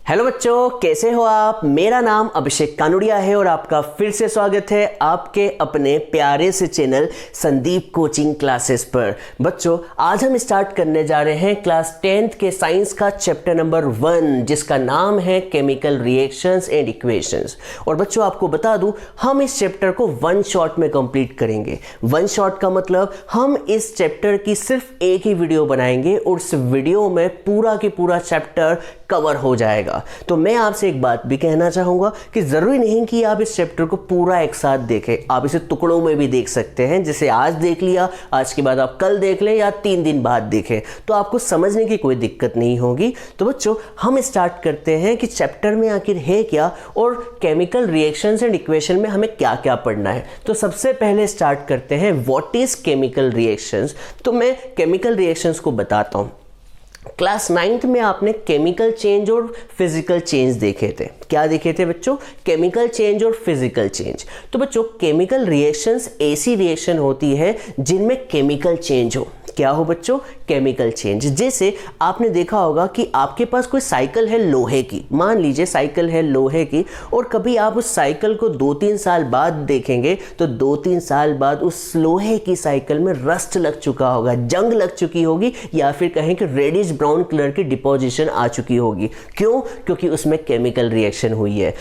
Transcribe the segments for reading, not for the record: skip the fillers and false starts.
Hello बच्चों, कैसे हो आप। मेरा नाम अभिषेक कानुड़िया है और आपका फिर से स्वागत है आपके अपने प्यारे से चैनल संदीप कोचिंग क्लासेस पर। बच्चों, आज हम स्टार्ट करने जा रहे हैं क्लास 10th के साइंस का चैप्टर नंबर 1, जिसका नाम है केमिकल रिएक्शंस एंड इक्वेशंस। और बच्चों, आपको बता दूं, हम इस चैप्टर को 1 शॉट में कंप्लीट करेंगे। 1 शॉट का मतलब हम इस चैप्टर की सिर्फ एक ही वीडियो बनाएंगे और उस वीडियो में पूरा की पूरा चैप्टर कवर हो जाएगा। तो मैं आपसे एक बात भी कहना चाहूंगा कि जरूरी नहीं कि आप इस चैप्टर को पूरा एक साथ देखें, आप इसे टुकड़ों में भी देख सकते हैं। जैसे आज देख लिया, आज के बाद आप कल देख लें या 3 दिन बाद देखें, तो आपको समझने की कोई दिक्कत नहीं होगी। तो बच्चों, हम स्टार्ट करते हैं कि चैप्टर में आखिर है क्या और केमिकल रिएक्शंस एंड इक्वेशन में हमें क्या क्या पढ़ना है। तो सबसे पहले स्टार्ट करते हैं व्हाट इज केमिकल रिएक्शंस। तो मैं केमिकल रिएक्शंस को बताता हूं। क्लास 9th में आपने केमिकल चेंज और फिजिकल चेंज देखे थे। क्या देखे थे बच्चों? केमिकल चेंज और फिजिकल चेंज। तो बच्चों, केमिकल रिएक्शंस ऐसी रिएक्शन होती है जिनमें केमिकल चेंज हो। क्या हो बच्चों? Chemical change. जैसे आपने देखा होगा कि आपके पास कोई साइकिल है लोहे की, मान लीजिए साइकिल है लोहे की, और कभी आप उस साइकिल को 2-3 साल बाद देखेंगे तो 2-3 साल बाद उस लोहे की साइकिल में रस्ट लग चुका होगा, जंग लग चुकी होगी, या फिर कहें कि रेडिश ब्राउन कलर की डिपोजिशन आ चुकी होगी। क्यों? क्योंकि उसमें केमिकल रिएक्शन हुई है।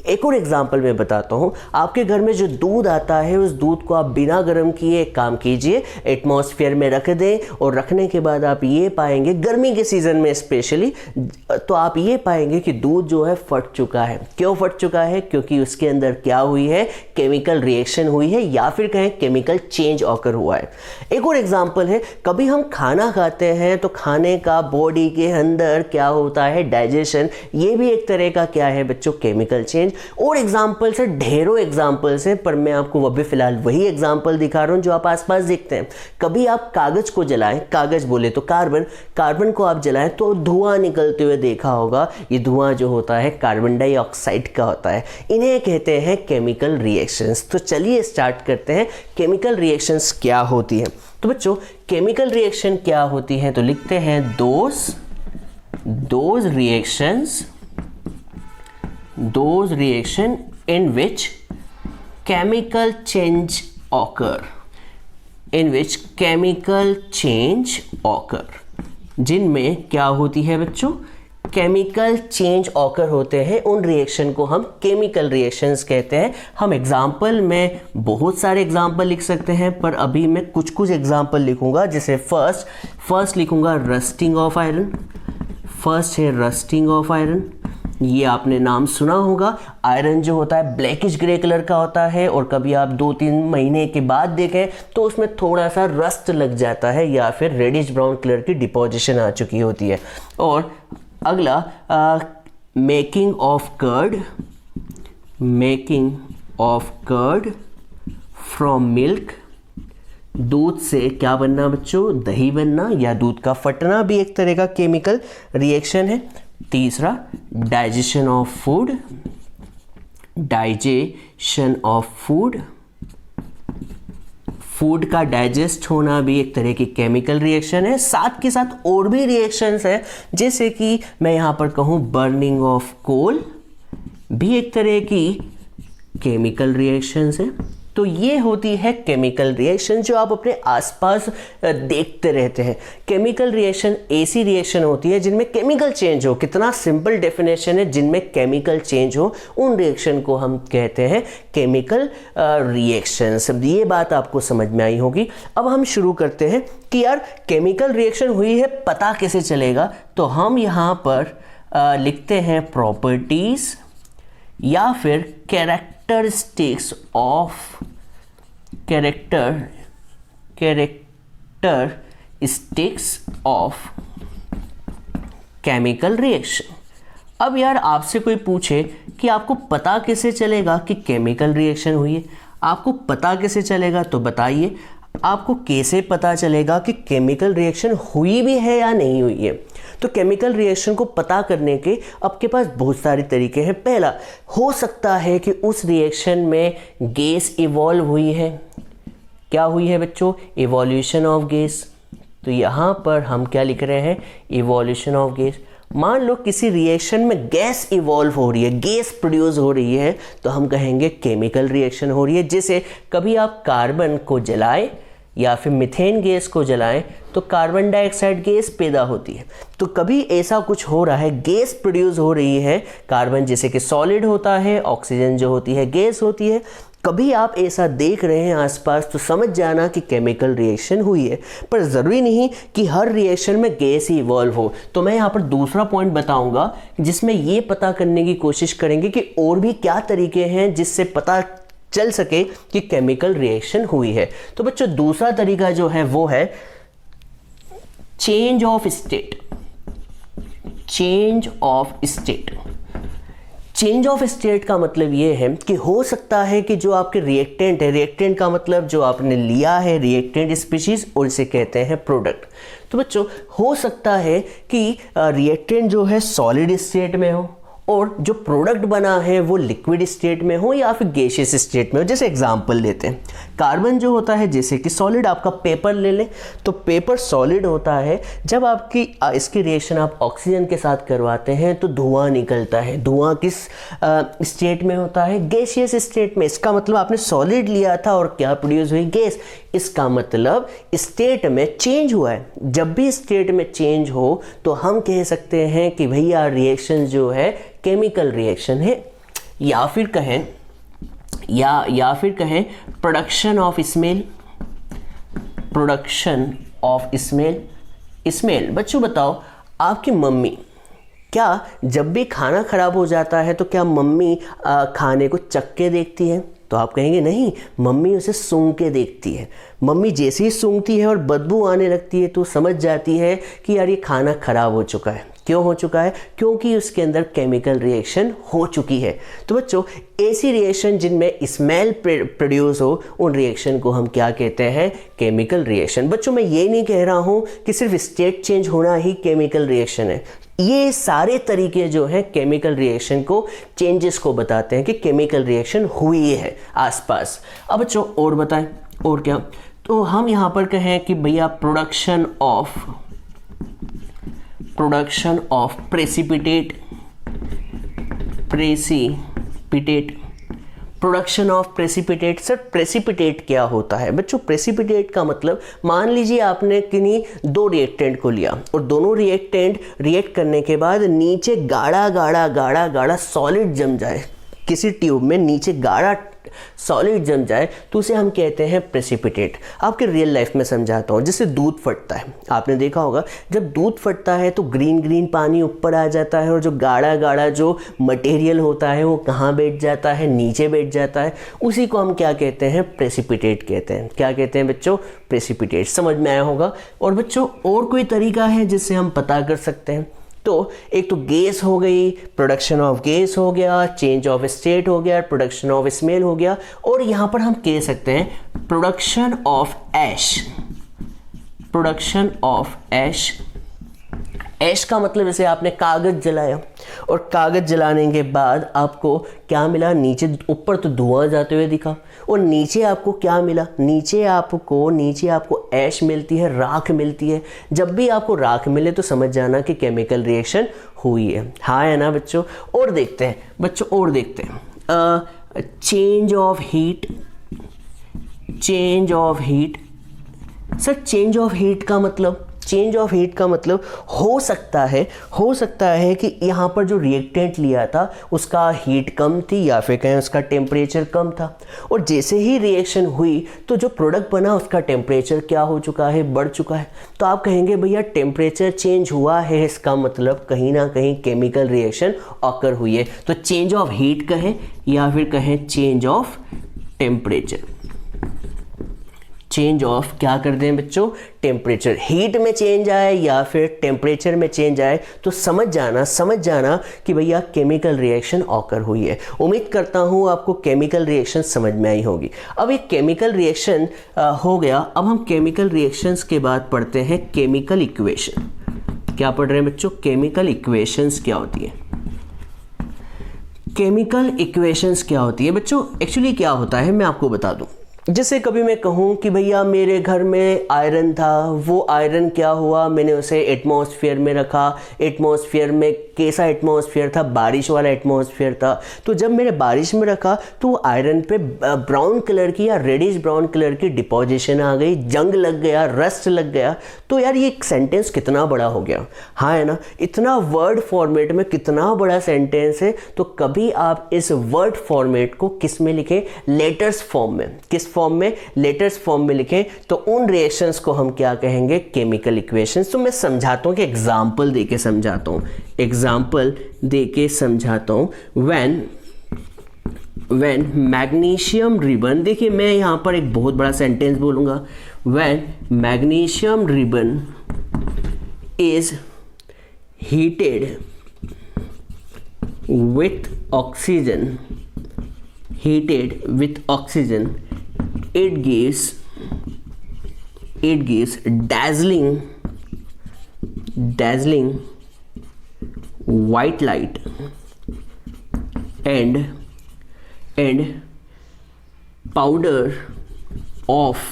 एक और एग्जांपल मैं बताता हूँ। आपके घर में जो दूध आता है, उस दूध को आप बिना गर्म किए एक काम कीजिए, एटमॉस्फेयर में रख दें, और रखने के बाद आप ये पाएंगे, गर्मी के सीज़न में स्पेशली, तो आप ये पाएंगे कि दूध जो है फट चुका है। क्यों फट चुका है? क्योंकि उसके अंदर क्या हुई है? केमिकल रिएक्शन हुई है, या फिर कहें केमिकल चेंज ऑकर हुआ है। एक और एग्जाम्पल है, कभी हम खाना खाते हैं तो खाने का बॉडी के अंदर क्या होता है? डाइजेशन। ये भी एक तरह का क्या है बच्चों? Chemical change. और एग्जाम्पल्स है, ढेरों एग्जाम्पल्स हैं, पर मैं आपको अभी फिलहाल वही एग्जाम्पल दिखा रहा हूं जो आप आसपास देखते हैं। कभी आप कागज को जलाएं, कागज बोले तो कार्बन को आप जलाएं तो धुआं निकलते हुए देखा होगा। ये धुआं जो होता है कार्बन डाइऑक्साइड का होता है। इन्हें कहते हैं केमिकल रिएक्शंस। तो चलिए स्टार्ट करते हैं, केमिकल रिएक्शंस क्या होती है। तो बच्चों, केमिकल रिएक्शन क्या होती है? तो लिखते हैं those reaction in which chemical change occur, जिनमें क्या होती है बच्चों? केमिकल चेंज ऑकर होते हैं। उन रिएक्शन को हम केमिकल रिएक्शंस कहते हैं। हम एग्जाम्पल में बहुत सारे एग्जाम्पल लिख सकते हैं, पर अभी मैं कुछ एग्जाम्पल लिखूंगा। जैसे फर्स्ट लिखूंगा रस्टिंग ऑफ आयरन। फर्स्ट है रस्टिंग ऑफ आयरन। ये आपने नाम सुना होगा। आयरन जो होता है ब्लैकिश ग्रे कलर का होता है, और कभी आप 2-3 महीने के बाद देखें तो उसमें थोड़ा सा रस्ट लग जाता है, या फिर रेडिश ब्राउन कलर की डिपोजिशन आ चुकी होती है। और अगला making of curd from milk. दूध से क्या बनना बच्चों? दही बनना, या दूध का फटना भी एक तरह का केमिकल रिएक्शन है। तीसरा डाइजेशन ऑफ फूड। फूड का डाइजेस्ट होना भी एक तरह की केमिकल रिएक्शन है। साथ के साथ और भी रिएक्शंस है, जैसे कि मैं यहां पर कहूं बर्निंग ऑफ कोल, भी एक तरह की केमिकल रिएक्शंस है। तो ये होती है केमिकल रिएक्शन जो आप अपने आसपास देखते रहते हैं। केमिकल रिएक्शन ऐसी रिएक्शन होती है जिनमें केमिकल चेंज हो। कितना सिंपल डेफिनेशन है, जिनमें केमिकल चेंज हो, उन रिएक्शन को हम कहते हैं केमिकल रिएक्शंस। ये बात आपको समझ में आई होगी। अब हम शुरू करते हैं कि यार केमिकल रिएक्शन हुई है, पता कैसे चलेगा? तो हम यहाँ पर लिखते हैं प्रॉपर्टीज, या फिर कैरेक्टरिस्टिक्स ऑफ केमिकल रिएक्शन। अब यार आपसे कोई पूछे कि आपको पता कैसे चलेगा कि केमिकल रिएक्शन हुई है, आपको पता कैसे चलेगा? तो बताइए, आपको कैसे पता चलेगा कि केमिकल रिएक्शन हुई भी है या नहीं हुई है? तो केमिकल रिएक्शन को पता करने के आपके पास बहुत सारे तरीके हैं। पहला, हो सकता है कि उस रिएक्शन में गैस इवॉल्व हुई है। क्या हुई है बच्चों? Evolution of gas. तो यहाँ पर हम क्या लिख रहे हैं? Evolution of gas. मान लो किसी रिएक्शन में गैस इवॉल्व हो रही है, गैस प्रोड्यूस हो रही है, तो हम कहेंगे केमिकल रिएक्शन हो रही है। जैसे कभी आप कार्बन को जलाएं या फिर मीथेन गैस को जलाएं तो कार्बन डाइऑक्साइड गैस पैदा होती है। तो कभी ऐसा कुछ हो रहा है, गैस प्रोड्यूस हो रही है, कार्बन जैसे कि सॉलिड होता है, ऑक्सीजन जो होती है गैस होती है। कभी आप ऐसा देख रहे हैं आसपास तो समझ जाना कि केमिकल रिएक्शन हुई है। पर ज़रूरी नहीं कि हर रिएक्शन में गैस ही इवॉल्व हो। तो मैं यहाँ पर दूसरा पॉइंट बताऊंगा जिसमें ये पता करने की कोशिश करेंगे कि और भी क्या तरीके हैं जिससे पता चल सके कि केमिकल रिएक्शन हुई है। तो बच्चों दूसरा तरीका जो है वो है change of state. Change of state, change of state का मतलब ये है कि हो सकता है कि जो आपके रिएक्टेंट है, रिएक्टेंट का मतलब जो आपने लिया है रिएक्टेंट स्पीशीज, और इसे कहते हैं प्रोडक्ट। तो बच्चों हो सकता है कि रिएक्टेंट जो है सॉलिड स्टेट में हो और जो प्रोडक्ट बना है वो लिक्विड स्टेट में हो या फिर गैसियस स्टेट में हो। जैसे एग्जांपल लेते हैं, कार्बन जो होता है जैसे कि सॉलिड, आपका पेपर ले लें तो पेपर सॉलिड होता है। जब आपकी इसकी रिएक्शन आप ऑक्सीजन के साथ करवाते हैं तो धुआं निकलता है। धुआं किस स्टेट में होता है? गैसियस स्टेट में। इसका मतलब आपने सॉलिड लिया था और क्या प्रोड्यूस हुई? गैस। इसका मतलब स्टेट में चेंज हुआ है। जब भी स्टेट में चेंज हो तो हम कह सकते हैं कि भैया रिएक्शन जो है केमिकल रिएक्शन है। या फिर कहें production of smell. Production of smell. Smell बच्चों बताओ, आपकी मम्मी क्या जब भी खाना खराब हो जाता है तो क्या मम्मी खाने को चख के देखती है? तो आप कहेंगे नहीं, मम्मी उसे सूंघ के देखती है। मम्मी जैसे ही सूंघती है और बदबू आने लगती है तो समझ जाती है कि यार ये खाना खराब हो चुका है। क्यों हो चुका है? क्योंकि उसके अंदर केमिकल रिएक्शन हो चुकी है। तो बच्चों ऐसी रिएक्शन जिनमें स्मेल प्रोड्यूस हो, उन रिएक्शन को हम क्या कहते हैं? Chemical reaction. बच्चों मैं ये नहीं कह रहा हूँ कि सिर्फ स्टेट चेंज होना ही केमिकल रिएक्शन है। ये सारे तरीके जो हैं केमिकल रिएक्शन को, चेंजेस को बताते हैं कि केमिकल रिएक्शन हुई है आसपास। अब बच्चों और बताएं और क्या? तो हम यहाँ पर कहें कि भैया production of precipitate. Production of precipitate. Sir precipitate क्या होता है? बच्चों प्रेसिपिटेट का मतलब, मान लीजिए आपने किन्हीं दो रिएक्टेंट को लिया और दोनों रिएक्टेंट रिएक्ट करने के बाद नीचे गाढ़ा सॉलिड जम जाए, किसी ट्यूब में नीचे गाढ़ा सॉलिड जम जाए तो उसे हम कहते हैं प्रेसिपिटेट। आपके रियल लाइफ में समझाता हूँ। जैसे दूध फटता है, आपने देखा होगा जब दूध फटता है तो ग्रीन पानी ऊपर आ जाता है और जो गाढ़ा जो मटेरियल होता है वो कहाँ बैठ जाता है? नीचे बैठ जाता है। उसी को हम क्या कहते हैं? प्रेसिपिटेट कहते हैं। क्या कहते हैं बच्चों? प्रेसिपिटेट। समझ में आया होगा। और बच्चों और कोई तरीका है जिससे हम पता कर सकते हैं? तो एक तो गैस हो गई, प्रोडक्शन ऑफ गैस हो गया, चेंज ऑफ स्टेट हो गया, प्रोडक्शन ऑफ स्मेल हो गया, और यहाँ पर हम कह सकते हैं production of ash. Production of ash. Ash का मतलब जैसे आपने कागज जलाया और कागज जलाने के बाद आपको क्या मिला? नीचे, ऊपर तो धुआं जाते हुए दिखा और नीचे आपको क्या मिला? नीचे आपको ऐश मिलती है, राख मिलती है। जब भी आपको राख मिले तो समझ जाना कि केमिकल रिएक्शन हुई है। हाँ है ना बच्चों? और देखते हैं बच्चों, और देखते हैं change of heat. Change of heat. Sir change of heat का मतलब, चेंज ऑफ हीट का मतलब हो सकता है कि यहाँ पर जो रिएक्टेंट लिया था उसका हीट कम थी या फिर कहें उसका टेम्परेचर कम था, और जैसे ही रिएक्शन हुई तो जो प्रोडक्ट बना उसका टेम्परेचर क्या हो चुका है? बढ़ चुका है। तो आप कहेंगे भैया टेम्परेचर चेंज हुआ है, इसका मतलब कहीं ना कहीं केमिकल रिएक्शन ऑकर हुई है। तो चेंज ऑफ हीट कहें या फिर कहें change of temperature. Change of क्या कर दें बच्चों? टेम्परेचर। हीट में चेंज आए या फिर टेम्परेचर में चेंज आए तो समझ जाना कि भैया केमिकल रिएक्शन ऑकर हुई है। उम्मीद करता हूँ आपको केमिकल रिएक्शन समझ में आई होगी। अब ये केमिकल रिएक्शन हो गया। अब हम केमिकल रिएक्शंस के बाद पढ़ते हैं केमिकल इक्वेशन। क्या पढ़ रहे हैं बच्चों? केमिकल इक्वेशंस क्या होती है? केमिकल इक्वेशंस क्या होती है बच्चों? एक्चुअली क्या होता है मैं आपको बता दूं। जैसे कभी मैं कहूँ कि भैया मेरे घर में आयरन था, वो आयरन क्या हुआ, मैंने उसे एटमॉस्फेयर में रखा। एटमॉस्फेयर में कैसा एटमॉस्फेयर था? बारिश वाला एटमॉस्फेयर था। तो जब मैंने बारिश में रखा तो वो आयरन पे ब्राउन कलर की या रेडिश ब्राउन कलर की डिपोजिशन आ गई, जंग लग गया, रस्ट लग गया। तो यार ये सेंटेंस कितना बड़ा हो गया, हाँ है ना? इतना वर्ड फॉर्मेट में कितना बड़ा सेंटेंस है। तो कभी आप इस वर्ड फॉर्मेट को किस में लिखें? लेटर्स फॉर्म में। किस फॉर्म में? लेटर्स फॉर्म में लिखें। तो उन रिएक्शंस को हम क्या कहेंगे? Chemical equations. तो मैं समझाता हूँ कि एग्जाम्पल देके समझाता हूँ, एग्जाम्पल देके समझाता हूँ। व्हेन मैग्नीशियम रिबन, देखिए मैं यहाँ पर एक बहुत बड़ा सेंटेंस बोलूँगा। When magnesium ribbon is heated with oxygen, heated with oxygen, it gives dazzling white light and powder of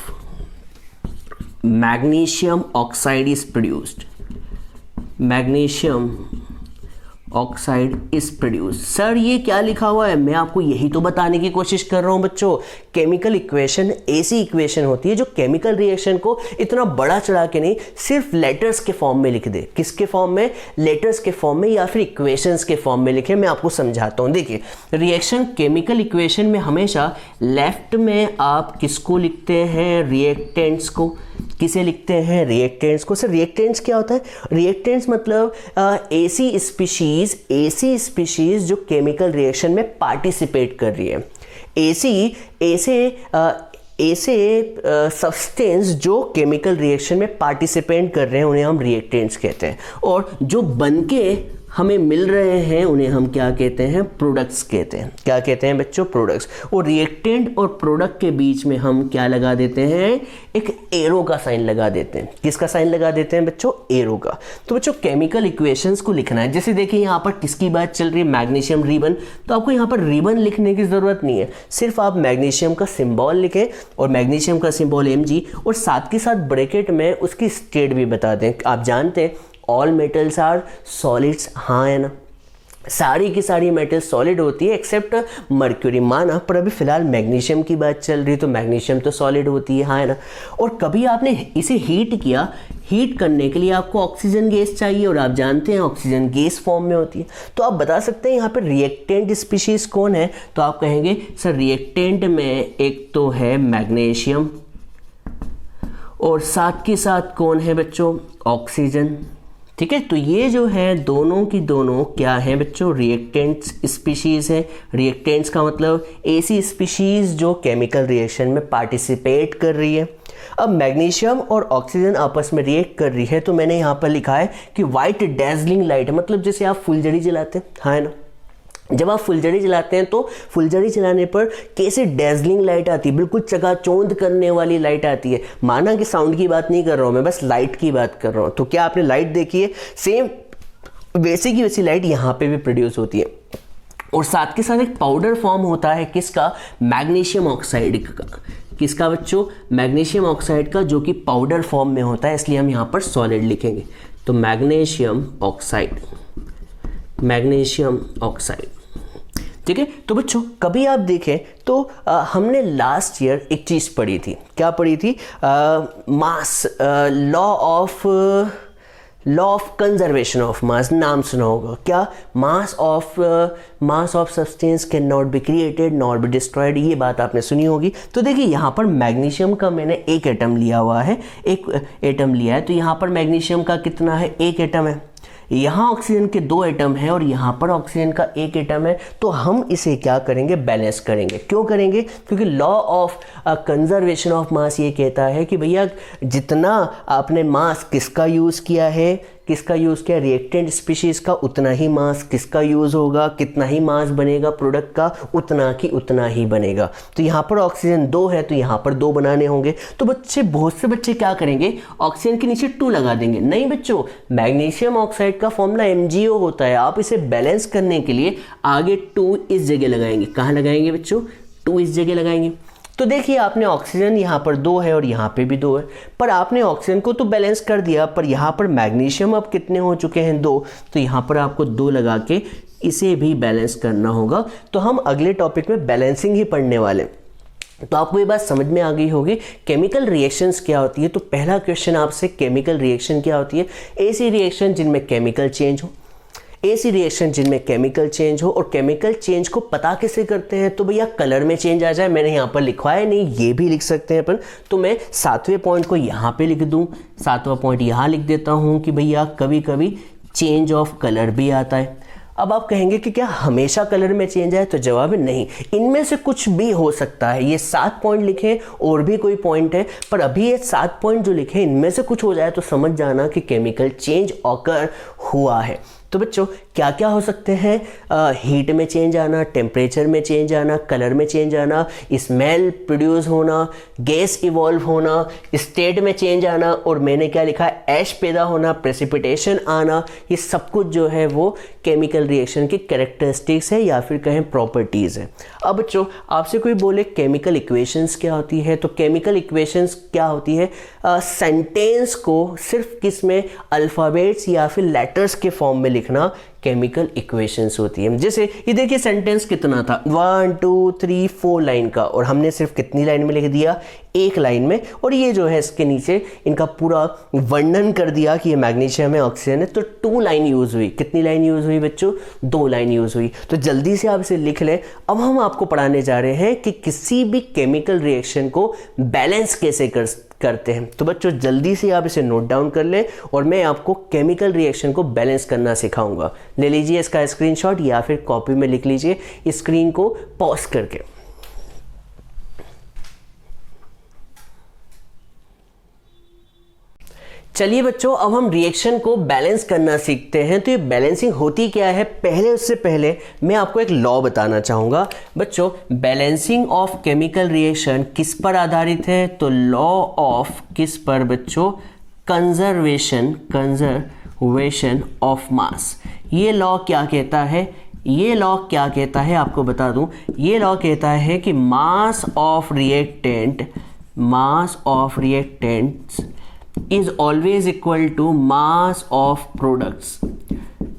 magnesium oxide is produced. Magnesium oxide is produce. Sir ये क्या लिखा हुआ है? मैं आपको यही तो बताने की कोशिश कर रहा हूँ बच्चों। केमिकल इक्वेशन ऐसी इक्वेशन होती है जो केमिकल रिएक्शन को इतना बड़ा चढ़ा के नहीं, सिर्फ लेटर्स के फॉर्म में लिख दे। किसके फॉर्म में? लेटर्स के फॉर्म में या फिर इक्वेशंस के फॉर्म में लिखे। मैं आपको समझाता हूँ। देखिए रिएक्शन, केमिकल इक्वेशन में हमेशा लेफ्ट में आप किसको लिखते हैं? रिएक्टेंट्स को। किसे लिखते हैं? रिएक्टेंट्स को। सर रिएक्टेंट्स क्या होता है? रिएक्टेंट्स मतलब ऐसी स्पीशीज जो केमिकल रिएक्शन में पार्टिसिपेट कर रही है। ऐसे सब्सटेंस जो केमिकल रिएक्शन में पार्टिसिपेट कर रहे हैं उन्हें हम रिएक्टेंट्स कहते हैं। और जो बनके हमें मिल रहे हैं उन्हें हम क्या कहते हैं? प्रोडक्ट्स कहते हैं। क्या कहते हैं बच्चों? प्रोडक्ट्स। और रिएक्टेंट और प्रोडक्ट के बीच में हम क्या लगा देते हैं? एक एरो का साइन लगा देते हैं। किसका साइन लगा देते हैं बच्चों? एरो का। तो बच्चों केमिकल इक्वेशंस को लिखना है। जैसे देखिए यहाँ पर किसकी बात चल रही है? Magnesium ribbon. तो आपको यहाँ पर रिबन लिखने की ज़रूरत नहीं है, सिर्फ आप मैग्नीशियम का सिंबल लिखें और मैग्नीशियम का सिंबल Mg और साथ के साथ ब्रैकेट में उसकी स्टेट भी बता दें। आप जानते हैं ऑल मेटल्स आर सॉलिड्स, हाँ है ना? सारी की सारी मेटल सॉलिड होती है एक्सेप्ट मर्क्यूरी, माना। पर अभी फिलहाल मैग्नीशियम की बात चल रही तो मैग्नीशियम तो सॉलिड होती है, हाँ है ना? और कभी आपने इसे हीट किया, हीट करने के लिए आपको ऑक्सीजन गैस चाहिए और आप जानते हैं ऑक्सीजन गैस फॉर्म में होती है। तो आप बता सकते हैं यहाँ पर रिएक्टेंट स्पीशीज कौन है? तो आप कहेंगे सर रिएक्टेंट में एक तो है मैग्नीशियम और साथ के साथ कौन है बच्चों? ऑक्सीजन। ठीक है, तो ये जो है दोनों की दोनों क्या है बच्चों? रिएक्टेंट्स स्पीशीज है। रिएक्टेंट्स का मतलब ऐसी स्पीशीज जो केमिकल रिएक्शन में पार्टिसिपेट कर रही है। अब मैग्नीशियम और ऑक्सीजन आपस में रिएक्ट कर रही है तो मैंने यहाँ पर लिखा है कि वाइट डैजलिंग लाइट, मतलब जैसे आप फुलझड़ी जलाते हैं, हाँ है ना? जब आप फुलझड़ी जलाते हैं तो फुलझड़ी जलाने पर कैसे डैजलिंग लाइट आती है, बिल्कुल चकाचौंध करने वाली लाइट आती है। माना कि साउंड की बात नहीं कर रहा हूँ मैं, बस लाइट की बात कर रहा हूँ। तो क्या आपने लाइट देखी है? सेम वैसे की वैसी लाइट यहाँ पे भी प्रोड्यूस होती है। और साथ के साथ एक पाउडर फॉर्म होता है किसका? मैग्नीशियम ऑक्साइड का। किसका बच्चों? मैग्नीशियम ऑक्साइड का, जो कि पाउडर फॉर्म में होता है, इसलिए हम यहाँ पर सॉलिड लिखेंगे। तो मैग्नीशियम ऑक्साइड, मैग्नीशियम ऑक्साइड। ठीक है, तो बच्चों कभी आप देखें तो हमने लास्ट ईयर एक चीज़ पढ़ी थी। क्या पढ़ी थी? Mass, law of conservation of mass, नाम सुना होगा क्या? Mass of substance can not be created not be destroyed, ये बात आपने सुनी होगी। तो देखिए यहाँ पर मैग्नीशियम का मैंने एक एटम लिया हुआ है, एक एटम लिया है। तो यहाँ पर मैग्नीशियम का कितना है? एक एटम है। यहाँ ऑक्सीजन के 2 एटम है और यहाँ पर ऑक्सीजन का 1 एटम है। तो हम इसे क्या करेंगे? बैलेंस करेंगे। क्यों करेंगे? क्योंकि लॉ ऑफ कंजर्वेशन ऑफ मास ये कहता है कि भैया जितना आपने मास किसका यूज़ किया है, किसका यूज़ किया? रिएक्टेंट स्पीशीज़ का, उतना ही मास किसका यूज़ होगा? कितना ही मास बनेगा प्रोडक्ट का, उतना ही बनेगा। तो यहाँ पर ऑक्सीजन 2 है तो यहाँ पर 2 बनाने होंगे। तो बच्चे, बहुत से बच्चे क्या करेंगे? ऑक्सीजन के नीचे 2 लगा देंगे। नहीं बच्चों, मैग्नीशियम ऑक्साइड का फॉर्मूला MgO होता है। आप इसे बैलेंस करने के लिए आगे 2 इस जगह लगाएंगे। कहाँ लगाएंगे बच्चों? 2 इस जगह लगाएंगे। तो देखिए आपने ऑक्सीजन यहाँ पर 2 है और यहाँ पे भी 2 है, पर आपने ऑक्सीजन को तो बैलेंस कर दिया, पर यहाँ पर मैग्नीशियम अब कितने हो चुके हैं 2, तो यहाँ पर आपको 2 लगा के इसे भी बैलेंस करना होगा। तो हम अगले टॉपिक में बैलेंसिंग ही पढ़ने वाले। तो आपको ये बात समझ में आ गई होगी केमिकल रिएक्शंस क्या होती है। तो पहला क्वेश्चन आपसे, केमिकल रिएक्शन क्या होती है? ऐसी रिएक्शन जिनमें केमिकल चेंज हो, ऐसी रिएक्शन जिनमें केमिकल चेंज हो। और केमिकल चेंज को पता कैसे करते हैं? तो भैया कलर में चेंज आ जाए, मैंने यहाँ पर लिखवाया नहीं, ये भी लिख सकते हैं अपन। तो मैं 7वें पॉइंट को यहाँ पे लिख दूँ, 7वां पॉइंट यहाँ लिख देता हूँ कि भैया कभी कभी चेंज ऑफ कलर भी आता है। अब आप कहेंगे कि क्या हमेशा कलर में चेंज आए? तो जवाब है नहीं, इनमें से कुछ भी हो सकता है। ये 7 पॉइंट लिखे और भी कोई पॉइंट है, पर अभी ये 7 पॉइंट जो लिखे इनमें से कुछ हो जाए तो समझ जाना कि केमिकल चेंज ऑकर हुआ है। तो बच्चों क्या क्या हो सकते हैं? हीट में चेंज आना, टेम्परेचर में चेंज आना, कलर में चेंज आना, स्मेल प्रोड्यूस होना, गैस इवॉल्व होना, स्टेट में चेंज आना, और मैंने क्या लिखा है, ऐश पैदा होना, प्रेसिपिटेशन आना। ये सब कुछ जो है वो केमिकल रिएक्शन की कैरेक्टरिस्टिक्स है या फिर कहें प्रॉपर्टीज़ है। अब बच्चों आपसे कोई बोले केमिकल इक्वेशंस क्या होती है, तो केमिकल इक्वेशंस क्या होती है? सेंटेंस को सिर्फ किस में, अल्फ़ाबेट्स या फिर लेटर्स के फॉर्म में लिखना केमिकल इक्वेशंस होती है। जैसे ये देखिए सेंटेंस कितना था, 1 2 3 4 लाइन का, और हमने सिर्फ कितनी लाइन में लिख दिया, 1 लाइन में। और ये जो है इसके नीचे इनका पूरा वर्णन कर दिया कि ये मैग्नीशियम है, ऑक्सीजन है, तो 2 लाइन यूज़ हुई। कितनी लाइन यूज़ हुई बच्चों? 2 लाइन यूज़ हुई। तो जल्दी से आप इसे लिख लें। अब हम आपको पढ़ाने जा रहे हैं कि किसी भी केमिकल रिएक्शन को बैलेंस कैसे करते हैं। तो बच्चों जल्दी से आप इसे नोट डाउन कर लें और मैं आपको केमिकल रिएक्शन को बैलेंस करना सिखाऊंगा। ले लीजिए इसका स्क्रीनशॉट या फिर कॉपी में लिख लीजिए स्क्रीन को पॉज करके। चलिए बच्चों अब हम रिएक्शन को बैलेंस करना सीखते हैं। तो ये बैलेंसिंग होती क्या है, उससे पहले मैं आपको एक लॉ बताना चाहूँगा। बच्चों बैलेंसिंग ऑफ केमिकल रिएक्शन किस पर आधारित है? तो लॉ ऑफ किस पर बच्चों? कंजर्वेशन ऑफ मास। ये लॉ क्या कहता है? ये लॉ क्या कहता है आपको बता दूं। ये लॉ कहता है कि mass of reactants is always equal to mass of products।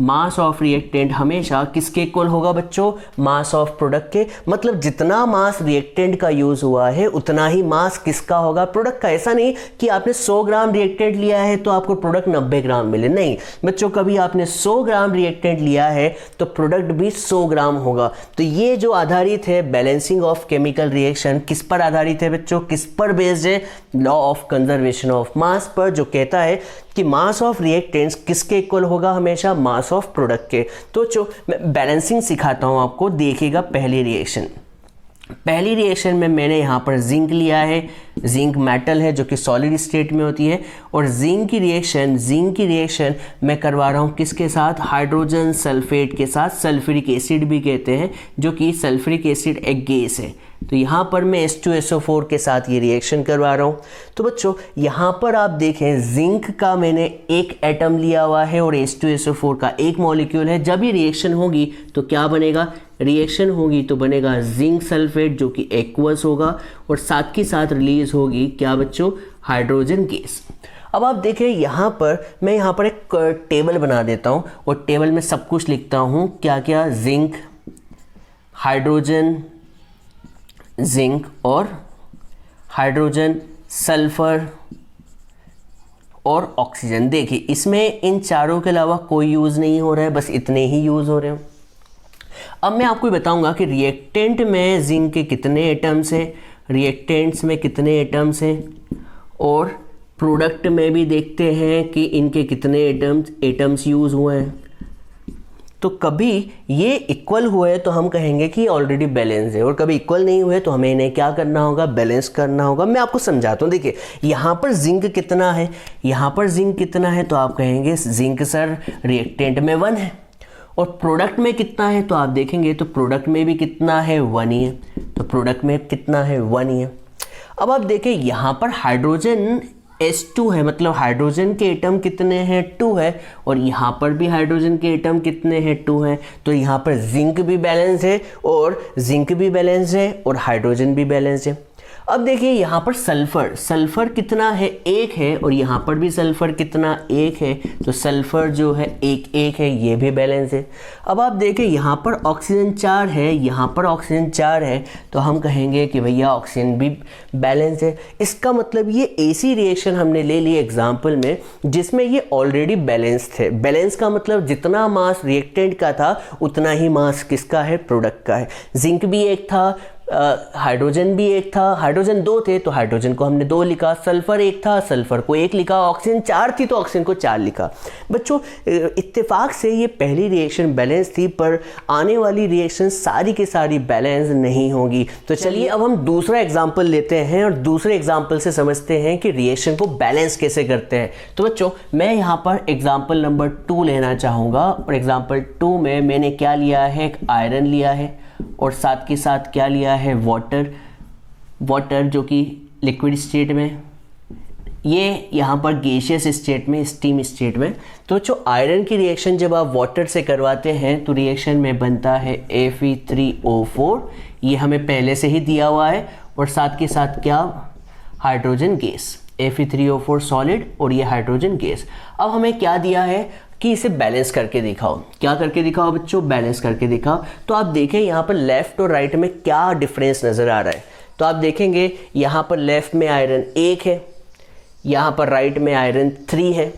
Mass of reactant हमेशा किसके इक्वल होगा बच्चों? मास ऑफ प्रोडक्ट के। मतलब जितना मास रिएक्टेंट का यूज हुआ है उतना ही मास किसका होगा? प्रोडक्ट का। ऐसा नहीं कि आपने 100 ग्राम रिएक्टेंट लिया है तो आपको प्रोडक्ट 90 ग्राम मिले, नहीं बच्चों, कभी आपने 100 ग्राम रिएक्टेंट लिया है तो प्रोडक्ट भी 100 ग्राम होगा। तो ये जो आधारित है बैलेंसिंग ऑफ केमिकल रिएक्शन किस पर आधारित है बच्चों? किस पर बेस्ड है? लॉ ऑफ कंजर्वेशन ऑफ मास पर, जो कहता है कि मास ऑफ रिएक्टेंट्स किसके इक्वल होगा? हमेशा मास ऑफ प्रोडक्ट के। तो जो मैं बैलेंसिंग सिखाता हूं आपको, देखिएगा पहली रिएक्शन में मैंने यहाँ पर जिंक लिया है। जिंक मेटल है जो कि सॉलिड स्टेट में होती है, और जिंक की रिएक्शन मैं करवा रहा हूँ किसके साथ? हाइड्रोजन सल्फेट के साथ। सल्फ्यूरिक एसिड भी कहते हैं, जो कि सल्फ्यूरिक एसिड एक गैस है। तो यहाँ पर मैं H2SO4 के साथ ये रिएक्शन करवा रहा हूँ। तो बच्चों यहाँ पर आप देखें जिंक का मैंने एक एटम लिया हुआ है और H2SO4 का एक मॉलिक्यूल है। जब ये रिएक्शन होगी तो क्या बनेगा? रिएक्शन होगी तो बनेगा जिंक सल्फेट जो कि एक्वस होगा, और साथ ही साथ रिलीज होगी क्या बच्चों? Hydrogen gas. अब आप देखें यहाँ पर मैं यहाँ पर एक टेबल बना देता हूँ और टेबल में सब कुछ लिखता हूँ। क्या क्या? जिंक, हाइड्रोजन, जिंक और हाइड्रोजन, सल्फर और ऑक्सीजन। देखिए इसमें इन चारों के अलावा कोई यूज़ नहीं हो रहा है, बस इतने ही यूज़ हो रहे हैं। अब मैं आपको बताऊंगा कि रिएक्टेंट में जिंक के कितने एटम्स हैं, रिएक्टेंट्स में कितने एटम्स हैं, और प्रोडक्ट में भी देखते हैं कि इनके कितने एटम्स यूज़ हुए हैं। तो कभी ये इक्वल हुए तो हम कहेंगे कि ऑलरेडी बैलेंस है, और कभी इक्वल नहीं हुए तो हमें इन्हें क्या करना होगा? बैलेंस करना होगा। मैं आपको समझाता हूँ। देखिए यहाँ पर जिंक कितना है, यहाँ पर जिंक कितना है, तो आप कहेंगे जिंक सर रिएक्टेंट में 1 है, और प्रोडक्ट में कितना है, तो आप देखेंगे तो प्रोडक्ट में भी कितना है? 1 ही है। तो प्रोडक्ट में कितना है? 1 ही है। अब आप देखें यहाँ पर हाइड्रोजन H2 है, मतलब हाइड्रोजन के एटम कितने हैं? 2 है, और यहाँ पर भी हाइड्रोजन के एटम कितने हैं? 2 हैं। तो यहाँ पर जिंक भी बैलेंस है और हाइड्रोजन भी बैलेंस है। अब देखिए यहाँ पर सल्फर, सल्फर कितना है, एक है, और यहाँ पर भी सल्फर कितना, एक है, तो सल्फर जो है एक है, ये भी बैलेंस है। अब आप देखें यहाँ पर ऑक्सीजन 4 है, यहाँ पर ऑक्सीजन 4 है, तो हम कहेंगे कि भैया ऑक्सीजन भी बैलेंस है। इसका मतलब ये ऐसी रिएक्शन हमने ले ली एग्जाम्पल में जिसमें ये ऑलरेडी बैलेंस थे। बैलेंस का मतलब जितना मास रिएक्टेंट का था उतना ही मास किसका है, प्रोडक्ट का है। जिंक भी एक था, हाइड्रोजन भी एक था, हाइड्रोजन 2 थे तो हाइड्रोजन को हमने 2 लिखा, सल्फर एक था, सल्फर को 1 लिखा, ऑक्सीजन 4 थी तो ऑक्सीजन को 4 लिखा। बच्चों इत्तेफाक से ये पहली रिएक्शन बैलेंस थी, पर आने वाली रिएक्शन सारी की सारी बैलेंस नहीं होगी। तो चलिए अब हम दूसरा एग्जाम्पल लेते हैं और दूसरे एग्जाम्पल से समझते हैं कि रिएक्शन को बैलेंस कैसे करते हैं। तो बच्चों मैं यहाँ पर एग्जाम्पल नंबर 2 लेना चाहूँगा, और एग्जाम्पल 2 में मैंने क्या लिया है, एक आयरन लिया है और साथ के साथ क्या लिया है, वाटर जो कि लिक्विड स्टेट में, ये यहाँ पर गैसियस स्टेट में, स्टीम स्टेट में। तो जो आयरन की रिएक्शन जब आप वाटर से करवाते हैं तो रिएक्शन में बनता है Fe3O4, ये हमें पहले से ही दिया हुआ है, और साथ के साथ क्या, हाइड्रोजन गैस, Fe3O4 सॉलिड और ये हाइड्रोजन गैस। अब हमें क्या दिया है कि इसे बैलेंस करके दिखाओ। क्या करके दिखाओ बच्चों, बैलेंस करके दिखाओ। तो आप देखें यहाँ पर लेफ्ट और राइट में क्या डिफरेंस नज़र आ रहा है। तो आप देखेंगे यहाँ पर लेफ्ट में आयरन 1 है, यहाँ पर राइट में आयरन 3 है,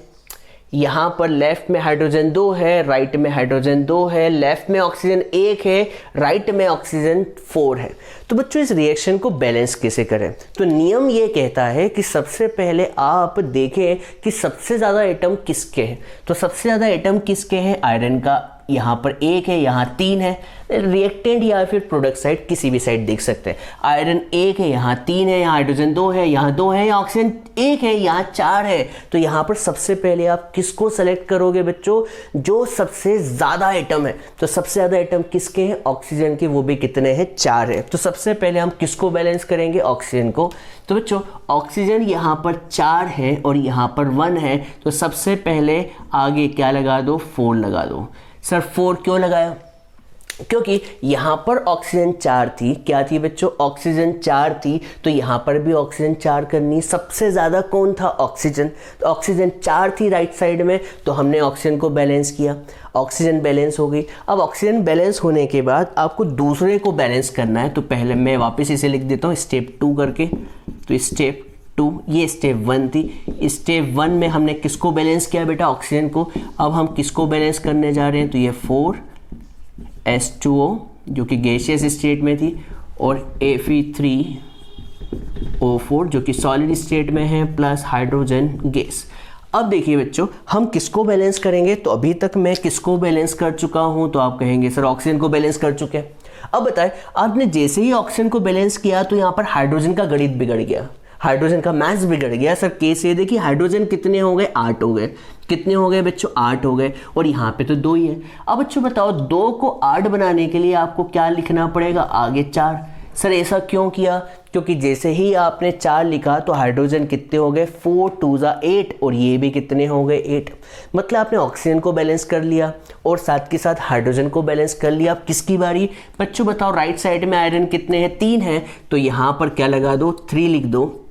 यहाँ पर लेफ्ट में हाइड्रोजन 2 है, राइट में हाइड्रोजन 2 है, लेफ्ट में ऑक्सीजन 1 है, राइट में ऑक्सीजन 4 है। तो बच्चों इस रिएक्शन को बैलेंस कैसे करें, तो नियम ये कहता है कि सबसे पहले आप देखें कि सबसे ज़्यादा एटम किसके हैं। तो सबसे ज़्यादा एटम किसके हैं, आयरन का, यहाँ पर 1 है, यहाँ 3 है। रिएक्टेंट या फिर प्रोडक्ट साइड किसी भी साइड देख सकते हैं। आयरन 1 है, यहाँ 3 है, यहाँ हाइड्रोजन 2 है, यहाँ 2 है, यहाँ ऑक्सीजन 1 है, यहाँ 4 है। तो यहाँ पर सबसे पहले आप किसको सेलेक्ट करोगे बच्चों, जो सबसे ज़्यादा एटम है। तो सबसे ज़्यादा एटम किसके हैं, ऑक्सीजन के, वो भी कितने हैं, 4 है। तो सबसे पहले हम किसको बैलेंस करेंगे, ऑक्सीजन को। तो बच्चों ऑक्सीजन यहाँ पर 4 है और यहाँ पर 1 है, तो सबसे पहले आगे क्या लगा दो, 4 लगा दो। सर 4 क्यों लगाया, क्योंकि यहाँ पर ऑक्सीजन 4 थी, क्या थी बच्चों, ऑक्सीजन 4 थी, तो यहाँ पर भी ऑक्सीजन 4 करनी। सबसे ज़्यादा कौन था, ऑक्सीजन, तो ऑक्सीजन 4 थी राइट साइड में, तो हमने ऑक्सीजन को बैलेंस किया, ऑक्सीजन बैलेंस हो गई। अब ऑक्सीजन बैलेंस होने के बाद आपको दूसरे को बैलेंस करना है, तो पहले मैं वापस इसे लिख देता हूँ स्टेप 2 करके। तो स्टेप 2, ये स्टेप 1 थी। स्टेप 1 में हमने किसको बैलेंस किया बेटा, ऑक्सीजन को। अब हम किसको बैलेंस करने जा रहे हैं, तो ये 4H2O जो कि गैसियस स्टेट में थी, और Fe3O4 जो कि सॉलिड स्टेट में है, प्लस हाइड्रोजन गैस। अब देखिए बच्चों हम किसको बैलेंस करेंगे, तो अभी तक मैं किसको बैलेंस कर चुका हूं, तो आप कहेंगे सर ऑक्सीजन को बैलेंस कर चुके हैं। अब बताएं, आपने जैसे ही ऑक्सीजन को बैलेंस किया तो यहाँ पर हाइड्रोजन का गणित बिगड़ गया, हाइड्रोजन का मैथ्स बिगड़ गया। सर केस ये देखिए, हाइड्रोजन कितने हो गए, 8 हो गए। कितने हो गए बच्चों, 8 हो गए, और यहाँ पे तो 2 ही है। अब बच्चों बताओ 2 को 8 बनाने के लिए आपको क्या लिखना पड़ेगा, आगे 4। सर ऐसा क्यों किया, क्योंकि जैसे ही आपने 4 लिखा तो हाइड्रोजन कितने हो गए, 4 2 8, और ये भी कितने हो गए, 8। मतलब आपने ऑक्सीजन को बैलेंस कर लिया और साथ के साथ हाइड्रोजन को बैलेंस कर लिया। अब किसकी बारी बच्चों बताओ, राइट साइड में आयरन कितने हैं, 3 है, तो यहाँ पर क्या लगा दो, 3 लिख दो।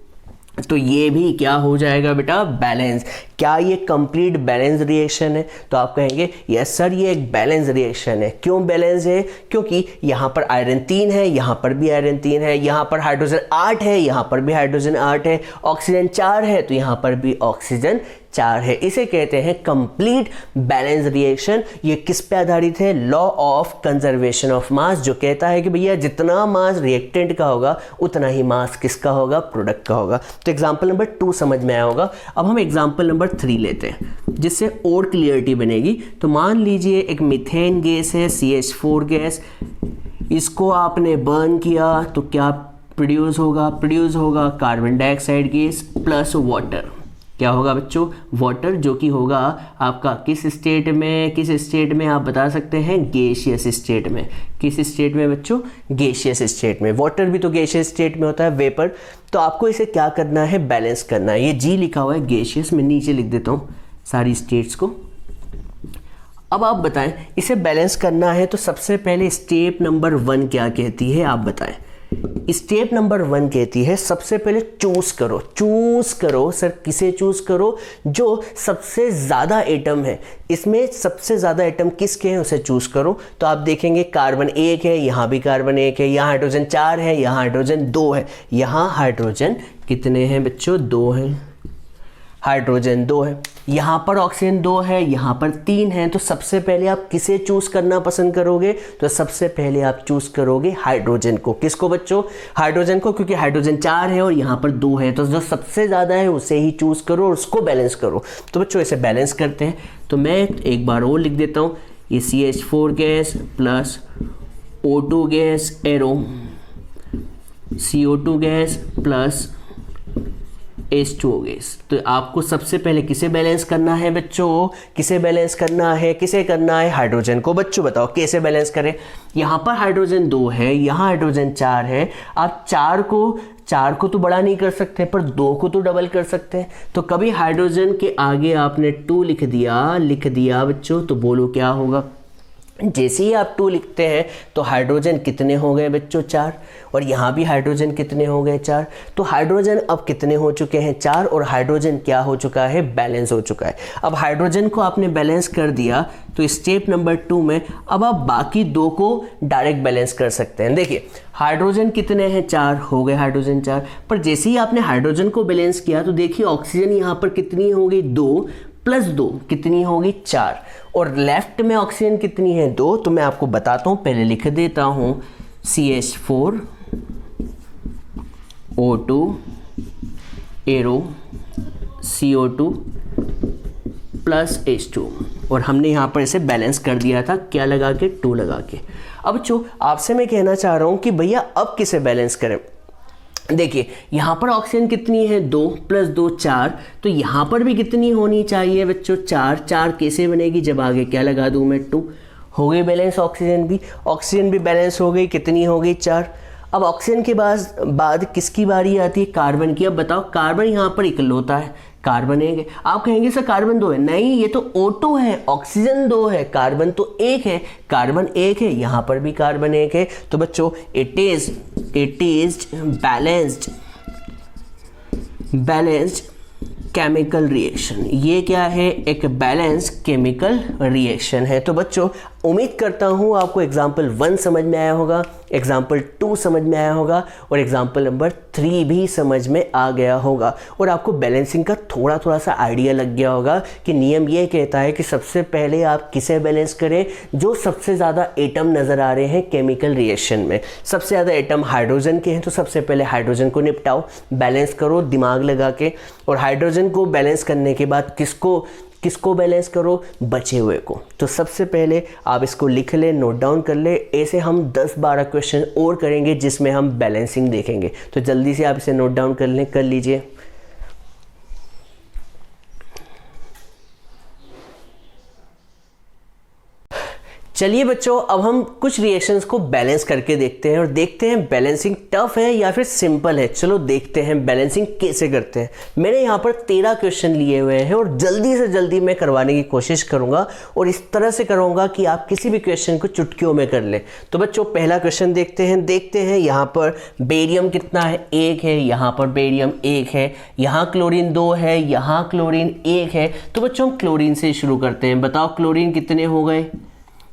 तो ये भी क्या हो जाएगा बेटा, बैलेंस। क्या ये कंप्लीट बैलेंस रिएक्शन है, तो आप कहेंगे यस सर ये एक बैलेंस रिएक्शन है। क्यों बैलेंस है, क्योंकि यहाँ पर आयरन 3 है, यहाँ पर भी आयरन 3 है, यहाँ पर हाइड्रोजन 8 है, यहाँ पर भी हाइड्रोजन 8 है, ऑक्सीजन 4 है, तो यहाँ पर भी ऑक्सीजन 4 है। इसे कहते हैं कंप्लीट बैलेंस रिएक्शन। ये किस पे आधारित है, लॉ ऑफ कंजर्वेशन ऑफ मास, जो कहता है कि भैया जितना मास रिएक्टेंट का होगा उतना ही मास किसका होगा, प्रोडक्ट का होगा। तो एग्जाम्पल नंबर 2 समझ में आया होगा। अब हम एग्जाम्पल नंबर 3 लेते हैं जिससे और क्लियरिटी बनेगी। तो मान लीजिए एक मीथेन गैस है, CH4 गैस, इसको आपने बर्न किया तो क्या प्रोड्यूस होगा carbon dioxide gas plus water. क्या होगा बच्चों, वाटर, जो कि होगा आपका किस स्टेट में आप बता सकते हैं, गैसियस स्टेट में। किस स्टेट में बच्चों, गैसियस स्टेट में। वाटर भी तो गैसियस स्टेट में होता है, वेपर। तो आपको इसे क्या करना है, बैलेंस करना है। ये जी लिखा हुआ है गैसियस, मैं नीचे लिख देता हूँ सारी स्टेट्स को। अब आप बताएं इसे बैलेंस करना है तो सबसे पहले स्टेप नंबर 1 क्या कहती है, आप बताएं। स्टेप नंबर 1 कहती है सबसे पहले चूज करो सर, किसे चूज करो? जो सबसे ज़्यादा एटम है, इसमें सबसे ज़्यादा एटम किसके हैं उसे चूज करो। तो आप देखेंगे कार्बन 1 है, यहाँ भी कार्बन 1 है, यहाँ हाइड्रोजन 4 है, यहाँ हाइड्रोजन 2 है, यहाँ हाइड्रोजन कितने हैं बच्चों? 2 हैं, हाइड्रोजन 2 है, यहाँ पर ऑक्सीजन 2 है, यहाँ पर 3 है। तो सबसे पहले आप किसे चूज करना पसंद करोगे? तो सबसे पहले आप चूज करोगे हाइड्रोजन को। किसको बच्चों? हाइड्रोजन को, क्योंकि हाइड्रोजन 4 है और यहाँ पर 2 है, तो जो सबसे ज़्यादा है उसे ही चूज करो और उसको बैलेंस करो। तो बच्चों इसे बैलेंस करते हैं। तो मैं एक बार और लिख देता हूँ, ये CH4 gas plus O2 gas arrow, CO2 gas plus H2O gas. तो आपको सबसे पहले किसे बैलेंस करना है बच्चों? किसे बैलेंस करना है? किसे करना है? हाइड्रोजन को। बच्चों बताओ कैसे बैलेंस करें? यहाँ पर हाइड्रोजन 2 है, यहाँ हाइड्रोजन 4 है। आप 4 को तो बड़ा नहीं कर सकते, पर 2 को तो डबल कर सकते हैं। तो कभी हाइड्रोजन के आगे आपने 2 लिख दिया बच्चों, तो बोलो क्या होगा? जैसे ही आप 2 लिखते हैं तो हाइड्रोजन कितने हो गए बच्चों? 4। और यहाँ भी हाइड्रोजन कितने हो गए? 4। तो हाइड्रोजन अब कितने हो चुके हैं? 4। और हाइड्रोजन क्या हो चुका है? बैलेंस हो चुका है। अब हाइड्रोजन को आपने बैलेंस कर दिया, तो स्टेप नंबर 2 में अब आप बाकी 2 को डायरेक्ट बैलेंस कर सकते हैं। देखिए हाइड्रोजन कितने हैं? 4 हो गए हाइड्रोजन 4। पर जैसे ही आपने हाइड्रोजन को बैलेंस किया तो देखिए ऑक्सीजन यहाँ पर कितनी हो गई? 2 प्लस 2 कितनी होगी? 4। और लेफ्ट में ऑक्सीजन कितनी है? 2। तो मैं आपको बताता हूँ, पहले लिख देता हूँ CH4 O2 arrow CO2 plus H2, और हमने यहाँ पर इसे बैलेंस कर दिया था, क्या लगा के? 2 लगा के। अब जो आपसे मैं कहना चाह रहा हूँ कि भैया अब किसे बैलेंस करें? देखिए यहाँ पर ऑक्सीजन कितनी है? 2 प्लस 2 4। तो यहाँ पर भी कितनी होनी चाहिए बच्चों? 4। 4 कैसे बनेगी? जब आगे क्या लगा दूँ मैं? 2। हो गई बैलेंस। ऑक्सीजन भी बैलेंस हो गई। कितनी हो गई? 4। अब ऑक्सीजन के बाद किसकी बारी आती है? कार्बन की। अब बताओ, कार्बन यहाँ पर इकलौता है, कार्बन 1 है। आप कहेंगे सर कार्बन 2 है। नहीं, ये तो O2 है, ऑक्सीजन 2 है, कार्बन तो 1 है। कार्बन 1 है, यहाँ पर भी कार्बन 1 है। तो बच्चों it is balanced chemical reaction. ये क्या है? एक बैलेंस केमिकल रिएक्शन है। तो बच्चों उम्मीद करता हूँ आपको एग्जाम्पल 1 समझ में आया होगा, एग्जाम्पल 2 समझ में आया होगा और एग्जाम्पल नंबर 3 भी समझ में आ गया होगा, और आपको बैलेंसिंग का थोड़ा सा आइडिया लग गया होगा कि नियम ये कहता है कि सबसे पहले आप किसे बैलेंस करें? जो सबसे ज़्यादा एटम नज़र आ रहे हैं केमिकल रिएक्शन में। सबसे ज़्यादा एटम हाइड्रोजन के हैं, तो सबसे पहले हाइड्रोजन को निपटाओ, बैलेंस करो दिमाग लगा के। और हाइड्रोजन को बैलेंस करने के बाद किसको बैलेंस करो? बचे हुए को। तो सबसे पहले आप इसको लिख ले, नोट डाउन कर ले। ऐसे हम 10-12 क्वेश्चन और करेंगे जिसमें हम बैलेंसिंग देखेंगे। तो जल्दी से आप इसे नोट डाउन कर लीजिए। चलिए बच्चों, अब हम कुछ रिएक्शंस को बैलेंस करके देखते हैं और देखते हैं बैलेंसिंग टफ है या फिर सिंपल है। चलो देखते हैं बैलेंसिंग कैसे करते हैं। मैंने यहाँ पर 13 क्वेश्चन लिए हुए हैं और जल्दी से जल्दी मैं करवाने की कोशिश करूँगा, और इस तरह से करूँगा कि आप किसी भी क्वेश्चन को चुटकियों में कर लें। तो बच्चों पहला क्वेश्चन देखते हैं। यहाँ पर बेरियम कितना है? 1 है। यहाँ पर बेरियम 1 है, यहाँ क्लोरीन 2 है, यहाँ क्लोरीन 1 है। तो बच्चों हम क्लोरीन से शुरू करते हैं। बताओ क्लोरीन कितने हो गए?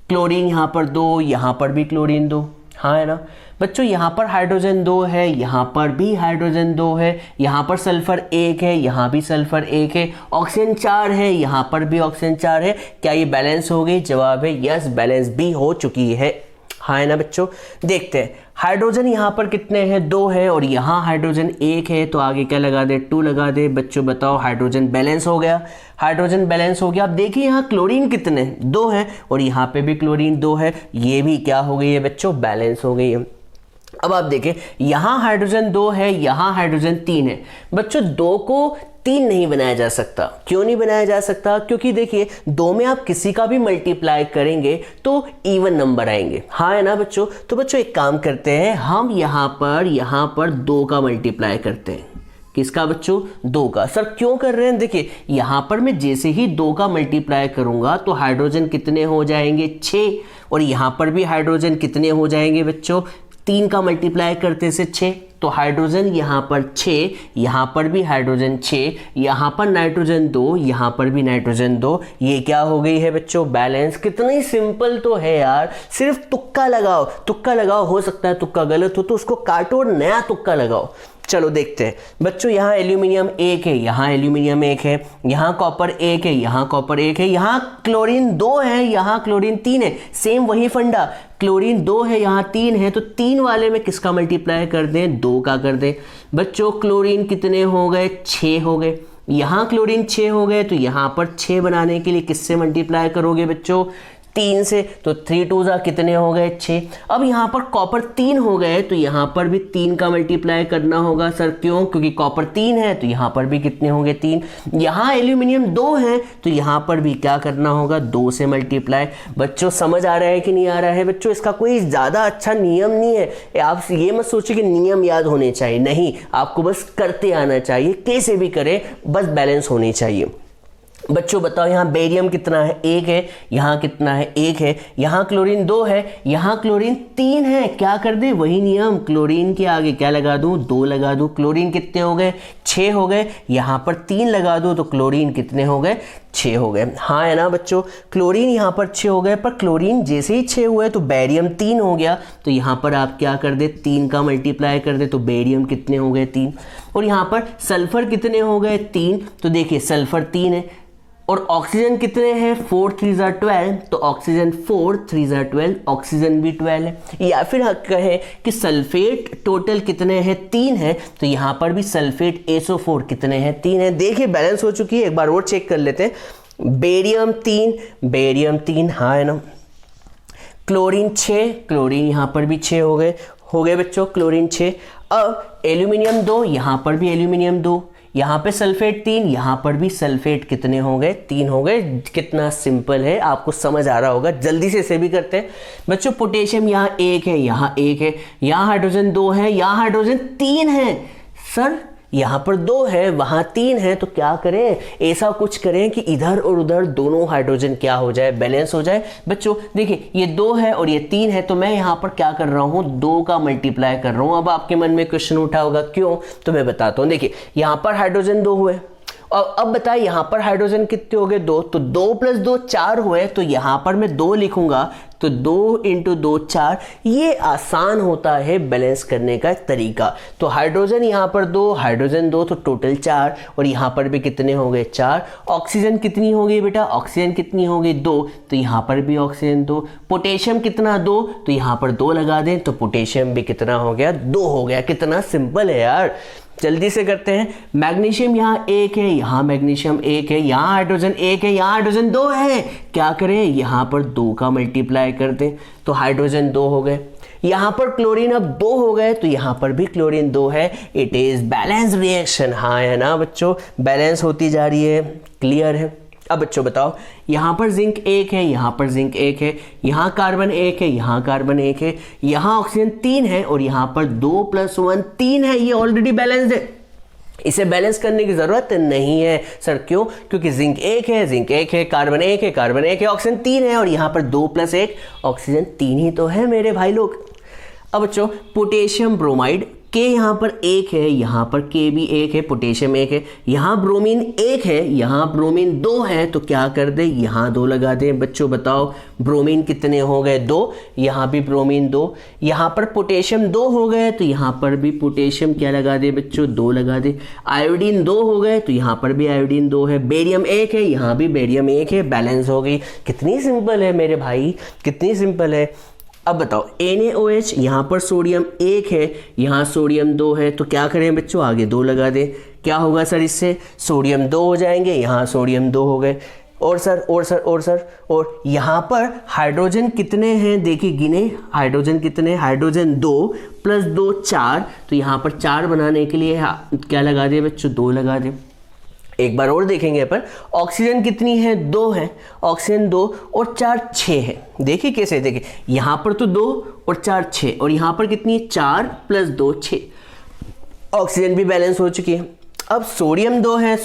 क्लोरीन यहाँ पर 2, यहाँ पर भी क्लोरीन 2, हाँ है ना बच्चों। यहाँ पर हाइड्रोजन 2 है, यहाँ पर भी हाइड्रोजन 2 है, यहाँ पर सल्फर 1 है, यहाँ भी सल्फर 1 है, ऑक्सीजन 4 है, यहाँ पर भी ऑक्सीजन 4 है। क्या ये बैलेंस हो गई? जवाब है यस, बैलेंस भी हो चुकी है, हाँ है ना बच्चों। देखते हैं हाइड्रोजन यहाँ पर कितने हैं? 2 है, और यहाँ हाइड्रोजन 1 है, तो आगे क्या लगा दे? 2 लगा दे। बच्चों बताओ हाइड्रोजन बैलेंस हो गया, हाइड्रोजन बैलेंस हो गया। अब देखिए यहाँ क्लोरीन कितने? 2 है, और यहाँ पे भी क्लोरीन 2 है, ये भी क्या हो गई है बच्चों? बैलेंस हो गई है। अब आप देखें यहाँ हाइड्रोजन 2 है, यहाँ हाइड्रोजन 3 है। बच्चों 2 को 3 नहीं बनाया जा सकता। क्यों नहीं बनाया जा सकता? क्योंकि देखिए 2 में आप किसी का भी मल्टीप्लाई करेंगे तो इवन नंबर आएंगे, हाँ है ना बच्चों। तो बच्चों एक काम करते हैं, हम यहाँ पर 2 का मल्टीप्लाई करते हैं। किसका बच्चों? 2 का। सर क्यों कर रहे हैं? देखिए यहाँ पर मैं जैसे ही 2 का मल्टीप्लाई करूंगा तो हाइड्रोजन कितने हो जाएंगे? 6, और यहाँ पर भी हाइड्रोजन कितने हो जाएंगे बच्चों? 3 का मल्टीप्लाई करते से 6, तो हाइड्रोजन यहाँ पर 6, यहाँ पर भी हाइड्रोजन 6, यहाँ पर नाइट्रोजन 2, यहाँ पर भी नाइट्रोजन 2। ये क्या हो गई है बच्चों? बैलेंस। कितनी सिंपल तो है यार, सिर्फ तुक्का लगाओ, तुक्का लगाओ, हो सकता है तुक्का गलत हो तो उसको काटो और नया तुक्का लगाओ। चलो देखते हैं बच्चों, यहाँ एल्यूमिनियम 1 है, यहाँ एल्यूमिनियम 1 है, यहाँ कॉपर 1 है, यहाँ कॉपर 1 है, यहाँ क्लोरीन 2 है, यहाँ क्लोरीन 3 है। सेम वही फंडा, क्लोरीन 2 है, यहाँ 3 है, तो 3 वाले में किसका मल्टीप्लाई कर दें? 2 का कर दें। बच्चों क्लोरीन कितने हो गए? 6 हो गए। यहाँ क्लोरीन 6 हो गए, तो यहाँ पर 6 बनाने के लिए किससे मल्टीप्लाई करोगे बच्चों? 3 से। तो 3 2 जा कितने हो गए? 6। अब यहाँ पर कॉपर 3 हो गए, तो यहाँ पर भी 3 का मल्टीप्लाई करना होगा। सर क्यों? क्योंकि कॉपर 3 है, तो यहाँ पर भी कितने होंगे? 3। यहाँ एल्यूमिनियम 2 है, तो यहाँ पर भी क्या करना होगा? 2 से मल्टीप्लाई। बच्चों समझ आ रहा है कि नहीं आ रहा है? बच्चों इसका कोई ज़्यादा अच्छा नियम नहीं है, आप ये मत सोचिए कि नियम याद होने चाहिए, नहीं, आपको बस करते आना चाहिए, कैसे भी करें, बस बैलेंस होनी चाहिए। बच्चों बताओ, यहाँ बेरियम कितना है? 1 है, यहाँ कितना है? 1 है, यहाँ क्लोरीन 2 है, यहाँ क्लोरीन 3 है। क्या कर दे? वही नियम, क्लोरीन के आगे क्या लगा दूँ? 2 लगा दूँ। क्लोरीन कितने हो गए? 6 हो गए। यहाँ पर 3 लगा दो तो क्लोरीन कितने हो गए? 6 हो गए। हाँ है ना बच्चों, क्लोरीन यहाँ पर 6 हो गए, पर क्लोरीन जैसे ही 6 हुए तो बेरियम 3 हो गया, तो यहाँ पर आप क्या कर दे? 3 का मल्टीप्लाई कर दे, तो बेरियम कितने हो गए? 3। और यहाँ पर सल्फर कितने हो गए? 3। तो देखिए सल्फर 3 है, और ऑक्सीजन कितने हैं? 4 3 जा 12, तो ऑक्सीजन 4 3 जा 12, ऑक्सीजन भी 12 है। या फिर कहें कि सल्फेट टोटल कितने हैं? 3 है, तो यहाँ पर भी सल्फेट SO4 कितने हैं? 3 है। देखिए बैलेंस हो चुकी है, एक बार और चेक कर लेते हैं। बेरियम 3, बेरियम 3, हाँ है ना। क्लोरीन 6, क्लोरीन यहाँ पर भी 6 हो गए बच्चों, क्लोरीन 6। अब एल्यूमिनियम 2, यहाँ पर भी एल्यूमिनियम 2, यहाँ पे सल्फेट 3, यहाँ पर भी सल्फेट कितने हो गए? 3 हो गए। कितना सिंपल है, आपको समझ आ रहा होगा। जल्दी से इसे भी करते हैं बच्चों। पोटेशियम यहाँ 1 है, यहाँ 1 है, यहाँ हाइड्रोजन 2 है, यहाँ हाइड्रोजन 3 है। सर यहाँ पर 2 है, वहाँ 3 है, तो क्या करें? ऐसा कुछ करें कि इधर और उधर दोनों हाइड्रोजन क्या हो जाए? बैलेंस हो जाए। बच्चों देखिए ये 2 है और ये 3 है, तो मैं यहाँ पर क्या कर रहा हूँ? 2 का मल्टीप्लाई कर रहा हूँ। अब आपके मन में क्वेश्चन उठा होगा क्यों, तो मैं बताता हूँ। देखिए यहाँ पर हाइड्रोजन 2 हुए, और अब बताइए यहाँ पर हाइड्रोजन कितने हो गए? 2, तो 2 + 2 4 हुए, तो यहाँ पर मैं 2 लिखूंगा, तो 2 × 2 4। ये आसान होता है बैलेंस करने का तरीका। तो हाइड्रोजन यहाँ पर 2, हाइड्रोजन 2, तो टोटल 4, और यहाँ पर भी कितने हो गए? 4। ऑक्सीजन कितनी हो गई बेटा? ऑक्सीजन कितनी हो गई? 2, तो यहाँ पर भी ऑक्सीजन 2। पोटेशियम कितना? 2, तो यहाँ पर 2 लगा दें, तो पोटेशियम भी कितना हो गया? 2 हो गया। कितना सिंपल है यार, जल्दी से करते हैं। मैग्नीशियम यहाँ 1 है, यहाँ मैग्नीशियम 1 है, यहाँ हाइड्रोजन 1 है, यहाँ हाइड्रोजन 2 है। क्या करें? यहाँ पर 2 का मल्टीप्लाई कर दें, तो हाइड्रोजन 2 हो गए। यहाँ पर क्लोरीन अब 2 हो गए, तो यहाँ पर भी क्लोरीन 2 है। It is balance reaction. हाँ है ना बच्चों, बैलेंस होती जा रही है। क्लियर है? अब बच्चों बताओ, यहाँ पर जिंक 1 है, यहाँ पर जिंक 1 है, यहाँ कार्बन 1 है, यहाँ कार्बन 1 है, यहाँ ऑक्सीजन 3 है, और यहाँ पर 2 + 1 3 है। ये ऑलरेडी बैलेंस्ड है, इसे बैलेंस करने की जरूरत नहीं है। सर क्यों? क्योंकि जिंक 1 है, जिंक 1 है, कार्बन 1 है, कार्बन 1 है, ऑक्सीजन 3 है, और यहाँ पर 2 + 1 ऑक्सीजन 3 ही तो है मेरे भाई लोग। अब बच्चों पोटेशियम ब्रोमाइड के यहाँ पर 1 है, यहाँ पर के भी 1 है, पोटेशियम 1 है, यहाँ ब्रोमीन 1 है, यहाँ ब्रोमीन 2 है, तो क्या कर दे? यहाँ 2 लगा दें। बच्चों बताओ ब्रोमीन कितने हो गए? 2, यहाँ भी ब्रोमीन 2, यहाँ पर पोटेशियम 2 हो गए, तो यहाँ पर भी पोटेशियम क्या लगा दे बच्चों? 2 लगा दे। आयोडीन 2 हो गए, तो यहाँ पर भी आयोडीन 2 है। बेरियम 1 है, यहाँ भी बेरियम 1 है, बैलेंस हो गई। कितनी सिंपल है मेरे भाई, कितनी सिंपल है। अब बताओ NaOH, यहाँ पर सोडियम 1 है, यहाँ सोडियम 2 है, तो क्या करें बच्चों? आगे 2 लगा दें। क्या होगा सर इससे? सोडियम 2 हो जाएंगे, यहाँ सोडियम 2 हो गए। और सर और यहाँ पर हाइड्रोजन कितने हैं? देखिए गिने, हाइड्रोजन कितने? हाइड्रोजन 2 + 2 4, तो यहाँ पर 4 बनाने के लिए क्या लगा दें बच्चों? 2 लगा दें। एक बार और देखेंगे अपन, ऑक्सीजन कितनी है? 2 है, ऑक्सीजन 2 और 4 6 है। देखिए कैसे, देखिए यहाँ पर तो 2 और 4 6, और यहाँ पर कितनी है? 4 + 2 6। ऑक्सीजन भी बैलेंस हो चुकी है। अब सोडियम 2 है,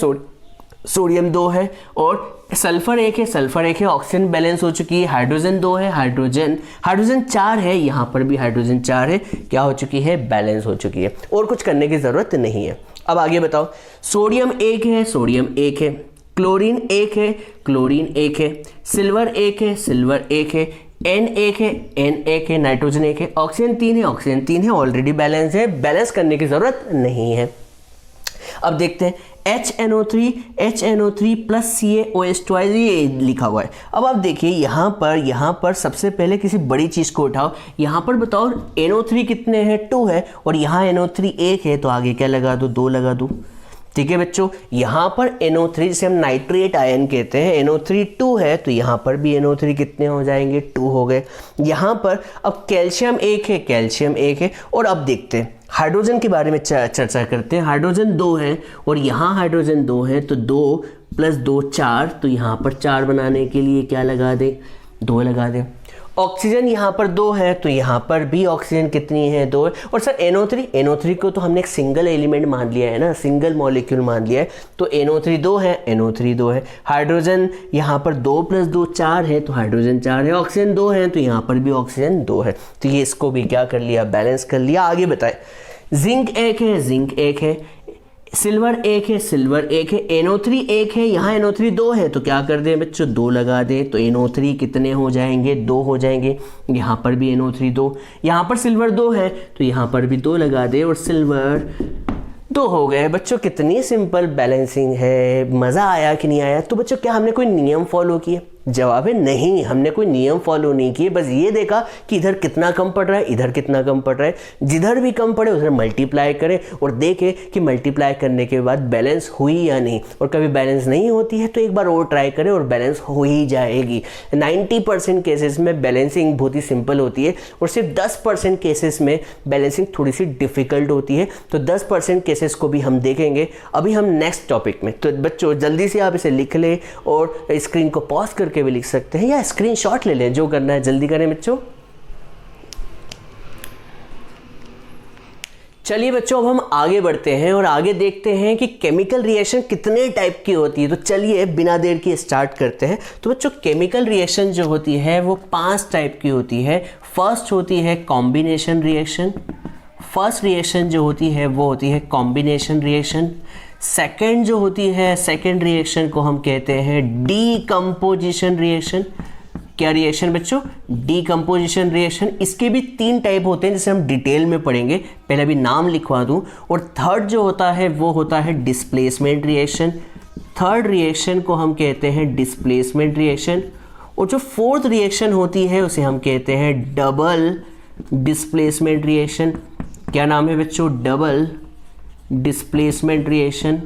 सोडियम 2 है, और सल्फर 1 है, सल्फर 1 है, ऑक्सीजन बैलेंस हो चुकी है। हाइड्रोजन 2 है, हाइड्रोजन 4 है, यहाँ पर भी हाइड्रोजन 4 है, क्या हो चुकी है, बैलेंस हो चुकी है, और कुछ करने की ज़रूरत नहीं है। अब आगे बताओ, सोडियम 1 है, सोडियम 1 है, क्लोरीन 1 है, क्लोरीन 1 है, सिल्वर 1 है, सिल्वर 1 है, N 1 है, N 1 है, नाइट्रोजन 1 है, ऑक्सीजन 3 है, ऑक्सीजन 3 है, ऑलरेडी बैलेंस है, बैलेंस करने की ज़रूरत नहीं है। अब देखते हैं HNO3 प्लस CaOH2 ये लिखा हुआ है। अब आप देखिए यहाँ पर सबसे पहले किसी बड़ी चीज़ को उठाओ, यहाँ पर बताओ NO3 कितने हैं, 2 है, और यहाँ NO3 1 है, तो आगे क्या लगा दो, 2 लगा दो। ठीक है बच्चों, यहाँ पर NO3 जिसे हम नाइट्रेट आयन कहते हैं, NO3 2 है, तो यहाँ पर भी NO3 कितने हो जाएंगे, 2 हो गए। यहाँ पर अब कैल्शियम 1 है, कैल्शियम 1 है, और अब देखते हैं हाइड्रोजन के बारे में चर्चा करते हैं। हाइड्रोजन 2 है, और यहाँ हाइड्रोजन 2 है, तो 2 + 2 4, तो यहाँ पर 4 बनाने के लिए क्या लगा दे, 2 लगा दे। ऑक्सीजन यहाँ पर 2 है, तो यहाँ पर भी ऑक्सीजन कितनी है, 2 है। और सर NO3 को तो हमने एक सिंगल एलिमेंट मान लिया है ना, सिंगल मॉलिक्यूल मान लिया है, तो NO3 2 है, NO3 2 है। हाइड्रोजन यहाँ पर 2 + 2 4 है, तो हाइड्रोजन 4 है। ऑक्सीजन 2 है, तो यहाँ पर भी ऑक्सीजन 2 है, तो ये इसको भी क्या कर लिया, बैलेंस कर लिया। आगे बताए, जिंक 1 है, जिंक 1 है, सिल्वर 1 है, सिल्वर 1 है, NO3 1 है, यहाँ NO3 2 है, तो क्या कर दें बच्चों, 2 लगा दें, तो NO3 कितने हो जाएंगे, 2 हो जाएंगे। यहाँ पर भी NO3 2, यहाँ पर सिल्वर 2 है, तो यहाँ पर भी 2 लगा दें, और सिल्वर 2 हो गए। बच्चों कितनी सिंपल बैलेंसिंग है, मज़ा आया कि नहीं आया? तो बच्चों क्या हमने कोई नियम फॉलो किए? जवाब है नहीं, हमने कोई नियम फॉलो नहीं किए, बस ये देखा कि इधर कितना कम पड़ रहा है, इधर कितना कम पड़ रहा है, जिधर भी कम पड़े उधर मल्टीप्लाई करें और देखें कि मल्टीप्लाई करने के बाद बैलेंस हुई या नहीं। और कभी बैलेंस नहीं होती है तो एक बार और ट्राई करें और बैलेंस हो ही जाएगी। 90% केसेस में बैलेंसिंग बहुत ही सिंपल होती है, और सिर्फ 10% केसेस में बैलेंसिंग थोड़ी सी डिफ़िकल्ट होती है। तो 10% केसेस को भी हम देखेंगे अभी हम नेक्स्ट टॉपिक में। तो बच्चों जल्दी से आप इसे लिख लें, और स्क्रीन को पॉज करके भी लिख सकते हैं या स्क्रीनशॉट ले लें, जो करना है जल्दी करें बच्चों। चलिए बच्चों, अब हम आगे बढ़ते हैं और आगे देखते हैं कि केमिकल रिएक्शन कितने टाइप की होती है। तो चलिए बिना देर के स्टार्ट करते हैं। तो बच्चों केमिकल रिएक्शन जो होती है वो 5 टाइप की होती है। फर्स्ट होती है कॉम्बिनेशन रिएक्शन। फर्स्ट रिएक्शन जो होती है वो होती है कॉम्बिनेशन रिएक्शन। सेकेंड जो होती है, सेकेंड रिएक्शन को हम कहते हैं डीकम्पोजिशन रिएक्शन। क्या रिएक्शन बच्चों? Decomposition reaction. इसके भी 3 टाइप होते हैं जिसे हम डिटेल में पढ़ेंगे, पहले अभी नाम लिखवा दूं। और थर्ड जो होता है वो होता है डिस्प्लेसमेंट रिएक्शन। थर्ड रिएक्शन को हम कहते हैं डिस्प्लेसमेंट रिएक्शन। और जो फोर्थ रिएक्शन होती है उसे हम कहते हैं डबल डिस्प्लेसमेंट रिएक्शन। क्या नाम है बच्चों? Double displacement reaction.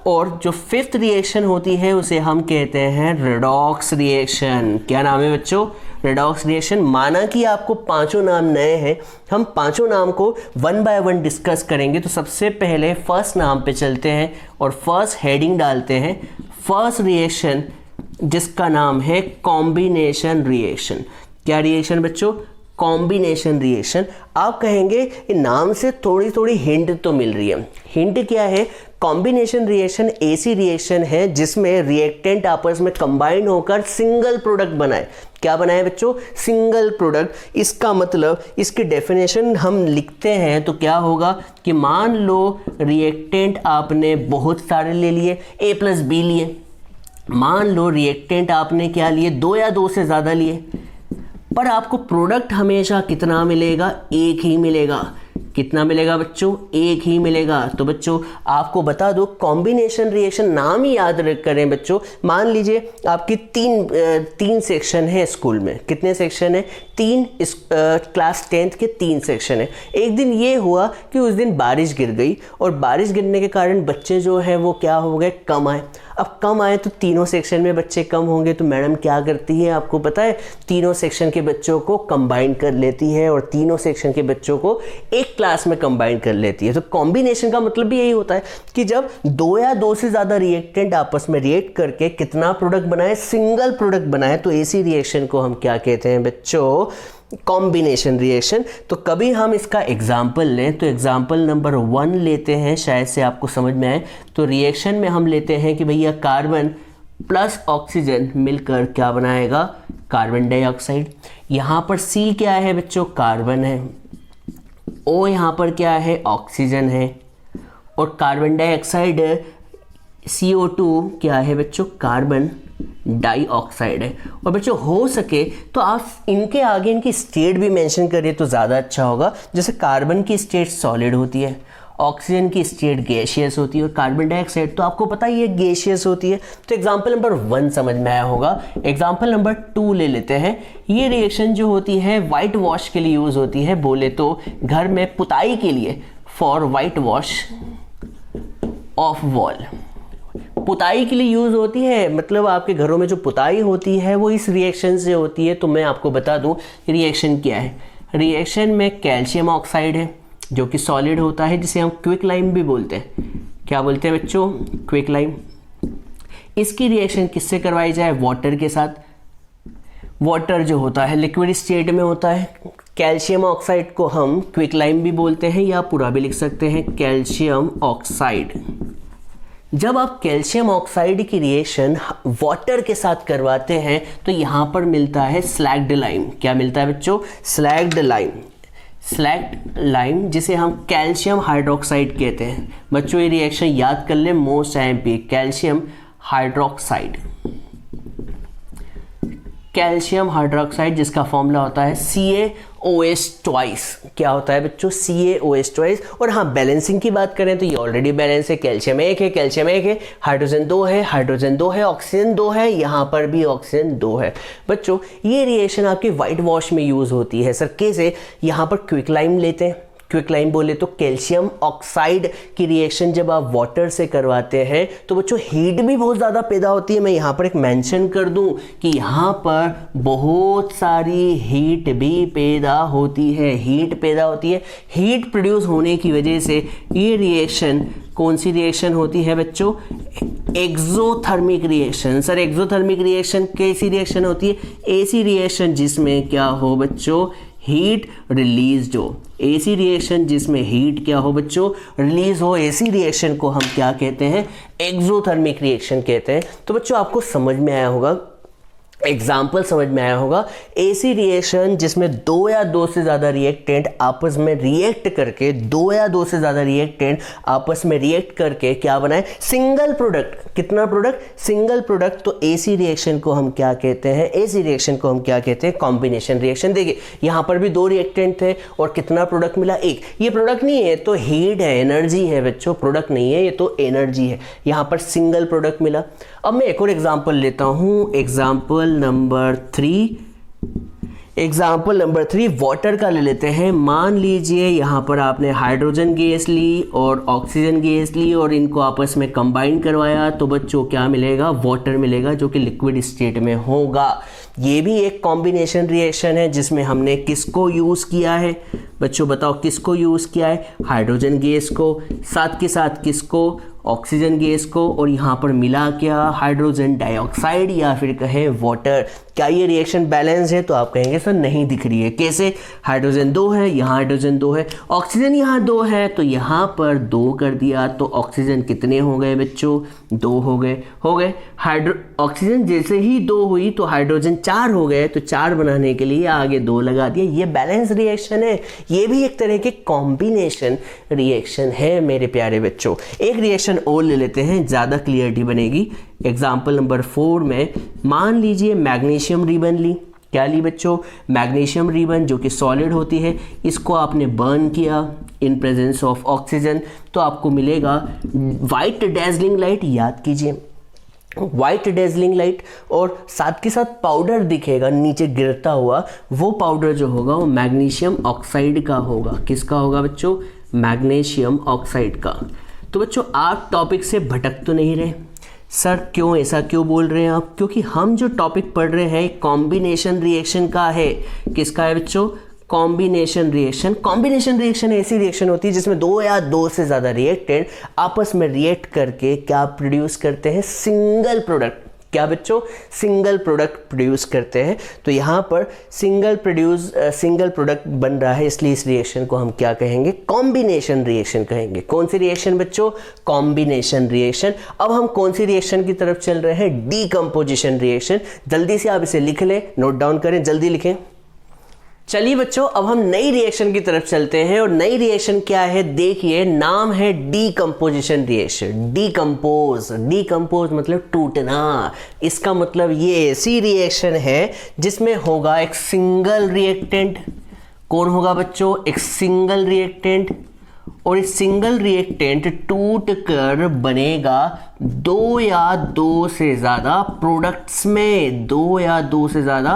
और जो फिफ्थ रिएक्शन होती है उसे हम कहते हैं रेडॉक्स रिएक्शन। क्या नाम है बच्चों? Redox reaction. माना कि आपको 5 नाम नए हैं, हम 5 नाम को 1 बाय 1 डिस्कस करेंगे। तो सबसे पहले फर्स्ट नाम पे चलते हैं और फर्स्ट हेडिंग डालते हैं। फर्स्ट रिएक्शन जिसका नाम है कॉम्बिनेशन रिएक्शन। क्या रिएक्शन बच्चों? Combination reaction. आप कहेंगे कि नाम से थोड़ी थोड़ी हिंट तो मिल रही है। हिंट क्या है? कॉम्बिनेशन रिएक्शन ऐसी रिएक्शन है जिसमें रिएक्टेंट आपस में कंबाइन होकर सिंगल प्रोडक्ट बनाए। क्या बनाए बच्चों? Single product. इसका मतलब, इसकी डेफिनेशन हम लिखते हैं तो क्या होगा कि मान लो रिएक्टेंट आपने बहुत सारे ले लिए, A+B लिए। मान लो रिएक्टेंट आपने क्या लिए? 2 या 2 से ज़्यादा लिए, पर आपको प्रोडक्ट हमेशा कितना मिलेगा? एक ही मिलेगा। कितना मिलेगा बच्चों? एक ही मिलेगा। तो बच्चों आपको बता दो, कॉम्बिनेशन रिएक्शन नाम ही याद रख करें बच्चों। मान लीजिए आपकी तीन सेक्शन है स्कूल में। कितने सेक्शन है? 3। क्लास 10th के 3 सेक्शन है। एक दिन ये हुआ कि उस दिन बारिश गिर गई, और बारिश गिरने के कारण बच्चे जो है वो क्या हो गए? कम आए। अब कम आए तो तीनों सेक्शन में बच्चे कम होंगे, तो मैडम क्या करती है आपको पता है? तीनों सेक्शन के बच्चों को कंबाइन कर लेती है और तीनों सेक्शन के बच्चों को एक क्लास में कंबाइन कर लेती है। तो कॉम्बिनेशन का मतलब भी यही होता है कि जब 2 या 2 से ज़्यादा रिएक्टेंट आपस में रिएक्ट करके कितना प्रोडक्ट बनाए? सिंगल प्रोडक्ट बनाए। तो ऐसी रिएक्शन को हम क्या कहते हैं बच्चों? Combination reaction. तो कभी हम इसका एग्जाम्पल लें तो एग्जाम्पल नंबर 1 लेते हैं, शायद से आपको समझ में आए। तो रिएक्शन में हम लेते हैं कि भैया कार्बन प्लस ऑक्सीजन मिलकर क्या बनाएगा, कार्बन डाइऑक्साइड। यहाँ पर C क्या है बच्चों, कार्बन है, O यहाँ पर क्या है, ऑक्सीजन है, और कार्बन डाइऑक्साइड CO2 क्या है बच्चों, कार्बन डाइऑक्साइड है। और बच्चों हो सके तो आप इनके आगे इनकी स्टेट भी मेंशन करिए तो ज़्यादा अच्छा होगा। जैसे कार्बन की स्टेट सॉलिड होती है, ऑक्सीजन की स्टेट गैसियस होती है, और कार्बन डाइऑक्साइड तो आपको पता ही है गैसियस होती है। तो एग्जाम्पल नंबर 1 समझ में आया होगा। एग्जाम्पल नंबर 2 ले लेते हैं। ये रिएक्शन जो होती है वाइट वॉश के लिए यूज़ होती है, बोले तो घर में पुताई के लिए, for white wash off wall. पुताई के लिए यूज़ होती है, मतलब आपके घरों में जो पुताई होती है वो इस रिएक्शन से होती है। तो मैं आपको बता दूं रिएक्शन क्या है। रिएक्शन में कैल्शियम ऑक्साइड है जो कि सॉलिड होता है, जिसे हम क्विक लाइम भी बोलते हैं। क्या बोलते हैं बच्चों, क्विक लाइम। इसकी रिएक्शन किससे करवाई जाए, वाटर के साथ। वाटर जो होता है लिक्विड स्टेट में होता है। कैल्शियम ऑक्साइड को हम क्विक लाइम भी बोलते हैं, या पूरा भी लिख सकते हैं कैल्शियम ऑक्साइड। जब आप कैल्शियम ऑक्साइड की रिएक्शन वाटर के साथ करवाते हैं तो यहाँ पर मिलता है स्लैग्ड लाइम। क्या मिलता है बच्चों, स्लैग्ड लाइम। स्लैग्ड लाइम जिसे हम कैल्शियम हाइड्रोक्साइड कहते हैं। बच्चों ये रिएक्शन याद कर लें, most MP, calcium hydroxide. Calcium hydroxide जिसका फॉर्मूला होता है CaOH ट्वाइस। क्या होता है बच्चों, CaOH ट्वाइस। और हाँ, बैलेंसिंग की बात करें तो ये ऑलरेडी बैलेंस है, कैल्शियम 1 है, कैल्शियम 1 है, हाइड्रोजन 2 है, हाइड्रोजन 2 है, ऑक्सीजन 2 है, यहाँ पर भी ऑक्सीजन 2 है। बच्चों ये रिएक्शन आपकी वाइट वॉश में यूज़ होती है। सर कैसे, यहाँ पर क्विक लाइम लेते हैं। क्विक लाइम बोले तो कैल्शियम ऑक्साइड की रिएक्शन जब आप वाटर से करवाते हैं तो बच्चों हीट भी बहुत ज़्यादा पैदा होती है। मैं यहाँ पर एक मेंशन कर दूँ कि यहाँ पर बहुत सारी हीट भी पैदा होती है। हीट पैदा होती है, हीट प्रोड्यूस होने की वजह से ये रिएक्शन कौन सी रिएक्शन होती है बच्चों, exothermic reaction. Sir exothermic reaction कैसी रिएक्शन होती है, ऐसी रिएक्शन जिसमें क्या हो बच्चों, हीट रिलीज हो। ऐसी रिएक्शन जिसमें हीट क्या हो बच्चों, रिलीज हो, ऐसी रिएक्शन को हम क्या कहते हैं, एक्सोथर्मिक रिएक्शन कहते हैं। तो बच्चों आपको समझ में आया होगा, एग्जाम्पल समझ में आया होगा। ऐसी रिएक्शन जिसमें 2 या 2 से ज़्यादा रिएक्टेंट आपस में रिएक्ट करके, 2 या 2 से ज़्यादा रिएक्टेंट आपस में रिएक्ट करके क्या बनाए, सिंगल प्रोडक्ट। कितना प्रोडक्ट, सिंगल प्रोडक्ट। तो ऐसी रिएक्शन को हम क्या कहते हैं, ऐसी रिएक्शन को हम क्या कहते हैं, कॉम्बिनेशन रिएक्शन। देखिए यहाँ पर भी 2 रिएक्टेंट थे और कितना प्रोडक्ट मिला, 1। ये प्रोडक्ट नहीं है तो हीट है, एनर्जी है बच्चों, प्रोडक्ट नहीं है ये तो एनर्जी है। यहाँ पर सिंगल प्रोडक्ट मिला। अब मैं एक और एग्जाम्पल लेता हूँ, example number 3। Example number 3 water का ले लेते हैं। मान लीजिए यहाँ पर आपने हाइड्रोजन गैस ली और ऑक्सीजन गैस ली और इनको आपस में कंबाइन करवाया, तो बच्चों क्या मिलेगा, वाटर मिलेगा जो कि लिक्विड स्टेट में होगा। ये भी एक कॉम्बिनेशन रिएक्शन है जिसमें हमने किसको यूज़ किया है बच्चों, बताओ किसको यूज़ किया है, हाइड्रोजन गैस को, साथ के साथ किसको, ऑक्सीजन गैस को, और यहाँ पर मिला क्या, हाइड्रोजन डाइऑक्साइड या फिर कहें वाटर। क्या ये रिएक्शन बैलेंस है, तो आप कहेंगे सर नहीं दिख रही है। कैसे, हाइड्रोजन 2 है, यहाँ हाइड्रोजन 2 है, ऑक्सीजन यहाँ 2 है, तो यहाँ पर 2 कर दिया, तो ऑक्सीजन कितने हो गए बच्चों, 2 हो गए। ऑक्सीजन जैसे ही 2 हुई तो हाइड्रोजन 4 हो गए, तो 4 बनाने के लिए आगे 2 लगा दिया। ये बैलेंस रिएक्शन है, ये भी एक तरह के कॉम्बिनेशन रिएक्शन है मेरे प्यारे बच्चों। एक रिएक्शन और ले लेते हैं, ज़्यादा क्लियरिटी बनेगी। एग्जाम्पल नंबर 4 में मान लीजिए मैग्नीशियम रिबन ली। क्या ली बच्चों, मैग्नीशियम रिबन जो कि सॉलिड होती है, इसको आपने बर्न किया इन प्रेजेंस ऑफ ऑक्सीजन, तो आपको मिलेगा वाइट डेजलिंग लाइट। याद कीजिए वाइट डेजलिंग लाइट, और साथ के साथ पाउडर दिखेगा नीचे गिरता हुआ, वो पाउडर जो होगा वो मैग्नीशियम ऑक्साइड का होगा। किसका होगा बच्चों, मैग्नीशियम ऑक्साइड का। तो बच्चों आप टॉपिक से भटक तो नहीं रहे, सर क्यों ऐसा क्यों बोल रहे हैं आप, क्योंकि हम जो टॉपिक पढ़ रहे हैं कॉम्बिनेशन रिएक्शन का है। किसका है बच्चों, कॉम्बिनेशन रिएक्शन। कॉम्बिनेशन रिएक्शन ऐसी रिएक्शन होती है जिसमें 2 या 2 से ज़्यादा रिएक्टेंट आपस में रिएक्ट करके क्या प्रोड्यूस करते हैं, सिंगल प्रोडक्ट। क्या बच्चों, सिंगल प्रोडक्ट प्रोड्यूस करते हैं। तो यहाँ पर सिंगल प्रोडक्ट बन रहा है, इसलिए इस रिएक्शन को हम क्या कहेंगे, कॉम्बिनेशन रिएक्शन कहेंगे। कौन सी रिएक्शन बच्चों, कॉम्बिनेशन रिएक्शन। अब हम कौन सी रिएक्शन की तरफ चल रहे हैं, डीकंपोजिशन रिएक्शन। जल्दी से आप इसे लिख लें, नोट डाउन करें, जल्दी लिखें। चलिए बच्चों, अब हम नई रिएक्शन की तरफ चलते हैं और नई रिएक्शन क्या है, देखिए, नाम है डीकंपोजिशन रिएक्शन। डीकंपोज मतलब टूटना। इसका मतलब ये ऐसी रिएक्शन है जिसमें होगा एक सिंगल रिएक्टेंट। कौन होगा बच्चों, एक सिंगल रिएक्टेंट, और इस सिंगल रिएक्टेंट टूट कर बनेगा दो या दो से ज़्यादा प्रोडक्ट्स में, दो या दो से ज़्यादा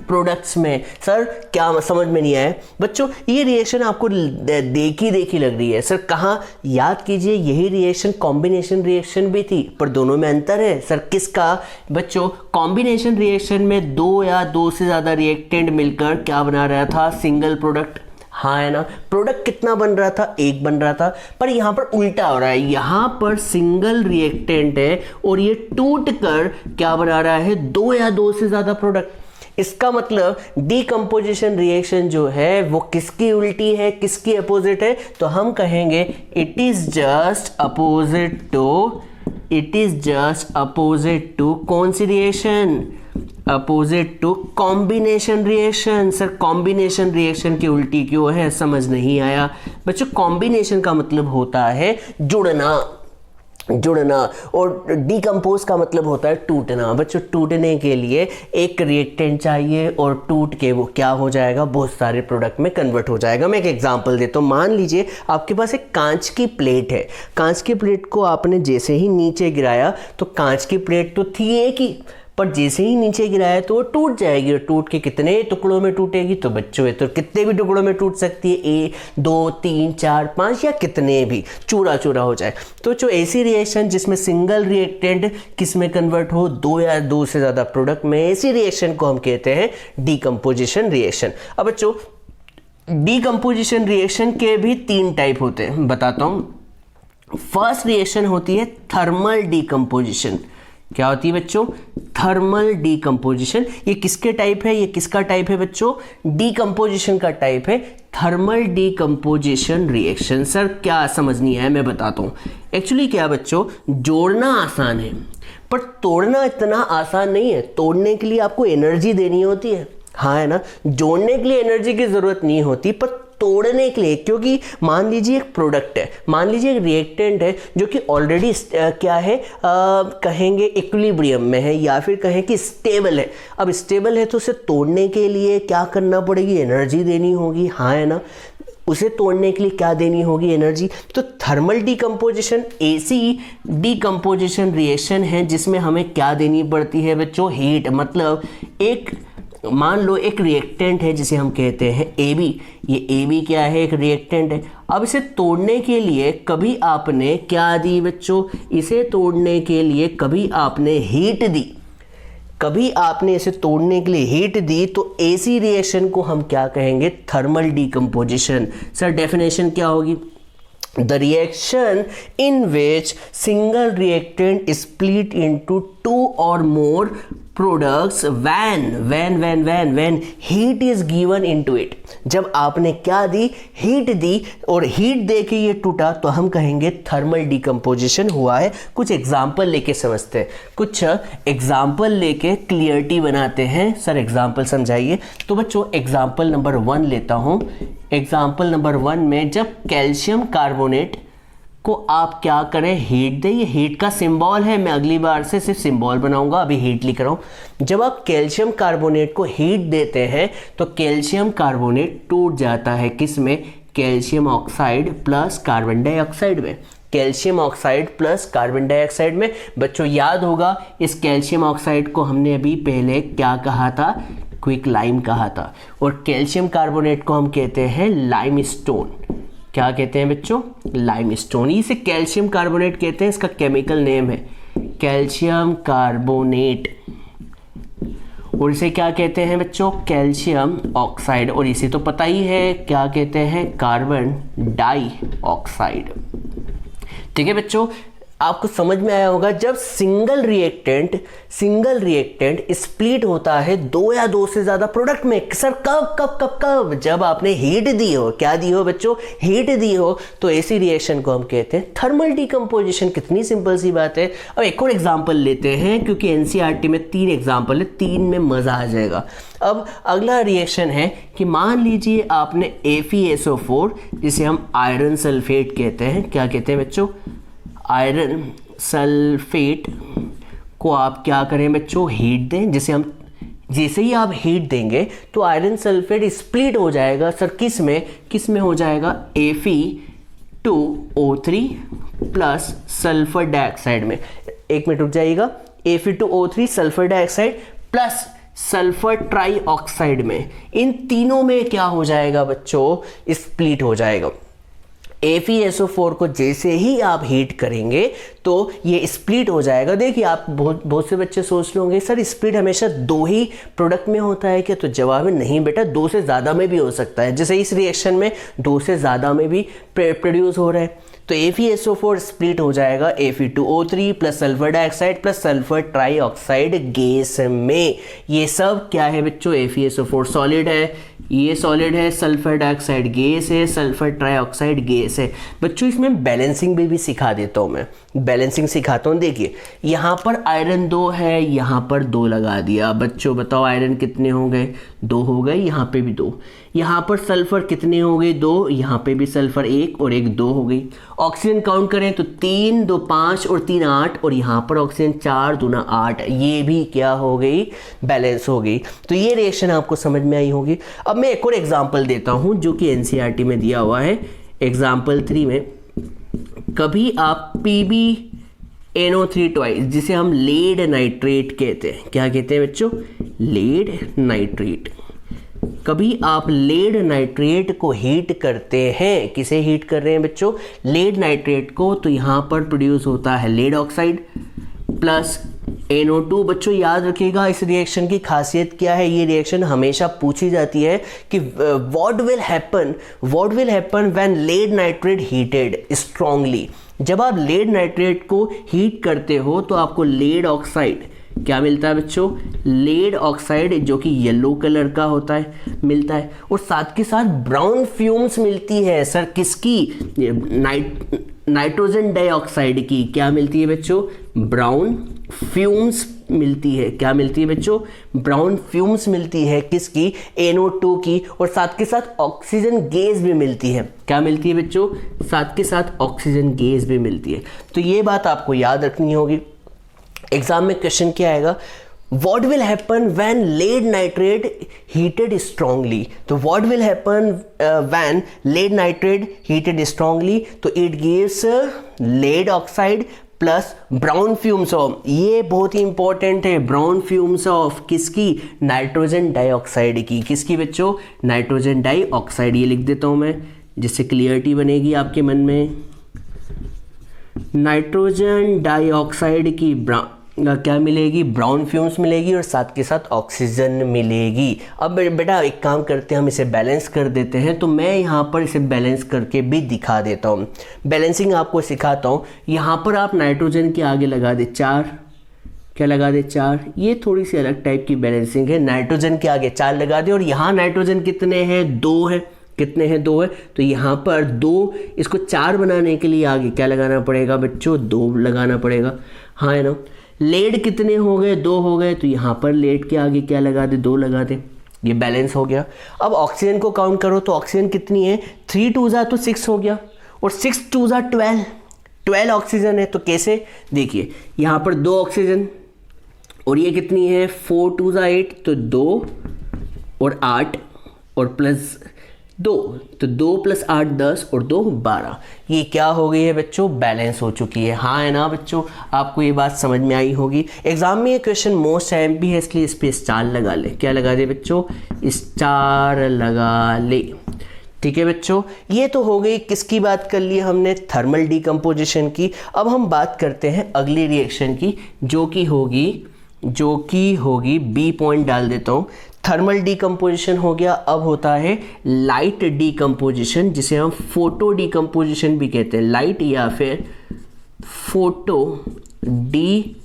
प्रोडक्ट्स में। सर क्या समझ में नहीं आया बच्चों, ये रिएक्शन आपको देखी लग रही है। सर कहाँ, याद कीजिए, यही रिएक्शन कॉम्बिनेशन रिएक्शन भी थी, पर दोनों में अंतर है। सर किसका बच्चों, कॉम्बिनेशन रिएक्शन में दो या दो से ज़्यादा रिएक्टेंट मिलकर क्या बना रहा था, सिंगल प्रोडक्ट। हाँ है ना, प्रोडक्ट कितना बन रहा था, एक बन रहा था, पर यहाँ पर उल्टा हो रहा है। यहाँ पर सिंगल रिएक्टेंट है और ये टूट कर क्या बना रहा है, दो या दो से ज्यादा प्रोडक्ट। इसका मतलब डीकंपोजिशन रिएक्शन जो है वो किसकी उल्टी है, किसकी अपोजिट है, तो हम कहेंगे it is just opposite to कौन सी reaction, opposite to combination reaction. Sir combination reaction की उल्टी क्यों है, समझ नहीं आया बच्चों। कॉम्बिनेशन का मतलब होता है जुड़ना और डीकंपोज का मतलब होता है टूटना। बच्चों टूटने के लिए एक रिएक्टेंट चाहिए और टूट के वो क्या हो जाएगा, बहुत सारे प्रोडक्ट में कन्वर्ट हो जाएगा। मैं एक एग्जांपल देता हूँ। मान लीजिए आपके पास एक कांच की प्लेट है। कांच की प्लेट को आपने जैसे ही नीचे गिराया तो कांच की प्लेट तो थी एक ही, पर जैसे ही नीचे गिराया तो वो टूट जाएगी। और टूट के कितने टुकड़ों में टूटेगी, तो बच्चों ये तो कितने भी टुकड़ों में टूट सकती है, 1 2 3 4 5 या कितने भी, चूरा चूरा हो जाए। तो जो ऐसी रिएक्शन जिसमें सिंगल रिएक्टेंट किस में कन्वर्ट हो, दो या दो से ज़्यादा प्रोडक्ट में, ऐसी रिएक्शन को हम कहते हैं डीकंपोजिशन रिएक्शन। अब बच्चों डीकंपोजिशन रिएक्शन के भी 3 टाइप होते हैं, बताता हूँ। फर्स्ट रिएक्शन होती है थर्मल डीकंपोजिशन। क्या होती है बच्चों, थर्मल डीकंपोजिशन। ये किसके टाइप है, ये किसका टाइप है बच्चों, डीकंपोजिशन का टाइप है, थर्मल डीकंपोजिशन रिएक्शन। सर क्या समझ नहीं आया, मैं बताता हूँ। एक्चुअली क्या बच्चों, जोड़ना आसान है पर तोड़ना इतना आसान नहीं है। तोड़ने के लिए आपको एनर्जी देनी होती है, हाँ है ना। जोड़ने के लिए एनर्जी की जरूरत नहीं होती, पर तोड़ने के लिए, क्योंकि मान लीजिए एक प्रोडक्ट है, मान लीजिए एक रिएक्टेंट है जो कि ऑलरेडी क्या है, कहेंगे इक्विलिब्रियम में है या फिर कहें कि स्टेबल है। अब स्टेबल है तो उसे तोड़ने के लिए क्या करना पड़ेगी, एनर्जी देनी होगी, हाँ है ना। उसे तोड़ने के लिए क्या देनी होगी, एनर्जी। तो थर्मल डीकंपोजिशन ऐसी डीकंपोजिशन रिएक्शन है जिसमें हमें क्या देनी पड़ती है बच्चों, हीट। मतलब एक मान लो एक रिएक्टेंट है जिसे हम कहते हैं AB। ये AB क्या है, एक रिएक्टेंट है। अब इसे तोड़ने के लिए कभी आपने क्या दी बच्चों, इसे तोड़ने के लिए कभी आपने हीट दी, कभी आपने इसे तोड़ने के लिए हीट दी, तो ऐसी रिएक्शन को हम क्या कहेंगे, थर्मल डीकंपोजिशन। सर डेफिनेशन क्या होगी, the reaction in which single reactant is split into 2 or more products when heat is given into it। जब आपने क्या दी, हीट दी, और हीट दे के ये टूटा, तो हम कहेंगे थर्मल डीकंपोजिशन हुआ है। कुछ एग्जाम्पल लेके समझते हैं, कुछ एग्जाम्पल लेके क्लियरिटी बनाते हैं। सर एग्जाम्पल समझाइए। तो बच्चों एग्जाम्पल नंबर 1 लेता हूँ। एग्जाम्पल नंबर 1 में जब कैल्शियम कार्बोनेट को आप क्या करें, हीट दें। ये हीट का सिंबल है, मैं अगली बार से सिर्फ सिंबल बनाऊंगा, अभी हीट लिख रहा हूं। जब आप कैल्शियम कार्बोनेट को हीट देते हैं तो कैल्शियम कार्बोनेट टूट जाता है, किस में, calcium oxide plus carbon dioxide में। Calcium oxide plus carbon dioxide में। बच्चों याद होगा इस कैल्शियम ऑक्साइड को हमने अभी पहले क्या कहा था, क्विक लाइम कहा था। और कैल्शियम कार्बोनेट को हम कहते हैं लाइमस्टोन। क्या कहते हैं बच्चों, लाइमस्टोन। इसे कैल्शियम कार्बोनेट कहते हैं, इसका केमिकल नेम है कैल्शियम कार्बोनेट। और इसे क्या कहते हैं बच्चों, कैल्शियम ऑक्साइड। और इसे तो पता ही है क्या कहते हैं, कार्बन डाइऑक्साइड। ठीक है बच्चों, आपको समझ में आया होगा, जब सिंगल रिएक्टेंट स्प्लिट होता है दो या दो से ज्यादा प्रोडक्ट में। सर कब जब आपने हीट दी हो। क्या दी हो बच्चों? हीट दी हो। तो ऐसी रिएक्शन को हम कहते हैं थर्मल डिकम्पोजिशन। कितनी सिंपल सी बात है। अब एक और एग्जांपल लेते हैं, क्योंकि एनसीईआरटी में 3 एग्जांपल है, 3 में मजा आ जाएगा। अब अगला रिएक्शन है कि मान लीजिए आपने FeSO4, जिसे हम आयरन सल्फेट कहते हैं, क्या कहते हैं बच्चों? आयरन सल्फेट को आप क्या करें बच्चों? हीट दें। जैसे ही आप हीट देंगे तो आयरन सल्फेट स्प्लिट हो जाएगा। सर किस में हो जाएगा? Fe2O3 प्लस सल्फर डाइऑक्साइड में। एक मिनट रुक जाइएगा। Fe2O3 sulphur dioxide plus sulphur trioxide में, इन तीनों में क्या हो जाएगा बच्चों? स्प्लिट हो जाएगा। FeSO4 को जैसे ही आप हीट करेंगे तो ये स्प्लिट हो जाएगा। देखिए, आप बहुत से बच्चे सोच रहे होंगे सर स्प्लिट हमेशा 2 ही प्रोडक्ट में होता है क्या? तो जवाब है नहीं बेटा, 2 से ज़्यादा में भी हो सकता है। जैसे इस रिएक्शन में 2 से ज़्यादा में भी प्रोड्यूस हो रहा है। तो FeSO4 स्प्लिट हो जाएगा Fe2O3 plus sulphur dioxide plus sulphur trioxide gas में। ये सब क्या है बच्चों? FeSO4 सॉलिड है, ये सॉलिड है, सल्फर डाइऑक्साइड गैस है, सल्फर ट्राइऑक्साइड गैस है। बच्चों इसमें बैलेंसिंग भी सिखा देता हूँ मैं, बैलेंसिंग सिखाता हूँ। देखिए यहाँ पर आयरन 2 है, यहाँ पर 2 लगा दिया। बच्चों बताओ आयरन कितने हो गए? 2 हो गए। यहाँ पे भी 2। यहाँ पर सल्फर कितने हो गए? 2। यहाँ पे भी सल्फर 1 और 1 2 हो गई। ऑक्सीजन काउंट करें तो 3 2 5 और 3 8, और यहाँ पर ऑक्सीजन 4 दूना 8। ये भी क्या हो गई? बैलेंस हो गई। तो ये रिएक्शन आपको समझ में आई होगी। अब मैं एक और एग्जाम्पल देता हूँ जो कि एनसीईआरटी में दिया हुआ है। एग्जाम्पल 3 में कभी आप PbNO3 ट्वाइस, जिसे हम लेड नाइट्रेट कहते हैं, क्या कहते हैं बच्चों? Lead nitrate. कभी आप लेड नाइट्रेट को हीट करते हैं, किसे हीट कर रहे हैं बच्चों? लेड नाइट्रेट को। तो यहाँ पर प्रोड्यूस होता है लेड ऑक्साइड प्लस NO2। बच्चों याद रखिएगा इस रिएक्शन की खासियत क्या है। ये रिएक्शन हमेशा पूछी जाती है कि what will happen when lead nitrate heated strongly. जब आप लेड नाइट्रेट को हीट करते हो तो आपको लेड ऑक्साइड क्या मिलता है बच्चों? लेड ऑक्साइड, जो कि येलो कलर का होता है, मिलता है। और साथ के साथ ब्राउन फ्यूम्स मिलती है। सर किसकी? नाइट्रोजन डाइऑक्साइड की। क्या मिलती है बच्चों? ब्राउन फ्यूम्स मिलती है। क्या मिलती है बच्चों? ब्राउन फ्यूम्स मिलती है। किसकी? NO2 की। और साथ के साथ ऑक्सीजन गैस भी मिलती है। क्या मिलती है बच्चों? साथ के साथ ऑक्सीजन गैस भी मिलती है। तो ये बात आपको याद रखनी होगी। एग्जाम में क्वेश्चन क्या आएगा? What will happen when lead nitrate heated strongly? तो what will happen when lead nitrate heated strongly? तो it gives lead oxide plus brown fumes of, ये बहुत ही इंपॉर्टेंट है, ब्राउन फ्यूम्स ऑफ किसकी? नाइट्रोजन डाइऑक्साइड की। किसकी बच्चों? Nitrogen dioxide. ये लिख देता हूं मैं जिससे क्लियरिटी बनेगी आपके मन में। नाइट्रोजन डाइऑक्साइड की क्या मिलेगी? ब्राउन फ्यूम्स मिलेगी और साथ के साथ ऑक्सीजन मिलेगी। अब बेटा एक काम करते हैं, हम इसे बैलेंस कर देते हैं। तो मैं यहाँ पर इसे बैलेंस करके भी दिखा देता हूँ। बैलेंसिंग आपको सिखाता हूँ। यहाँ पर आप नाइट्रोजन के आगे लगा दे 4। क्या लगा दे? 4। ये थोड़ी सी अलग टाइप की बैलेंसिंग है। नाइट्रोजन के आगे 4 लगा दे और यहाँ नाइट्रोजन कितने हैं? 2 है। कितने हैं? 2 है। तो यहाँ पर 2, इसको 4 बनाने के लिए आगे क्या लगाना पड़ेगा बच्चों? 2 लगाना पड़ेगा। हाँ है ना। लेड कितने हो गए? 2 हो गए। तो यहाँ पर लेड के आगे क्या लगा दे? 2 लगा दे। ये बैलेंस हो गया। अब ऑक्सीजन को काउंट करो तो ऑक्सीजन कितनी है? 3 2 तो 6 हो गया और 6 2 12 ऑक्सीजन है। तो कैसे? देखिए यहाँ पर 2 ऑक्सीजन और ये कितनी है? 4 2 8, तो 2 और 8 और प्लस 2, तो 2 + 8 10 और 2 12। ये क्या हो गई है बच्चों? बैलेंस हो चुकी है। हाँ है ना बच्चों, आपको ये बात समझ में आई होगी। एग्जाम में ये क्वेश्चन मोस्ट एमपी है, इसलिए इस पर स्टार लगा ले। क्या लगा दे बच्चों? स्टार लगा ले। ठीक है बच्चों, ये तो हो गई किसकी बात कर ली हमने? थर्मल डिकम्पोजिशन की। अब हम बात करते हैं अगली रिएक्शन की, जो कि होगी बी पॉइंट डाल देता हूँ। थर्मल डिकम्पोजिशन हो गया। अब होता है लाइट डिकम्पोजिशन, जिसे हम फोटो डिकम्पोजिशन भी कहते हैं। लाइट या फिर फोटो डीकम्पोजिशन।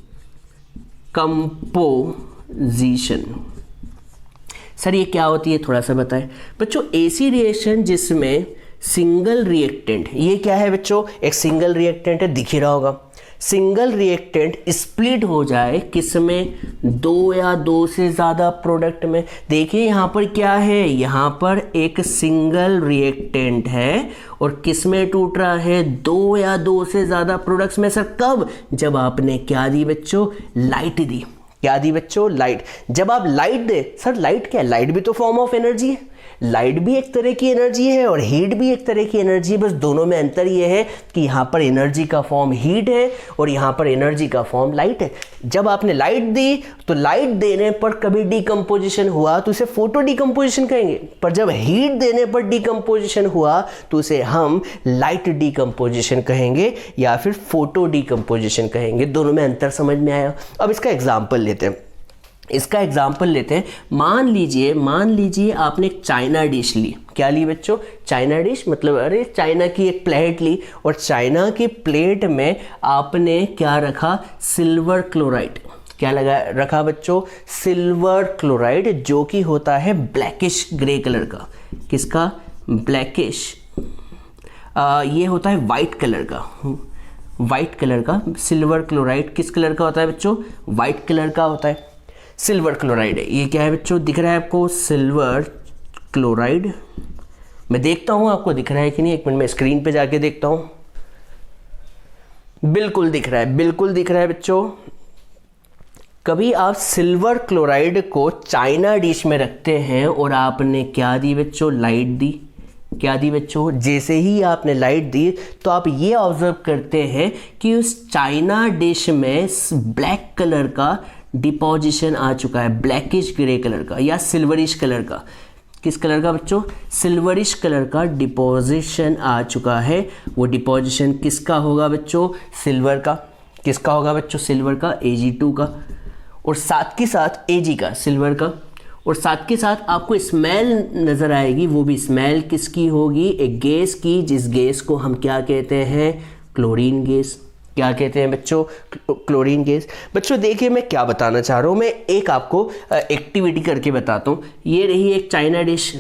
सर ये क्या होती है, थोड़ा सा बताएं बच्चों। ऐसी रिएक्शन जिसमें सिंगल रिएक्टेंट, ये क्या है बच्चों, एक सिंगल रिएक्टेंट है, दिख ही रहा होगा। सिंगल रिएक्टेंट स्प्लिट हो जाए किसमें, दो या दो से ज़्यादा प्रोडक्ट में। देखिए यहाँ पर क्या है, यहाँ पर एक सिंगल रिएक्टेंट है और किसमें टूट रहा है, दो या दो से ज़्यादा प्रोडक्ट्स में। सर कब, जब आपने क्या दी बच्चों, लाइट दी। क्या दी बच्चों, लाइट। जब आप लाइट दे, सर लाइट क्या है, लाइट भी तो फॉर्म ऑफ एनर्जी है। लाइट भी एक तरह की एनर्जी है और हीट भी एक तरह की एनर्जी है, बस दोनों में अंतर ये है कि यहाँ पर एनर्जी का फॉर्म हीट है और यहाँ पर एनर्जी का फॉर्म लाइट है। जब आपने लाइट दी तो लाइट देने पर कभी डिकम्पोजिशन हुआ तो उसे फोटो डिकम्पोजिशन कहेंगे, पर जब हीट देने पर डिकम्पोजिशन हुआ तो उसे हम लाइट डिकम्पोजिशन कहेंगे या फिर फोटो डिकम्पोजिशन कहेंगे। दोनों में अंतर समझ में आया। अब इसका एग्जाम्पल लेते हैं। मान लीजिए आपने एक चाइना डिश ली। क्या ली बच्चों, चाइना डिश, मतलब अरे चाइना की एक प्लेट ली और चाइना की प्लेट में आपने क्या रखा, सिल्वर क्लोराइड। क्या रखा बच्चों, सिल्वर क्लोराइड, जो कि होता है ब्लैकिश ग्रे कलर का। किसका, ब्लैकिश, ये होता है वाइट कलर का। वाइट कलर का सिल्वर क्लोराइड किस कलर का होता है बच्चों, वाइट कलर का होता है। सिल्वर क्लोराइड है, ये क्या है बच्चों, दिख रहा है आपको, सिल्वर क्लोराइड। मैं देखता हूँ आपको दिख रहा है कि नहीं, एक मिनट में स्क्रीन पे जाके देखता हूँ। बिल्कुल दिख रहा है, बिल्कुल दिख रहा है बच्चों। कभी आप सिल्वर क्लोराइड को चाइना डिश में रखते हैं और आपने क्या दी बच्चों, लाइट दी। क्या दी बच्चों, जैसे ही आपने लाइट दी तो आप ये ऑब्जर्व करते हैं कि उस चाइना डिश में ब्लैक कलर का डिपोजिशन आ चुका है, ब्लैकिश ग्रे कलर का या सिल्वरिश कलर का। किस कलर का बच्चों, सिल्वरिश कलर का डिपोजिशन आ चुका है। वो डिपोजिशन किसका होगा बच्चों, सिल्वर का। किसका होगा बच्चों, सिल्वर का, Ag2 का। और साथ के साथ Ag का, सिल्वर का। और साथ के साथ आपको स्मेल नज़र आएगी, वो भी स्मेल किसकी होगी, एक गैस की, जिस गैस को हम क्या कहते हैं, क्लोरीन गैस। क्या कहते हैं बच्चों, क्लोरीन गैस। बच्चों देखिए मैं क्या बताना चाह रहा हूँ, मैं एक आपको एक्टिविटी करके बताता हूँ। ये रही एक चाइना डिश।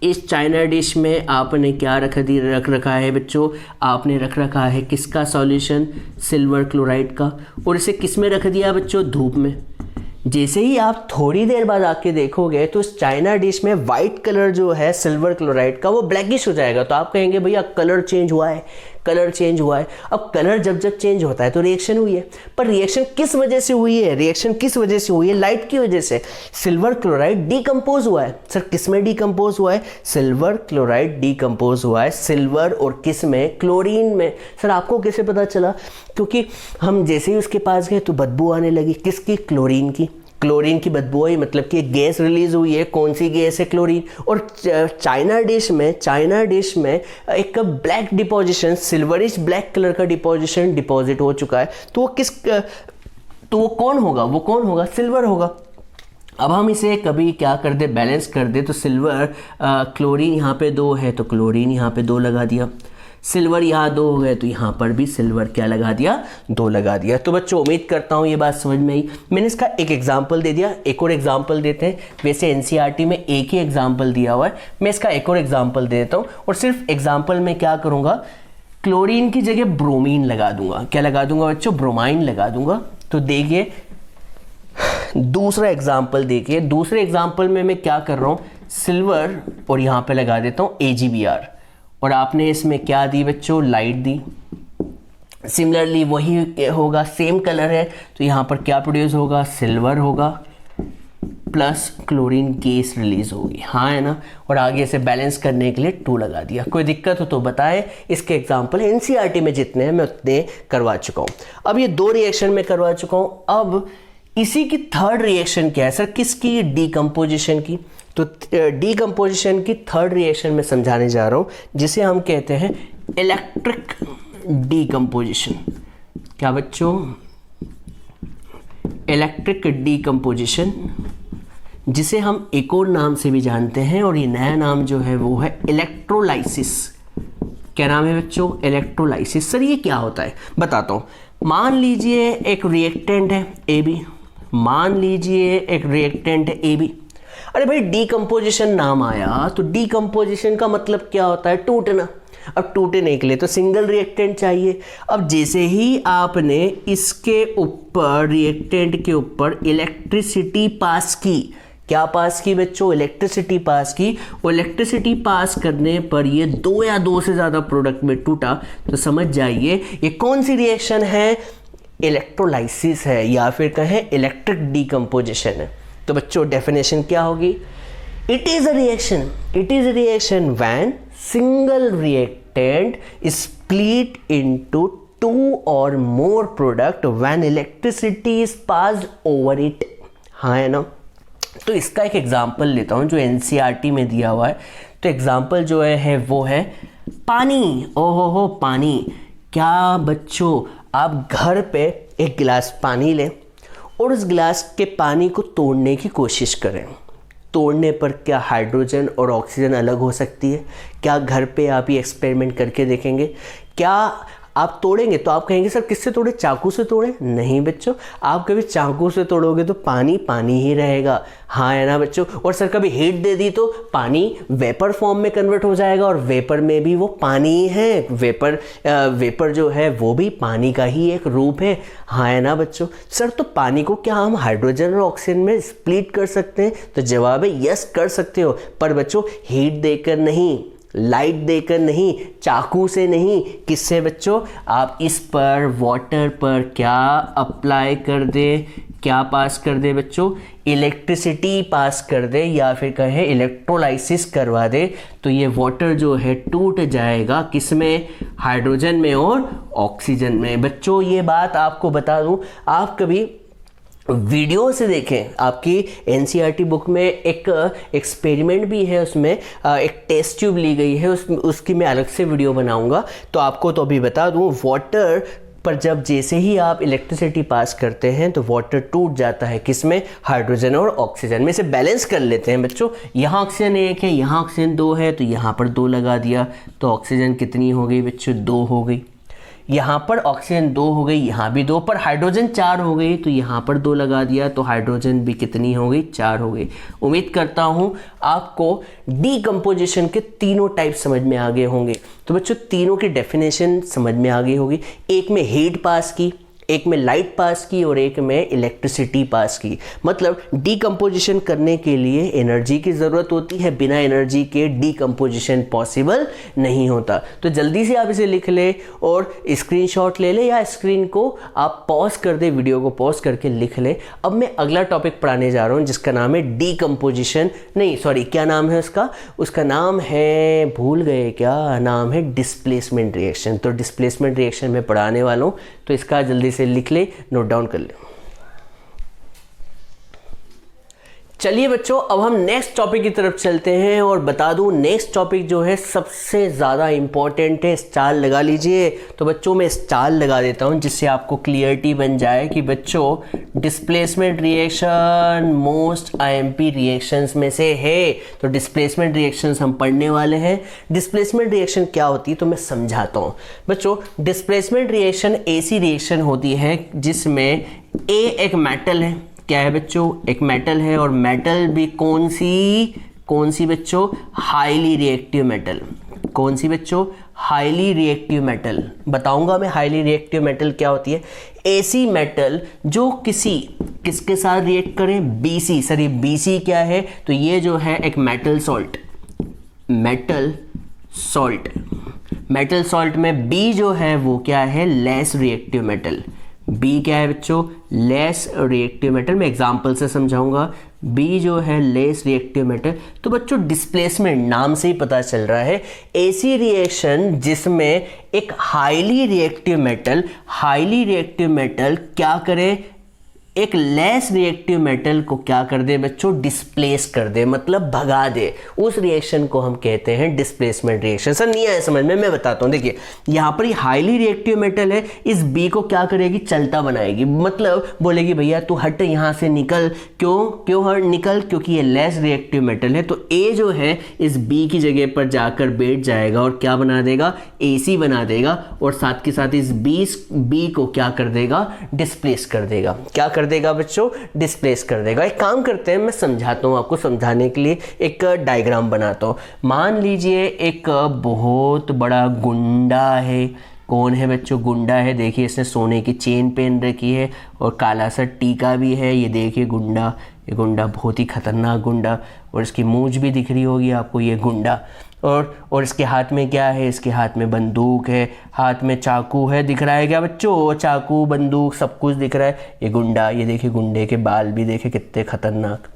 इस चाइना डिश में आपने क्या रख रखा है बच्चों, आपने रख रखा है किसका सॉल्यूशन, सिल्वर क्लोराइड का। और इसे किस में रख दिया बच्चों, धूप में। जैसे ही आप थोड़ी देर बाद आके देखोगे तो इस चाइना डिश में वाइट कलर जो है सिल्वर क्लोराइड का वो ब्लैकिश हो जाएगा। तो आप कहेंगे भैया कलर चेंज हुआ है, कलर चेंज हुआ है। अब कलर जब चेंज होता है तो रिएक्शन हुई है, पर रिएक्शन किस वजह से हुई है, रिएक्शन किस वजह से हुई है, लाइट की वजह से। सिल्वर क्लोराइड डिकम्पोज हुआ है। सर किस में डिकम्पोज हुआ है, सिल्वर क्लोराइड डिकम्पोज हुआ है, सिल्वर और किस में, क्लोरीन में। सर आपको कैसे पता चला, क्योंकि हम जैसे ही उसके पास गए तो बदबू आने लगी। किसकी, क्लोरीन की। क्लोरीन की बदबू आई, मतलब कि गैस रिलीज हुई है। कौन सी गैस है, क्लोरीन। और चाइना डिश में एक black deposition, silverish black colour का डिपोजिशन डिपॉजिट हो चुका है। तो वो कौन होगा, सिल्वर होगा। अब हम इसे कभी क्या कर दे, बैलेंस कर दे, तो सिल्वर क्लोरीन यहाँ पे 2 है तो क्लोरीन यहाँ पे 2 लगा दिया। सिल्वर यहाँ 2 हो गए तो यहाँ पर भी सिल्वर क्या लगा दिया, 2 लगा दिया। तो बच्चों उम्मीद करता हूँ ये बात समझ में आई। मैंने इसका एक एग्जाम्पल दे दिया, एक और एग्जाम्पल देते हैं। वैसे एनसीईआरटी में एक ही एग्जाम्पल दिया हुआ है, मैं इसका एक और एग्जाम्पल दे देता हूँ। और सिर्फ एग्जाम्पल में क्या करूँगा, क्लोरीन की जगह ब्रोमीन लगा दूंगा। क्या लगा दूंगा बच्चों, ब्रोमाइन लगा दूंगा। तो देखिए दूसरा एग्जाम्पल देखिए, दूसरे एग्जाम्पल में मैं क्या कर रहा हूँ, सिल्वर और यहाँ पे लगा देता हूँ AgBr, और आपने इसमें क्या दी बच्चों, लाइट दी। सिमिलरली वही होगा, सेम कलर है तो यहाँ पर क्या प्रोड्यूस होगा, सिल्वर होगा प्लस क्लोरीन गैस रिलीज होगी, हाँ है ना। और आगे से बैलेंस करने के लिए 2 लगा दिया। कोई दिक्कत हो तो बताएं। इसके एग्जाम्पल एनसीईआरटी में जितने हैं मैं उतने करवा चुका हूँ। अब ये 2 रिएक्शन में करवा चुका हूँ। अब इसी की थर्ड रिएक्शन क्या है सर, किसकी, डिकम्पोजिशन की। तो डिकम्पोजिशन की थर्ड रिएक्शन में समझाने जा रहा हूँ, जिसे हम कहते हैं इलेक्ट्रिक डिकम्पोजिशन। क्या बच्चों, इलेक्ट्रिक डिकम्पोजिशन, जिसे हम एक और नाम से भी जानते हैं, और ये नया नाम जो है वो है इलेक्ट्रोलाइसिस। क्या नाम है बच्चों? इलेक्ट्रोलाइसिस। सर ये क्या होता है बताता हूँ। मान लीजिए एक रिएक्टेंट है AB, मान लीजिए एक रिएक्टेंट है AB। अरे भाई डीकम्पोजिशन नाम आया तो डीकम्पोजिशन का मतलब क्या होता है? टूटना। अब टूटने के लिए तो सिंगल रिएक्टेंट चाहिए। अब जैसे ही आपने इसके ऊपर, रिएक्टेंट के ऊपर इलेक्ट्रिसिटी पास की, क्या पास की बच्चों? इलेक्ट्रिसिटी पास की। और इलेक्ट्रिसिटी पास करने पर ये 2 या 2 से ज़्यादा प्रोडक्ट में टूटा, तो समझ जाइए ये कौन सी रिएक्शन है? इलेक्ट्रोलाइसिस है, या फिर कहें इलेक्ट्रिक डीकम्पोजिशन है। तो बच्चों डेफिनेशन क्या होगी? It is a reaction when single reactant is split into 2 or more product when electricity is passed over it। हाँ है ना? तो इसका एक एग्जाम्पल लेता हूँ जो NCERT में दिया हुआ है। तो एग्जाम्पल जो है वो है पानी। ओहो हो पानी। क्या बच्चों आप घर पे एक गिलास पानी लें और उस गिलास के पानी को तोड़ने की कोशिश करें। तोड़ने पर क्या हाइड्रोजन और ऑक्सीजन अलग हो सकती है? क्या घर पे आप ये एक्सपेरिमेंट करके देखेंगे? क्या आप तोड़ेंगे तो आप कहेंगे सर किससे तोड़े? चाकू से तोड़े? नहीं बच्चों, आप कभी चाकू से तोड़ोगे तो पानी पानी ही रहेगा। हाँ है ना बच्चों? और सर कभी हीट दे दी तो पानी वेपर फॉर्म में कन्वर्ट हो जाएगा, और वेपर में भी वो पानी ही है। वेपर जो है वो भी पानी का ही एक रूप है। हाँ है ना बच्चों? सर तो पानी को क्या हम हाइड्रोजन और ऑक्सीजन में स्प्लिट कर सकते हैं? तो जवाब है यस, कर सकते हो, पर बच्चों हीट देकर नहीं, लाइट देकर नहीं, चाकू से नहीं। किससे बच्चों? आप इस पर, वाटर पर क्या अप्लाई कर दे, क्या पास कर दे बच्चों? इलेक्ट्रिसिटी पास कर दे, या फिर कहें इलेक्ट्रोलाइसिस करवा दे, तो ये वाटर जो है टूट जाएगा। किसमें? हाइड्रोजन में और ऑक्सीजन में। बच्चों ये बात आपको बता दूं, आप कभी वीडियो से देखें, आपकी NCERT बुक में एक एक्सपेरिमेंट भी है, उसमें एक टेस्ट ट्यूब ली गई है, उसकी मैं अलग से वीडियो बनाऊंगा। तो आपको तो अभी बता दूं, वाटर पर जब जैसे ही आप इलेक्ट्रिसिटी पास करते हैं तो वाटर टूट जाता है। किसमें? हाइड्रोजन और ऑक्सीजन में। से बैलेंस कर लेते हैं बच्चों। यहाँ ऑक्सीजन 1 है, यहाँ ऑक्सीजन 2 है, तो यहाँ पर 2 लगा दिया, तो ऑक्सीजन कितनी हो गई बच्चों? 2 हो गई। यहाँ पर ऑक्सीजन 2 हो गई, यहाँ भी 2, पर हाइड्रोजन 4 हो गई, तो यहाँ पर 2 लगा दिया, तो हाइड्रोजन भी कितनी हो गई? 4 हो गई। उम्मीद करता हूँ आपको डीकम्पोजिशन के तीनों टाइप समझ में आ गए होंगे। तो बच्चों तीनों की डेफिनेशन समझ में आ गई होगी। एक में हीट पास की, एक में लाइट पास की, और एक में इलेक्ट्रिसिटी पास की। मतलब डीकम्पोजिशन करने के लिए एनर्जी की ज़रूरत होती है, बिना एनर्जी के डीकम्पोजिशन पॉसिबल नहीं होता। तो जल्दी से आप इसे लिख ले और स्क्रीनशॉट ले ले, या स्क्रीन को आप पॉज कर दे, वीडियो को पॉज करके लिख ले। अब मैं अगला टॉपिक पढ़ाने जा रहा हूँ जिसका नाम है डीकम्पोजिशन, नहीं सॉरी, क्या नाम है उसका नाम है, भूल गए क्या नाम है? Displacement reaction. तो डिस्प्लेसमेंट रिएक्शन मैं पढ़ाने वाला हूँ, तो इसका जल्दी से लिख ले, नोट डाउन कर ले। चलिए बच्चों, अब हम नेक्स्ट टॉपिक की तरफ चलते हैं, और बता दूं नेक्स्ट टॉपिक जो है सबसे ज़्यादा इंपॉर्टेंट है। स्टार लगा लीजिए। तो बच्चों मैं स्टार लगा देता हूं जिससे आपको क्लियरिटी बन जाए कि बच्चों displacement reaction most IMP reactions में से है। तो डिस्प्लेसमेंट रिएक्शंस हम पढ़ने वाले हैं। डिस्प्लेसमेंट रिएक्शन क्या होती है तो मैं समझाता हूँ बच्चों। डिस्प्लेसमेंट रिएक्शन ऐसी रिएक्शन होती है जिसमें A एक मेटल है। क्या है बच्चों? एक मेटल है, और मेटल भी कौन सी बच्चों? Highly reactive metal. कौन सी बच्चों? Highly reactive metal. बताऊंगा मैं हाईली रिएक्टिव मेटल क्या होती है। ऐसी मेटल जो किसके साथ रिएक्ट करें? BC। सर ये BC क्या है? तो ये जो है एक मेटल सॉल्ट मेटल सॉल्ट में B जो है वो क्या है? Less reactive metal. B क्या है बच्चों? Less reactive metal. मैं एग्जांपल से समझाऊंगा। B जो है लेस रिएक्टिव मेटल। तो बच्चों डिस्प्लेसमेंट नाम से ही पता चल रहा है, ऐसी रिएक्शन जिसमें एक हाईली रिएक्टिव मेटल क्या करे? एक लेस रिएक्टिव मेटल को क्या कर दे बच्चों, डिस्प्लेस कर दे, मतलब भगा दे, उस रिएक्शन को हम कहते हैं डिस्प्लेसमेंट रिएक्शन। सर नहीं आया समझ में, मैं बताता हूँ। देखिए यहाँ पर हाईली रिएक्टिव मेटल है, इस बी को क्या करेगी, चलता बनाएगी, मतलब बोलेगी भैया तू हट यहाँ से निकल। क्यों हट निकल, क्योंकि ये लेस रिएक्टिव मेटल है। तो ए जो है इस बी की जगह पर जाकर बैठ जाएगा और क्या बना देगा, AC बना देगा, और साथ के साथ इस बी को क्या कर देगा, डिस्प्लेस कर देगा। क्या कर देगा बच्चों, डिस्प्लेस कर देगा। एक काम करते हैं, मैं समझाता हूँ आपको, समझाने के लिए एक डायग्राम बनाता हूँ। मान लीजिए एक बहुत बड़ा गुंडा है। कौन है बच्चों, गुंडा है। देखिए इसने सोने की चेन पहन रखी है और काला सा टीका भी है। ये देखिए गुंडा, ये गुंडा बहुत ही खतरनाक गुंडा, और इसकी मूंछ भी दिख रही होगी आपको, ये गुंडा। और इसके हाथ में क्या है, इसके हाथ में बंदूक है, हाथ में चाकू है, दिख रहा है क्या बच्चों, चाकू बंदूक सब कुछ दिख रहा है। ये गुंडा, ये देखिए गुंडे के बाल भी देखे कितने खतरनाक।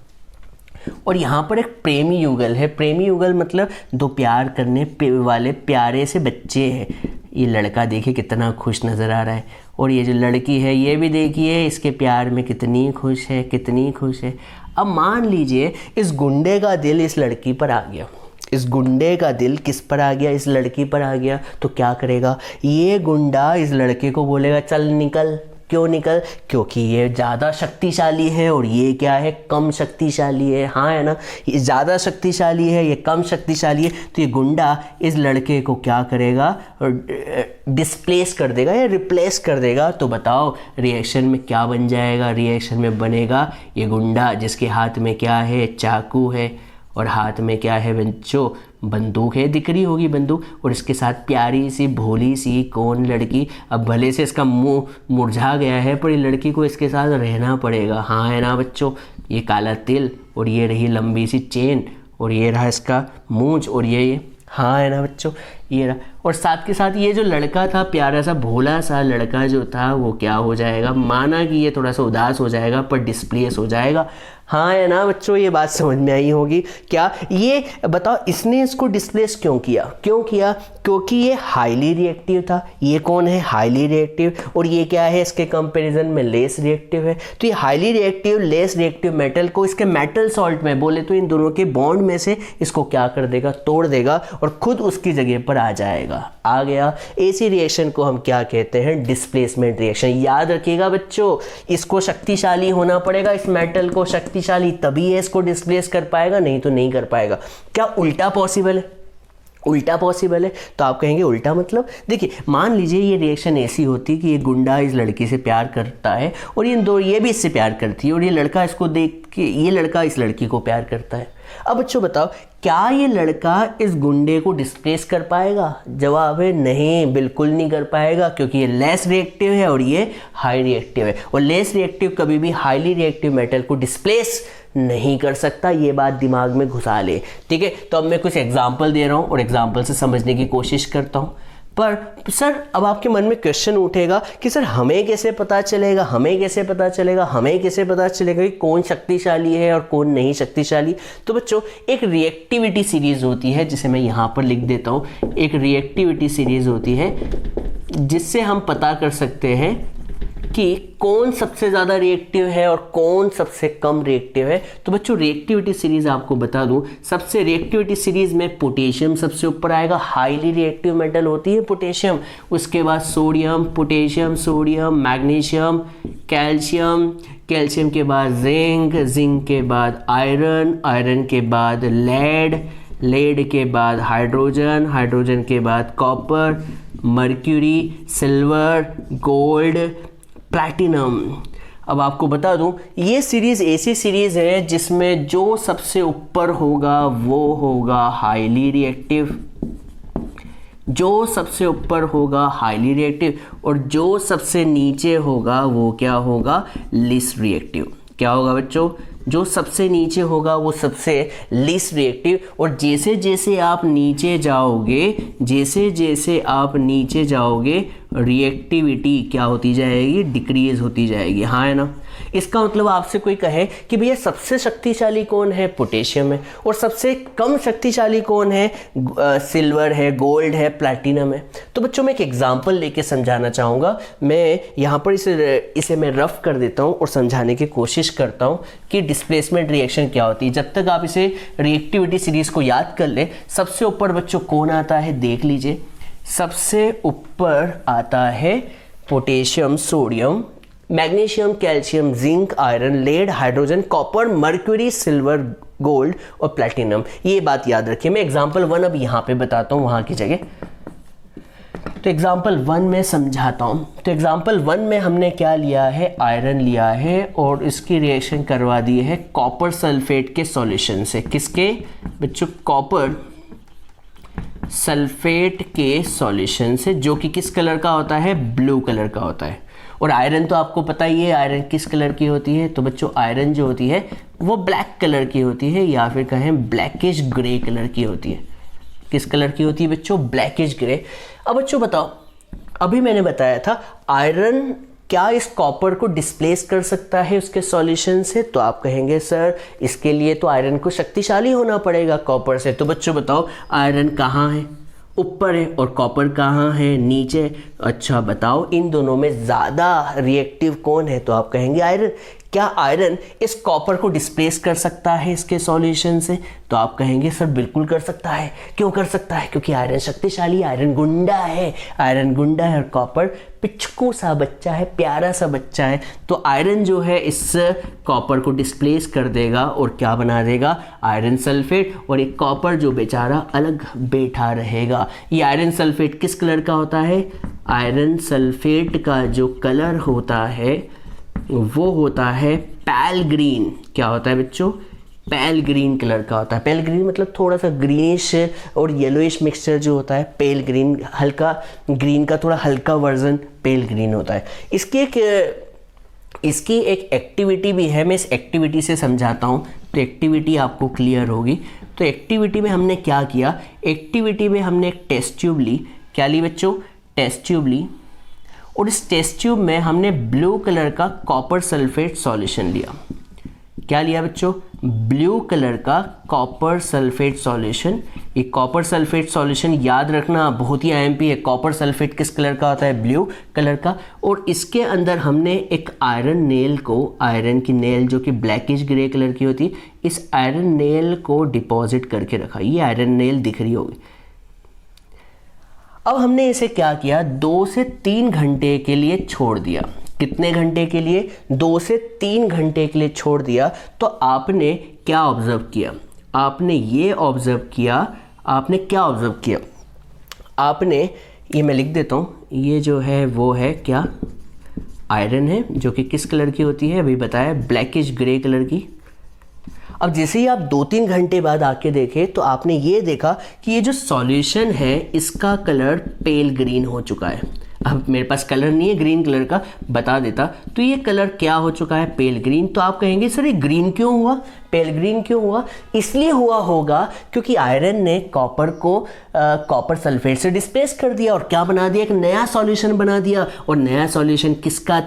और यहाँ पर एक प्रेमी युगल है। प्रेमी युगल मतलब दो प्यार करने वाले प्यारे से बच्चे हैं। ये लड़का देखिए कितना खुश नज़र आ रहा है, और ये जो लड़की है ये भी देखिए इसके प्यार में कितनी खुश है, कितनी खुश है। अब मान लीजिए इस गुंडे का दिल इस लड़की पर आ गया, इस गुंडे का दिल किस पर आ गया, इस लड़की पर आ गया। तो क्या करेगा, ये गुंडा इस लड़के को बोलेगा चल निकल। क्यों निकल, क्योंकि ये ज़्यादा शक्तिशाली है और ये क्या है, कम शक्तिशाली है। हाँ है ना, ये ज़्यादा शक्तिशाली है, ये कम शक्तिशाली है। तो ये गुंडा इस लड़के को क्या करेगा, डिस्प्लेस कर देगा या रिप्लेस कर देगा। तो बताओ रिएक्शन में क्या बन जाएगा, रिएक्शन में बनेगा ये गुंडा जिसके हाथ में क्या है, चाकू है, और हाथ में क्या है बच्चों, बंदूक है, दिख रही होगी बंदूक, और इसके साथ प्यारी सी भोली सी कौन लड़की। अब भले से इसका मुंह मुरझा गया है पर ये लड़की को इसके साथ रहना पड़ेगा। हाँ है ना बच्चों, ये काला तिल और ये रही लंबी सी चेन और ये रहा इसका मूंछ और ये हाँ है ना बच्चों, ये रहा। और साथ के साथ ये जो लड़का था, प्यारा सा भोला सा लड़का जो था, वो क्या हो जाएगा, माना कि ये थोड़ा सा उदास हो जाएगा पर डिस्प्लेस हो जाएगा। हाँ है ना बच्चों, ये बात समझ में आई होगी। क्या ये बताओ इसने इसको डिस्प्लेस क्यों किया, क्योंकि ये हाईली रिएक्टिव था। ये कौन है, हाईली रिएक्टिव, और ये क्या है, इसके कंपैरिजन में लेस रिएक्टिव है। तो ये highly reactive less reactive metal को इसके मेटल सॉल्ट में बोले तो इन दोनों के बॉन्ड में से इसको क्या कर देगा, तोड़ देगा और खुद उसकी जगह पर आ जाएगा। आ गया। ऐसी रिएक्शन को हम क्या कहते हैं, डिस्प्लेसमेंट रिएक्शन। याद रखिएगा बच्चों, इसको शक्तिशाली होना पड़ेगा, इस मेटल को शक्तिशाली, तभी ये इसको डिस्प्लेस कर पाएगा, नहीं तो नहीं कर पाएगा। क्या उल्टा पॉसिबल है, उल्टा पॉसिबल है। तो आप कहेंगे उल्टा मतलब, देखिए मान लीजिए ये रिएक्शन ऐसी होती कि ये गुंडा इस लड़की से प्यार करता है और ये भी इससे प्यार करती है, और ये लड़का इसको देख के, ये लड़का इस लड़की को प्यार करता है। अब बच्चों बताओ क्या ये लड़का इस गुंडे को डिस्प्लेस कर पाएगा, जवाब है नहीं, बिल्कुल नहीं कर पाएगा, क्योंकि ये लेस रिएक्टिव है और ये हाई रिएक्टिव है, और लेस रिएक्टिव कभी भी हाईली रिएक्टिव मेटल को डिस्प्लेस नहीं कर सकता। ये बात दिमाग में घुसा ले, ठीक है। तो अब मैं कुछ एग्जाम्पल दे रहा हूँ और एग्जाम्पल से समझने की कोशिश करता हूँ। पर सर अब आपके मन में क्वेश्चन उठेगा कि सर हमें कैसे पता चलेगा, कि कौन शक्तिशाली है और कौन नहीं शक्तिशाली। तो बच्चों एक रिएक्टिविटी सीरीज होती है, जिसे मैं यहाँ पर लिख देता हूँ। एक रिएक्टिविटी सीरीज होती है जिससे हम पता कर सकते हैं कि कौन सबसे ज़्यादा रिएक्टिव है और कौन सबसे कम रिएक्टिव है। तो बच्चों रिएक्टिविटी सीरीज आपको बता दूं, सबसे रिएक्टिविटी सीरीज में पोटेशियम सबसे ऊपर आएगा, हाईली रिएक्टिव मेटल होती है पोटेशियम। उसके बाद sodium, potassium, sodium, magnesium, calcium, calcium के बाद जिंक के बाद आयरन के बाद लेड के बाद हाइड्रोजन के बाद copper, mercury, silver, gold, platinum. अब आपको बता दूं ये सीरीज ऐसी सीरीज है जिसमें जो सबसे ऊपर होगा वो होगा हाईली रिएक्टिव, और जो सबसे नीचे होगा वो क्या होगा, लीस्ट रिएक्टिव। क्या होगा बच्चों, जो सबसे नीचे होगा वो सबसे लीस्ट रिएक्टिव। और जैसे जैसे आप नीचे जाओगे रिएक्टिविटी क्या होती जाएगी, डिक्रीज होती जाएगी। हाँ है ना। इसका मतलब आपसे कोई कहे कि भैया सबसे शक्तिशाली कौन है, पोटेशियम है, और सबसे कम शक्तिशाली कौन है, सिल्वर है, गोल्ड है, प्लैटिनम है। तो बच्चों मैं एक एग्जांपल लेके समझाना चाहूँगा। मैं यहाँ पर इसे मैं रफ कर देता हूँ और समझाने की कोशिश करता हूँ कि डिस्प्लेसमेंट रिएक्शन क्या होती है। जब तक आप इसे रिएक्टिविटी सीरीज़ को याद कर ले, सबसे ऊपर बच्चों कौन आता है देख लीजिए। सबसे ऊपर आता है potassium, sodium, magnesium, calcium, zinc, iron, lead, hydrogen, copper, mercury, silver, gold और प्लैटिनम। ये बात याद रखिए। मैं एग्जांपल 1 अब यहाँ पे बताता हूँ वहाँ की जगह। तो एग्जांपल 1 में समझाता हूँ। तो एग्जांपल 1 में हमने क्या लिया है, आयरन लिया है और इसकी रिएक्शन करवा दी है कॉपर सल्फेट के सॉल्यूशन से। किसके बच्चों, कॉपर सल्फेट के सॉल्यूशन से, जो कि किस कलर का होता है, ब्लू कलर का होता है। और आयरन तो आपको पता ही है आयरन किस कलर की होती है। तो बच्चों आयरन जो होती है वो ब्लैक कलर की होती है, या फिर कहें ब्लैकिश ग्रे कलर की होती है। किस कलर की होती है बच्चों, ब्लैकिश ग्रे। अब बच्चों बताओ, अभी मैंने बताया था आयरन क्या इस कॉपर को डिस्प्लेस कर सकता है उसके सॉल्यूशन से। तो आप कहेंगे सर इसके लिए तो आयरन को शक्तिशाली होना पड़ेगा कॉपर से। तो बच्चों बताओ आयरन कहाँ है, ऊपर है, और कॉपर कहाँ है, नीचे। अच्छा बताओ इन दोनों में ज़्यादा रिएक्टिव कौन है। तो आप कहेंगे आयरन। क्या आयरन इस कॉपर को डिस्प्लेस कर सकता है इसके सॉल्यूशन से। तो आप कहेंगे सर बिल्कुल कर सकता है। क्यों कर सकता है, क्योंकि आयरन शक्तिशाली, आयरन गुंडा है, आयरन गुंडा है और कॉपर पिचकू सा बच्चा है, प्यारा सा बच्चा है। तो आयरन जो है इस कॉपर को डिस्प्लेस कर देगा और क्या बना देगा, आयरन सल्फेट। और एक कॉपर जो बेचारा अलग बैठा रहेगा। ये आयरन सल्फेट किस कलर का होता है, आयरन सल्फेट का जो कलर होता है वो होता है पैल ग्रीन। क्या होता है बच्चों, पेल ग्रीन कलर का होता है। पेल ग्रीन मतलब थोड़ा सा ग्रीनिश और येलोइश मिक्सचर जो होता है, पेल ग्रीन, हल्का ग्रीन का थोड़ा हल्का वर्जन पेल ग्रीन होता है। इसकी एक एक्टिविटी भी है, मैं इस एक्टिविटी से समझाता हूँ तो एक्टिविटी आपको क्लियर होगी। तो एक्टिविटी में हमने क्या किया, एक्टिविटी में हमने एक टेस्ट ट्यूब ली। क्या ली बच्चों, टेस्ट ट्यूब ली, और इस टेस्ट ट्यूब में हमने ब्लू कलर का कॉपर सल्फेट सॉल्यूशन लिया। क्या लिया बच्चों, ब्लू कलर का कॉपर सल्फेट सॉल्यूशन। ये कॉपर सल्फेट सॉल्यूशन याद रखना बहुत ही आईएमपी है। कॉपर सल्फेट किस कलर का होता है, ब्लू कलर का। और इसके अंदर हमने एक आयरन नेल को, आयरन की नेल जो कि ब्लैकिश ग्रे कलर की होती है, इस आयरन नेल को डिपॉजिट करके रखा। ये आयरन नेल दिख रही होगी। अब हमने इसे क्या किया, 2 से 3 घंटे के लिए छोड़ दिया। कितने घंटे के लिए, 2 से 3 घंटे के लिए छोड़ दिया। तो आपने क्या ऑब्जर्व किया, आपने ये ऑब्जर्व किया, आपने क्या ऑब्जर्व किया, आपने ये मैं लिख देता हूँ, ये जो है वो है क्या, आयरन है, जो कि किस कलर की होती है, अभी बताया ब्लैकिश ग्रे कलर की। अब जैसे ही आप 2-3 घंटे बाद आके देखें तो आपने ये देखा कि ये जो सॉल्यूशन है इसका कलर पेल ग्रीन हो चुका है। अब मेरे पास कलर नहीं है ग्रीन कलर का, बता देता तो ये कलर क्या हो चुका है, पेल ग्रीन। तो आप कहेंगे सर ये ग्रीन क्यों हुआ, पेल ग्रीन क्यों हुआ, इसलिए हुआ होगा क्योंकि आयरन ने कॉपर को कॉपर सल्फेट से डिस्प्लेस कर दिया और क्या बना दिया, एक नया सॉल्यूशन बना दिया। और नया सॉल्यूशन किसका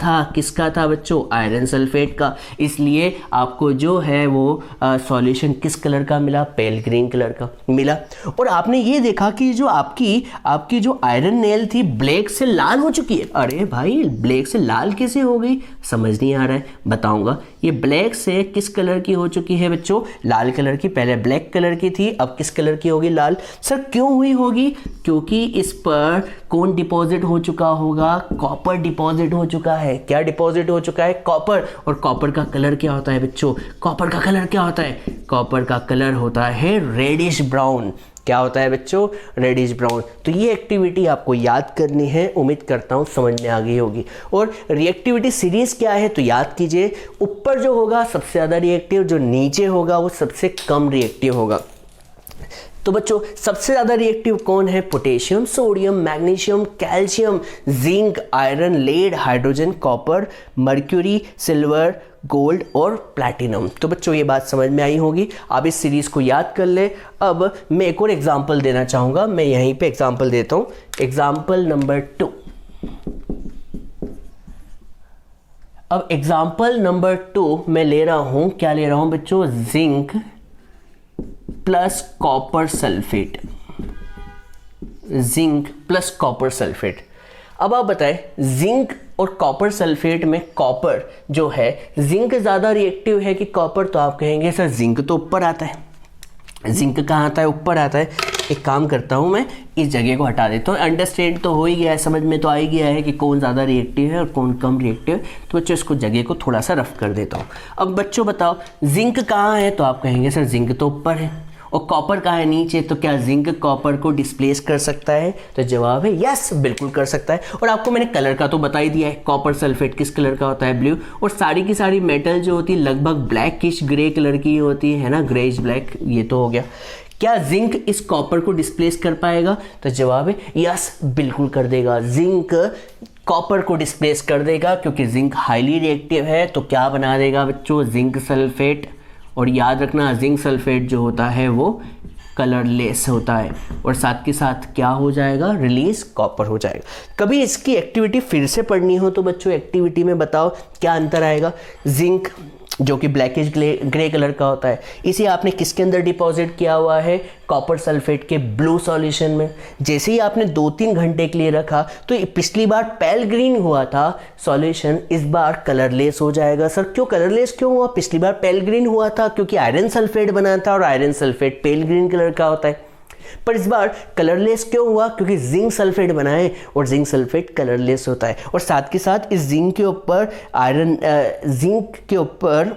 था बच्चों, आयरन सल्फेट का। इसलिए आपको जो है वो सॉल्यूशन किस कलर का मिला, पेल ग्रीन कलर का मिला। और आपने ये देखा कि जो आपकी जो आयरन नेल थी ब्लैक से लाल हो चुकी है। अरे भाई ब्लैक से लाल कैसे हो गई, समझ नहीं आ रहा है, बताऊंगा। ये ब्लैक से किस कलर की हो चुकी है बच्चों, लाल कलर की। पहले ब्लैक कलर की थी, अब किस कलर की होगी, लाल। सर क्यों हुई होगी, क्योंकि इस पर कौन डिपॉजिट हो चुका होगा, कॉपर डिपॉजिट हो चुका है। क्या डिपॉजिट हो चुका है, कॉपर। और कॉपर का कलर क्या होता है बच्चों, कॉपर का कलर क्या होता है, कॉपर का कलर होता है रेडिश ब्राउन। क्या होता है बच्चों, रेडिश ब्राउन। तो ये एक्टिविटी आपको याद करनी है, उम्मीद करता हूँ समझ में आ गई होगी। और रिएक्टिविटी सीरीज क्या है तो याद कीजिए, ऊपर जो होगा सबसे ज़्यादा रिएक्टिव, जो नीचे होगा वो सबसे कम रिएक्टिव होगा। तो बच्चों सबसे ज़्यादा रिएक्टिव कौन है, potassium, sodium, magnesium, calcium, zinc, iron, lead, hydrogen, copper, mercury, silver, gold और प्लैटिनम। तो बच्चों ये बात समझ में आई होगी, आप इस सीरीज़ को याद कर ले। अब मैं एक और एग्जाम्पल देना चाहूँगा, मैं यहीं पे एग्जाम्पल देता हूँ। एग्जाम्पल नंबर 2, अब एग्जाम्पल नंबर 2 मैं ले रहा हूं, क्या ले रहा हूं बच्चों, zinc plus copper sulphate, zinc plus copper sulphate. अब आप बताएं, जिंक और कॉपर सल्फेट में कॉपर जो है, जिंक ज़्यादा रिएक्टिव है कि कॉपर? तो आप कहेंगे सर जिंक तो ऊपर आता है। जिंक कहाँ आता है? ऊपर आता है। एक काम करता हूँ, मैं इस जगह को हटा देता हूँ। अंडरस्टैंड तो हो ही गया है, समझ में तो आ ही गया है कि कौन ज़्यादा रिएक्टिव है और कौन कम रिएक्टिव है। तो बच्चों इसको जगह को थोड़ा सा रफ कर देता हूँ। अब बच्चों बताओ जिंक कहाँ है? तो आप कहेंगे सर जिंक तो ऊपर है और कॉपर कहाँ है? नीचे। तो क्या जिंक कॉपर को डिस्प्लेस कर सकता है? तो जवाब है यस, बिल्कुल कर सकता है। और आपको मैंने कलर का तो बता ही दिया है, कॉपर सल्फेट किस कलर का होता है? ब्लू। और सारी की सारी मेटल जो होती है लगभग ब्लैकिश ग्रे कलर की होती है ना, ग्रेइश ब्लैक। ये तो हो गया। क्या जिंक इस कॉपर को डिस्प्लेस कर पाएगा? तो जवाब है यस, बिल्कुल कर देगा। जिंक कॉपर को डिस्प्लेस कर देगा क्योंकि जिंक हाईली रिएक्टिव है। तो क्या बना देगा बच्चों? Zinc sulphate. और याद रखना जिंक सल्फेट जो होता है वो कलरलेस होता है और साथ के साथ क्या हो जाएगा? रिलीज कॉपर हो जाएगा। कभी इसकी एक्टिविटी फिर से पढ़नी हो तो बच्चों एक्टिविटी में बताओ क्या अंतर आएगा। जिंक जो कि ब्लैकिश ग्रे कलर का होता है, इसे आपने किसके अंदर डिपॉजिट किया हुआ है? कॉपर सल्फेट के ब्लू सॉल्यूशन में। जैसे ही आपने 2-3 घंटे के लिए रखा तो पिछली बार पेल ग्रीन हुआ था सॉल्यूशन, इस बार कलरलेस हो जाएगा। सर क्यों कलरलेस क्यों हुआ? पिछली बार पेल ग्रीन हुआ था क्योंकि आयरन सल्फेट बना था और आयरन सल्फेट पेल ग्रीन कलर का होता है। पर इस बार कलरलेस क्यों हुआ? क्योंकि जिंक सल्फेट बनाए और जिंक सल्फेट कलरलेस होता है। और साथ के साथ इस जिंक के ऊपर जिंक के ऊपर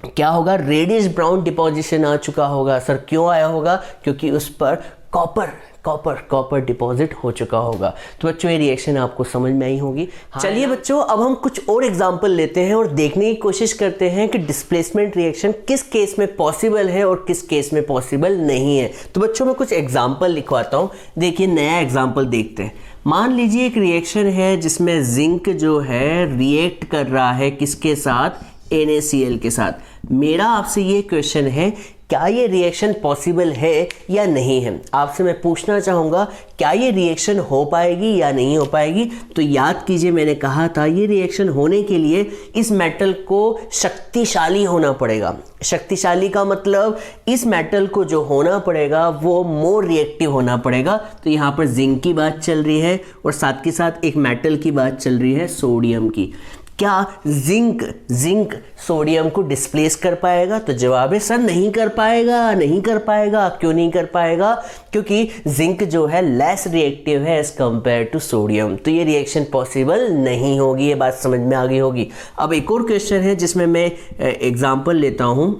क्या होगा? रेडिश ब्राउन डिपॉजिशन आ चुका होगा। सर क्यों आया होगा? क्योंकि उस पर कॉपर डिपॉजिट हो चुका होगा। तो बच्चों ये रिएक्शन आपको समझ में आई होगी। चलिए बच्चों अब हम कुछ और एग्जांपल लेते हैं और देखने की कोशिश करते हैं कि डिस्प्लेसमेंट रिएक्शन किस केस में पॉसिबल है और किस केस में पॉसिबल नहीं है। तो बच्चों मैं कुछ एग्जांपल लिखवाता हूँ। देखिए नया एग्जांपल देखते हैं। मान लीजिए एक रिएक्शन है जिसमें जिंक जो है रिएक्ट कर रहा है किसके साथ? NaCl के साथ। मेरा आपसे ये क्वेश्चन है, क्या ये रिएक्शन पॉसिबल है या नहीं है? आपसे मैं पूछना चाहूँगा क्या ये रिएक्शन हो पाएगी या नहीं हो पाएगी? तो याद कीजिए मैंने कहा था ये रिएक्शन होने के लिए इस मेटल को शक्तिशाली होना पड़ेगा। शक्तिशाली का मतलब इस मेटल को जो होना पड़ेगा वो मोर रिएक्टिव होना पड़ेगा। तो यहाँ पर जिंक की बात चल रही है और साथ के साथ एक मेटल की बात चल रही है, सोडियम की। क्या जिंक सोडियम को डिस्प्लेस कर पाएगा? तो जवाब है सर नहीं कर पाएगा, नहीं कर पाएगा। क्यों नहीं कर पाएगा? क्योंकि जिंक जो है लेस रिएक्टिव है एज कंपेयर टू सोडियम। तो ये रिएक्शन पॉसिबल नहीं होगी। ये बात समझ में आ गई होगी। अब एक और क्वेश्चन है जिसमें मैं एग्जांपल लेता हूं,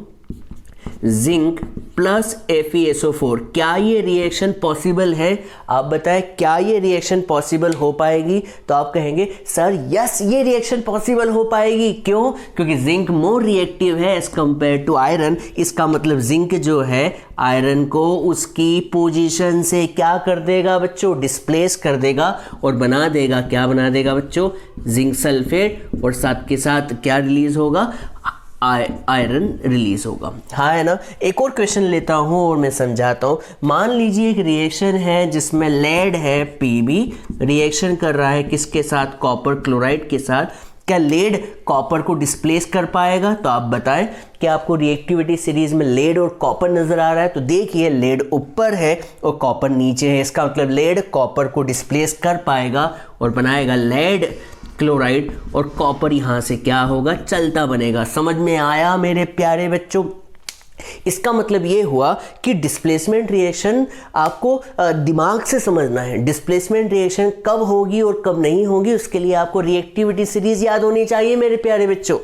जिंक प्लस FeSO4। क्या ये रिएक्शन पॉसिबल है? आप बताएं क्या ये रिएक्शन पॉसिबल हो पाएगी? तो आप कहेंगे सर यस ये रिएक्शन पॉसिबल हो पाएगी। क्यों? क्योंकि जिंक मोर रिएक्टिव है एज कंपेयर टू आयरन। इसका मतलब जिंक जो है आयरन को उसकी पोजीशन से क्या कर देगा बच्चों? डिस्प्लेस कर देगा और बना देगा, क्या बना देगा बच्चों? Zinc sulphate. और साथ के साथ क्या रिलीज होगा? आयरन रिलीज होगा। हाँ है ना। एक और क्वेश्चन लेता हूं और मैं समझाता हूं। मान लीजिए एक रिएक्शन है जिसमें लेड है Pb, रिएक्शन कर रहा है किसके साथ? कॉपर क्लोराइड के साथ। क्या लेड कॉपर को डिस्प्लेस कर पाएगा? तो आप बताएं कि आपको रिएक्टिविटी सीरीज में लेड और कॉपर नजर आ रहा है। तो देखिए लेड ऊपर है और कॉपर नीचे है। इसका मतलब लेड कॉपर को डिस्प्लेस कर पाएगा और बनाएगा लेड क्लोराइड और कॉपर यहाँ से क्या होगा? चलता बनेगा। समझ में आया मेरे प्यारे बच्चों? इसका मतलब ये हुआ कि डिस्प्लेसमेंट रिएक्शन आपको दिमाग से समझना है। डिस्प्लेसमेंट रिएक्शन कब होगी और कब नहीं होगी उसके लिए आपको रिएक्टिविटी सीरीज याद होनी चाहिए मेरे प्यारे बच्चों।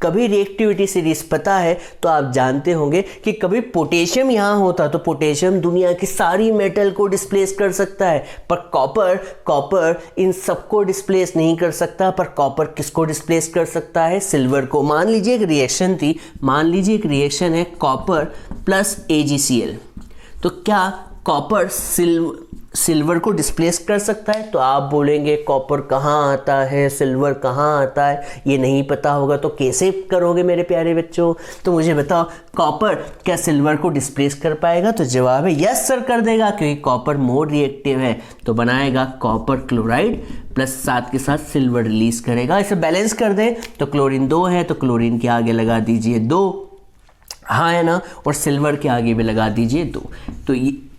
कभी रिएक्टिविटी सीरीज पता है तो आप जानते होंगे कि कभी पोटेशियम यहाँ होता तो पोटेशियम दुनिया की सारी मेटल को डिस्प्लेस कर सकता है, पर कॉपर इन सबको डिस्प्लेस नहीं कर सकता। पर कॉपर किसको डिस्प्लेस कर सकता है? सिल्वर को। मान लीजिए एक रिएक्शन थी, मान लीजिए एक रिएक्शन है कॉपर प्लस AgCl। तो क्या कॉपर सिल्वर को डिस्प्लेस कर सकता है? तो आप बोलेंगे कॉपर कहाँ आता है, सिल्वर कहाँ आता है, ये नहीं पता होगा तो कैसे करोगे मेरे प्यारे बच्चों? तो मुझे बताओ, कॉपर क्या सिल्वर को डिस्प्लेस कर पाएगा? तो जवाब है यस सर, कर देगा, क्योंकि कॉपर मोर रिएक्टिव है। तो बनाएगा कॉपर क्लोराइड प्लस साथ के साथ सिल्वर रिलीज करेगा। इसे बैलेंस कर दें तो क्लोरीन 2 है तो क्लोरीन के आगे लगा दीजिए 2, हाँ है ना, और सिल्वर के आगे भी लगा दीजिए 2। तो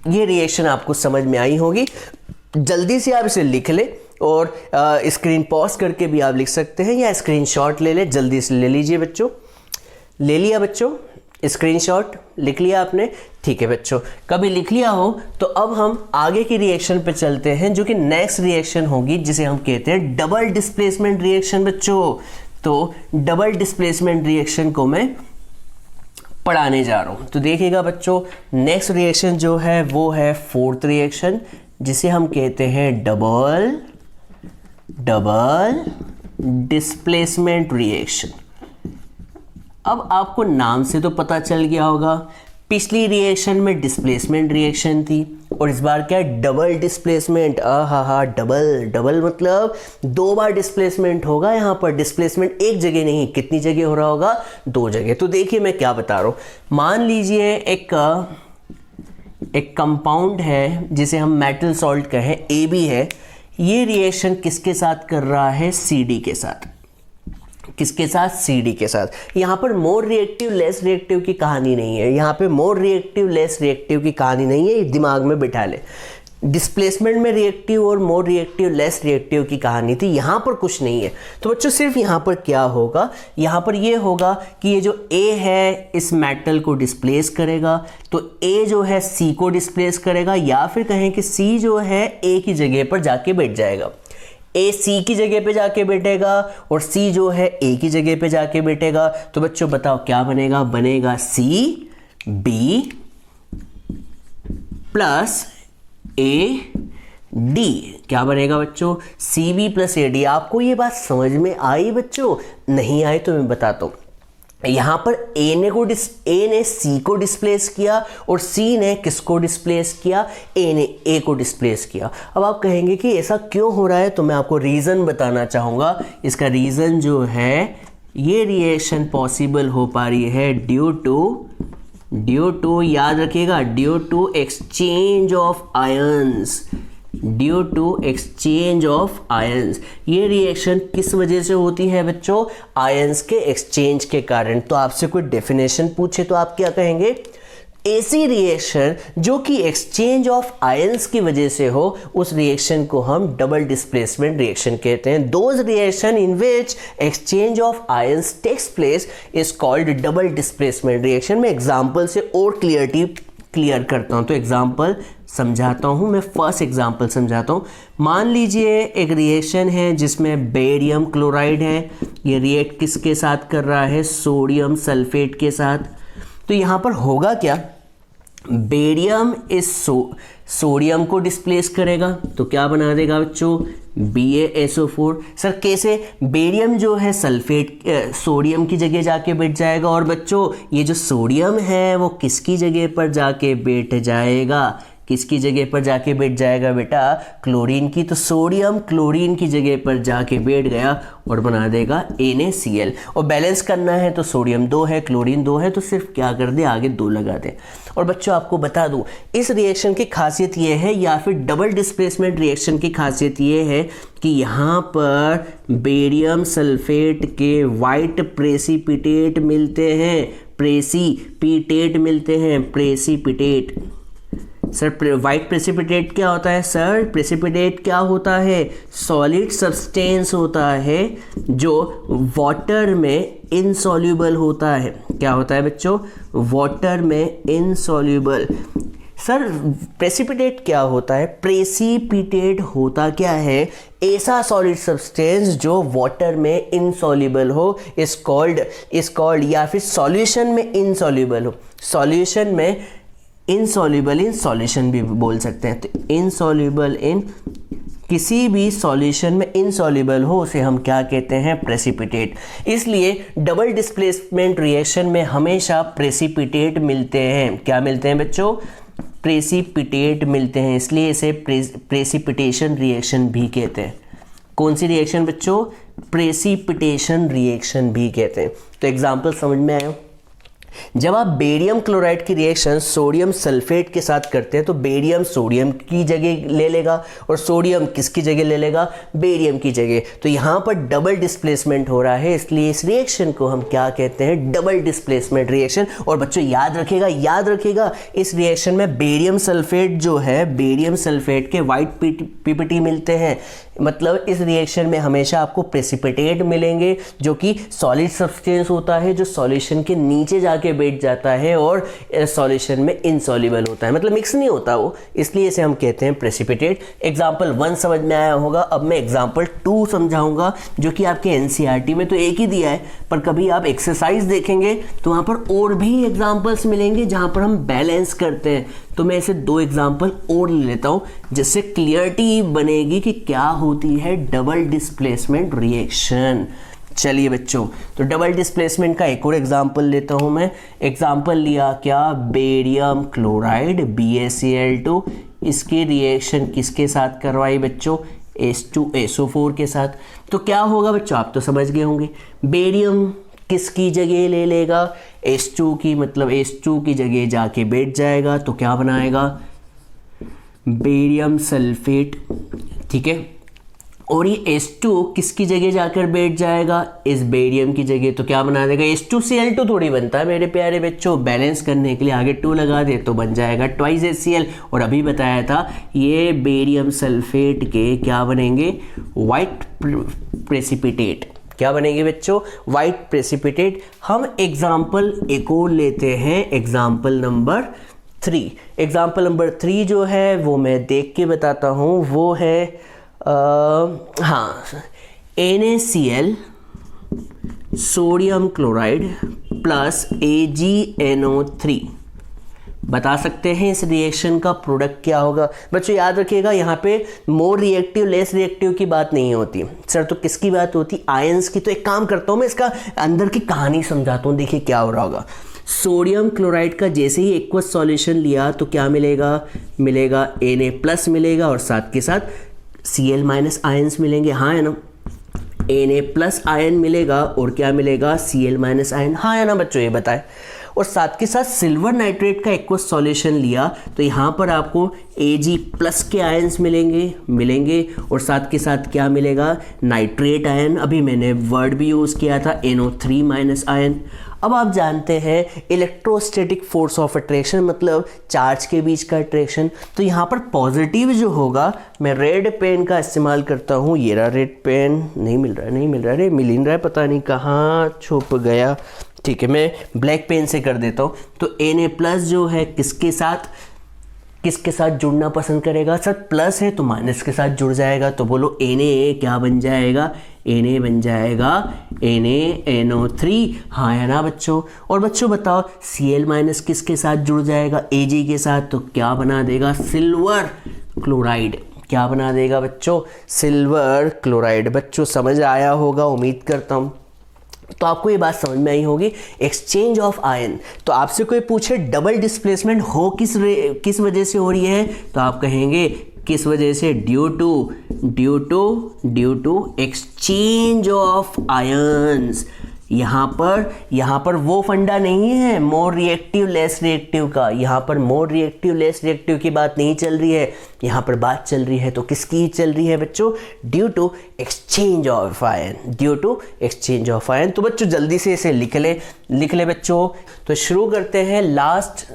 ये रिएक्शन आपको समझ में आई होगी। जल्दी से आप इसे लिख ले और स्क्रीन पॉज करके भी आप लिख सकते हैं या स्क्रीनशॉट ले ले। जल्दी से ले लीजिए बच्चों। ले लिया बच्चों स्क्रीनशॉट? लिख लिया आपने? ठीक है बच्चों, कभी लिख लिया हो तो अब हम आगे की रिएक्शन पे चलते हैं, जो कि नेक्स्ट रिएक्शन होगी, जिसे हम कहते हैं डबल डिस्प्लेसमेंट रिएक्शन बच्चों। तो डबल डिस्प्लेसमेंट रिएक्शन को मैं पढ़ाने जा रहा हूं। तो देखिएगा बच्चों, नेक्स्ट रिएक्शन जो है वो है फोर्थ रिएक्शन, जिसे हम कहते हैं डबल डिस्प्लेसमेंट रिएक्शन। अब आपको नाम से तो पता चल गया होगा, पिछली रिएक्शन में डिस्प्लेसमेंट रिएक्शन थी और इस बार क्या है, डबल डिस्प्लेसमेंट। हा डबल मतलब 2 बार डिस्प्लेसमेंट होगा। यहाँ पर डिस्प्लेसमेंट एक जगह नहीं, कितनी जगह हो रहा होगा? 2 जगह। तो देखिए मैं क्या बता रहा हूँ। मान लीजिए एक कंपाउंड है जिसे हम मेटल सॉल्ट कहें, AB है। ये रिएक्शन किसके साथ कर रहा है? CD के साथ। किसके साथ? CD के साथ। यहाँ पर मोर रिएक्टिव लेस रिएक्टिव की कहानी नहीं है। यहाँ पे मोर रिएक्टिव लेस रिएक्टिव की कहानी नहीं है, दिमाग में बिठा ले। डिस्प्लेसमेंट में रिएक्टिव और मोर रिएक्टिव लेस रिएक्टिव की कहानी थी, यहाँ पर कुछ नहीं है। तो बच्चों सिर्फ यहाँ पर क्या होगा, यहाँ पर ये होगा कि ये जो A है इस मेटल को डिस्प्लेस करेगा, तो A जो है C को डिस्प्लेस करेगा, या फिर कहें कि C जो है A की जगह पर जाके बैठ जाएगा। A C की जगह पे जाके बैठेगा और C जो है A की जगह पे जाके बैठेगा। तो बच्चों बताओ क्या बनेगा? बनेगा CB प्लस AD। क्या बनेगा बच्चों? CB plus AD। आपको ये बात समझ में आई बच्चों? नहीं आई तो मैं बताता हूँ। यहाँ पर A ने C को डिस्प्लेस किया और C ने किसको डिस्प्लेस किया? A ने A को डिस्प्लेस किया। अब आप कहेंगे कि ऐसा क्यों हो रहा है, तो मैं आपको रीज़न बताना चाहूँगा। इसका रीज़न जो है, ये रिएक्शन पॉसिबल हो पा रही है ड्यू टू याद रखिएगा, due to exchange of ions. Due to exchange of ions. ये रिएक्शन किस वजह से होती है बच्चों? आयंस के एक्सचेंज के कारण। तो आपसे कोई डेफिनेशन पूछे तो आप क्या कहेंगे? ऐसी रिएक्शन जो कि एक्सचेंज ऑफ आयंस की वजह से हो, उस रिएक्शन को हम डबल डिस्प्लेसमेंट रिएक्शन कहते हैं। Those reaction in which exchange of ions takes place is called double displacement reaction. मैं एग्जांपल से और क्लियर करता हूं। तो एग्जांपल समझाता हूं, मैं फर्स्ट एग्जांपल समझाता हूं। मान लीजिए एक रिएक्शन है जिसमें बेरियम क्लोराइड है। ये रिएक्ट किसके साथ कर रहा है? सोडियम सल्फेट के साथ। तो यहां पर होगा क्या? बेरियम इस सोडियम को डिस्प्लेस करेगा, तो क्या बना देगा बच्चों? BaSO4। सर कैसे? बेरियम जो है सल्फेट सोडियम की जगह जाके बैठ जाएगा, और बच्चों ये जो सोडियम है वो किसकी जगह पर जाके बैठ जाएगा? किसकी जगह पर जाके बैठ जाएगा बेटा? क्लोरीन की। तो सोडियम क्लोरीन की जगह पर जाके बैठ गया और बना देगा NaCl। और बैलेंस करना है तो सोडियम 2 है, क्लोरीन 2 है, तो सिर्फ क्या कर दे? आगे 2 लगा दे। और बच्चों आपको बता दूं, इस रिएक्शन की खासियत ये है, या फिर डबल डिस्प्लेसमेंट रिएक्शन की खासियत ये है कि यहाँ पर बेरियम सल्फेट के वाइट प्रेसिपिटेट मिलते हैं। प्रेसिपिटेट। सर वाइट प्रेसिपिटेट क्या होता है? सर प्रेसिपिटेट क्या होता है? सॉलिड सब्सटेंस होता है जो वाटर में इनसॉल्यूबल होता है। क्या होता है बच्चों? वाटर में इनसॉल्यूबल। सर प्रेसिपिटेट क्या होता है? प्रेसिपिटेट होता क्या है? ऐसा सॉलिड सब्सटेंस जो वाटर में इनसॉल्यूबल हो, इज कॉल्ड, या फिर सॉल्यूशन में इनसॉल्यूबल हो। सॉल्यूशन में इनसॉल्यूबल इन सॉल्यूशन भी बोल सकते हैं। तो इनसॉल्यूबल इन, किसी भी सॉल्यूशन में इनसॉल्यूबल हो उसे हम क्या कहते हैं? प्रेसिपिटेट। इसलिए डबल डिस्प्लेसमेंट रिएक्शन में हमेशा प्रेसिपिटेट मिलते हैं। क्या मिलते हैं बच्चों? प्रेसिपिटेट मिलते हैं, इसलिए इसे प्रेसिपिटेशन रिएक्शन भी कहते हैं। कौन सी रिएक्शन बच्चों? प्रेसिपिटेशन रिएक्शन भी कहते हैं। तो एग्जाम्पल समझ में आया? जब आप बेरियम क्लोराइड की रिएक्शन सोडियम सल्फेट के साथ करते हैं तो बेरियम सोडियम की जगह ले लेगा और सोडियम किसकी जगह ले लेगा? बेरियम की जगह। तो यहाँ पर डबल डिस्प्लेसमेंट हो रहा है, इसलिए इस रिएक्शन को हम क्या कहते हैं? Double displacement reaction. और बच्चों याद रखिएगा इस रिएक्शन में बेरियम सल्फेट जो है, बेरियम सल्फेट के वाइट पीपीटी मिलते हैं, मतलब इस रिएक्शन में हमेशा आपको प्रेसिपिटेट मिलेंगे जो कि सॉलिड सब्सटेंस होता है, जो सॉल्यूशन के नीचे जाके बैठ जाता है और सॉल्यूशन में इनसॉल्युबल होता है, मतलब मिक्स नहीं होता वो, इसलिए इसे हम कहते हैं प्रेसिपिटेट। एग्जाम्पल 1 समझ में आया होगा। अब मैं एग्जाम्पल 2 समझाऊंगा जो कि आपके एनसीईआरटी में तो एक ही दिया है, पर कभी आप एक्सरसाइज देखेंगे तो वहाँ पर और भी एग्जाम्पल्स मिलेंगे जहाँ पर हम बैलेंस करते हैं। तो मैं ऐसे 2 एग्जाम्पल और ले लेता हूँ जिससे क्लियरिटी बनेगी कि क्या होती है डबल डिस्प्लेसमेंट रिएक्शन। चलिए बच्चों, तो डबल डिस्प्लेसमेंट का एक और एग्जाम्पल लेता हूँ मैं। एग्जाम्पल लिया क्या? बेरियम क्लोराइड BaCl2, इसकी रिएक्शन किसके साथ करवाई बच्चों? H2SO4 के साथ। तो क्या होगा बच्चों? आप तो समझ गए होंगे। बेरियम किसकी जगह ले लेगा? H2 की, मतलब H2 की जगह जाके बैठ जाएगा, तो क्या बनाएगा? बेरियम सल्फेट, ठीक है। और ये H2 किसकी जगह जाकर बैठ जाएगा? इस बेरियम की जगह, तो क्या बना देगा? H2Cl2 थोड़ी बनता है मेरे प्यारे बच्चों, बैलेंस करने के लिए आगे 2 लगा दे तो बन जाएगा 2HCl। और अभी बताया था ये बेरियम सल्फेट के क्या बनेंगे? White precipitate. क्या बनेंगे बच्चों? White precipitate. हम एग्जाम्पल एक और लेते हैं, एग्जाम्पल नंबर 3। एग्जाम्पल नंबर 3 जो है वो मैं देख के बताता हूँ, वो है NaCl sodium chloride plus AgNO3। बता सकते हैं इस रिएक्शन का प्रोडक्ट क्या होगा? बच्चों याद रखिएगा यहाँ पे मोर रिएक्टिव लेस रिएक्टिव की बात नहीं होती सर, तो किसकी बात होती? आयंस की। तो एक काम करता हूँ मैं, इसका अंदर की कहानी समझाता हूँ, देखिए क्या हो रहा होगा। सोडियम क्लोराइड का जैसे ही एक्वस सॉल्यूशन लिया तो क्या मिलेगा? Na+ मिलेगा और साथ के साथ Cl- आयंस मिलेंगे, हाँ है ना। Na+ आयन मिलेगा और क्या मिलेगा? Cl- आयन, हाँ है ना बच्चों, ये बताएं। और साथ के साथ सिल्वर नाइट्रेट का एक्वस सॉल्यूशन लिया तो यहाँ पर आपको Ag+ के आयंस मिलेंगे और साथ के साथ क्या मिलेगा? Nitrate ion. अभी मैंने वर्ड भी यूज़ किया था NO3- आयन। अब आप जानते हैं इलेक्ट्रोस्टैटिक फोर्स ऑफ अट्रैक्शन, मतलब चार्ज के बीच का अट्रैक्शन। तो यहाँ पर पॉजिटिव जो होगा, मैं रेड पेन का इस्तेमाल करता हूँ। ये रहा रेड पेन, नहीं मिल रहा है, मिल ही रहा है, पता नहीं कहाँ छुप गया। ठीक है, मैं ब्लैक पेन से कर देता हूँ। तो Na+ जो है किसके साथ जुड़ना पसंद करेगा? सर प्लस है तो माइनस के साथ जुड़ जाएगा, तो बोलो Na क्या बन जाएगा? Na बन जाएगा NaNO3, हाँ है ना बच्चों। और बच्चों बताओ Cl- किसके साथ जुड़ जाएगा? Ag के साथ, तो क्या बना देगा? Silver chloride. क्या बना देगा बच्चों? Silver chloride. बच्चों समझ आया होगा, उम्मीद करता हूँ। तो आपको ये बात समझ में आई होगी। एक्सचेंज ऑफ आयन, तो आपसे कोई पूछे डबल डिस्प्लेसमेंट हो किस वजह से हो रही है, तो आप कहेंगे किस वजह से? Due to exchange of ions. यहाँ पर वो फंडा नहीं है मोर रिएक्टिव लेस रिएक्टिव का, यहाँ पर मोर रिएक्टिव लेस रिएक्टिव की बात नहीं चल रही है, यहाँ पर बात चल रही है तो किसकी चल रही है बच्चों? Due to exchange of ion. तो बच्चों जल्दी से इसे लिख ले बच्चों। तो शुरू करते हैं लास्ट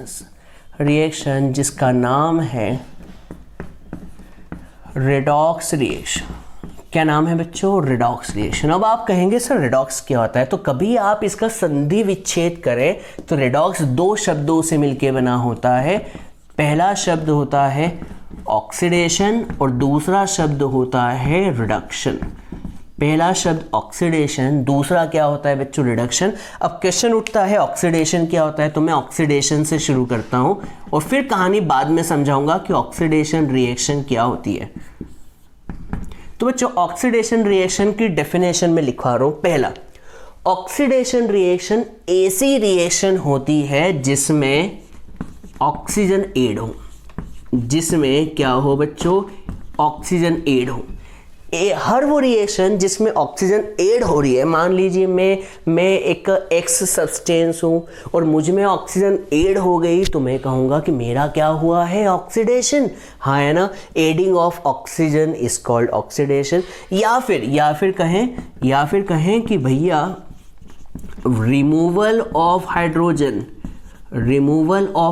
रिएक्शन जिसका नाम है रेडॉक्स रिएक्शन। क्या नाम है बच्चों? Redox reaction. अब आप कहेंगे सर रेडॉक्स क्या होता है? तो कभी आप इसका संधि विच्छेद करें तो रेडॉक्स 2 शब्दों से मिलकर बना होता है। पहला शब्द होता है ऑक्सीडेशन और दूसरा शब्द होता है रिडक्शन। पहला शब्द ऑक्सीडेशन, दूसरा क्या होता है बच्चों? रिडक्शन। अब क्वेश्चन उठता है ऑक्सीडेशन क्या होता है, तो मैं ऑक्सीडेशन से शुरू करता हूं और फिर कहानी बाद में समझाऊंगा कि ऑक्सीडेशन रिएक्शन क्या होती है। तो बच्चों ऑक्सीडेशन रिएक्शन की डेफिनेशन में लिखवा रहा हूं। पहला, ऑक्सीडेशन रिएक्शन ऐसी रिएक्शन होती है जिसमें ऑक्सीजन ऐड हो। जिसमें क्या हो बच्चों, ऑक्सीजन ऐड हो। हर वो रिएक्शन जिसमें ऑक्सीजन ऐड हो रही है, मान लीजिए मैं एक एक्स सब्सटेंस हूँ और मुझ में ऑक्सीजन ऐड हो गई, तो मैं कहूँगा कि मेरा क्या हुआ है, ऑक्सीडेशन। हाँ है ना, adding of oxygen is called oxidation. या फिर कहें कि भैया removal of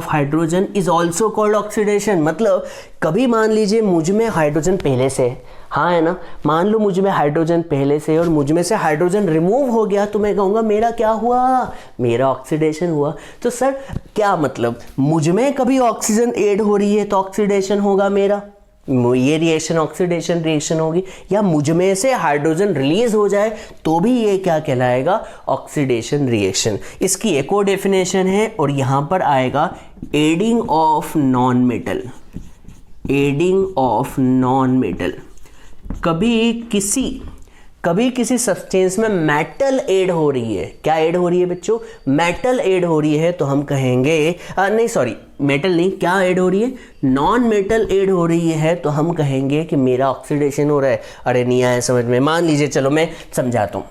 hydrogen is also called oxidation. मतलब कभी मान लीजिए मुझ में हाइड्रोजन पहले से है, हाँ है ना, मान लो मुझ में हाइड्रोजन पहले से और मुझ में से हाइड्रोजन रिमूव हो गया, तो मैं कहूँगा मेरा क्या हुआ, मेरा ऑक्सीडेशन हुआ। तो सर क्या मतलब, मुझ में कभी ऑक्सीजन ऐड हो रही है तो ऑक्सीडेशन होगा मेरा, ये रिएक्शन ऑक्सीडेशन रिएक्शन होगी, या मुझ में से हाइड्रोजन रिलीज हो जाए तो भी ये क्या कहलाएगा, ऑक्सीडेशन रिएक्शन। इसकी एक और डेफिनेशन है और यहाँ पर आएगा एडिंग ऑफ नॉन मेटल। कभी किसी सब्सटेंस में मेटल ऐड हो रही है, क्या ऐड हो रही है बच्चों, मेटल ऐड हो रही है, तो हम कहेंगे मेटल नहीं, क्या ऐड हो रही है, नॉन मेटल ऐड हो रही है, तो हम कहेंगे कि मेरा ऑक्सीडेशन हो रहा है। अरे नहीं आया समझ में, मान लीजिए, चलो मैं समझाता हूँ।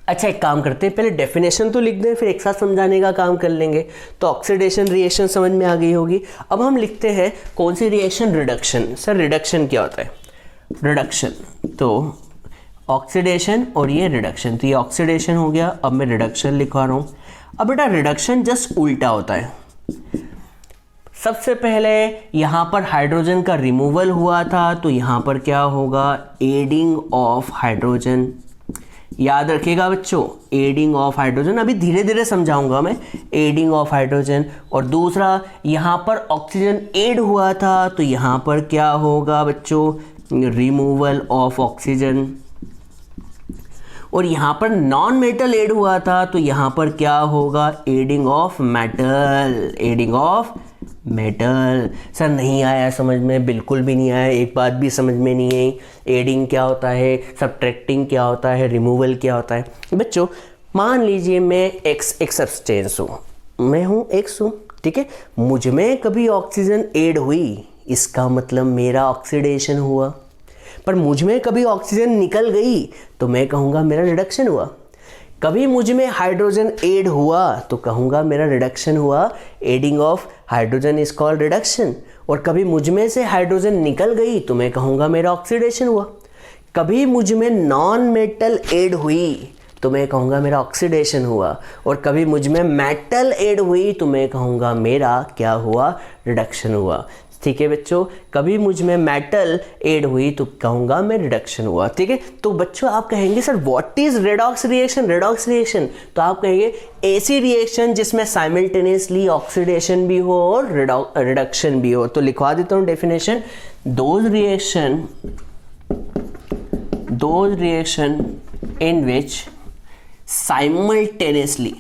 अच्छा एक काम करते हैं, पहले डेफिनेशन तो लिख दें, फिर एक साथ समझाने का काम कर लेंगे। तो ऑक्सीडेशन रिएक्शन समझ में आ गई होगी। अब हम लिखते हैं कौन सी रिएक्शन, रिडक्शन। सर रिडक्शन क्या होता है, रिडक्शन तो ऑक्सीडेशन और ये रिडक्शन, तो ये ऑक्सीडेशन हो गया। अब मैं रिडक्शन लिखवा रहा हूँ। अब बेटा रिडक्शन जस्ट उल्टा होता है। सबसे पहले यहाँ पर हाइड्रोजन का रिमूवल हुआ था, तो यहाँ पर क्या होगा, एडिंग ऑफ हाइड्रोजन। याद रखिएगा बच्चों, एडिंग ऑफ हाइड्रोजन, अभी धीरे धीरे समझाऊंगा मैं, एडिंग ऑफ हाइड्रोजन। और दूसरा यहाँ पर ऑक्सीजन ऐड हुआ था, तो यहाँ पर क्या होगा बच्चों, रिमूवल ऑफ ऑक्सीजन। और यहाँ पर नॉन मेटल ऐड हुआ था, तो यहाँ पर क्या होगा, एडिंग ऑफ मेटल। सर नहीं आया समझ में, बिल्कुल भी नहीं आया, एक बात भी समझ में नहीं आई। एडिंग क्या होता है, सब्ट्रैक्टिंग क्या होता है, रिमूवल क्या होता है। बच्चों मान लीजिए मैं एक सब्सटेंस हूँ, मैं हूँ एक्स हूँ, ठीक है, मुझ में कभी ऑक्सीजन ऐड हुई, इसका मतलब मेरा ऑक्सीडेशन हुआ। पर मुझ में कभी ऑक्सीजन निकल गई तो मैं कहूँगा मेरा रिडक्शन हुआ। कभी मुझ में हाइड्रोजन ऐड हुआ तो कहूँगा मेरा रिडक्शन हुआ, adding of hydrogen is called reduction. और कभी मुझ में से हाइड्रोजन निकल गई तो मैं कहूँगा मेरा ऑक्सीडेशन हुआ। कभी मुझ में नॉन मेटल ऐड हुई तो मैं कहूँगा मेरा ऑक्सीडेशन हुआ। और कभी मुझ में मेटल ऐड हुई तो मैं कहूँगा मेरा क्या हुआ, रिडक्शन हुआ। ठीक है बच्चों, कभी मुझ में मेटल ऐड हुई तो कहूँगा मैं रिडक्शन हुआ। ठीक है, तो बच्चों आप कहेंगे sir what is redox reaction, redox reaction, तो आप कहेंगे ऐसी रिएक्शन जिसमें साइमल्टेनियसली ऑक्सीडेशन भी हो और रिडक्शन भी हो। तो लिखवा देता हूँ definition, those reaction in which simultaneously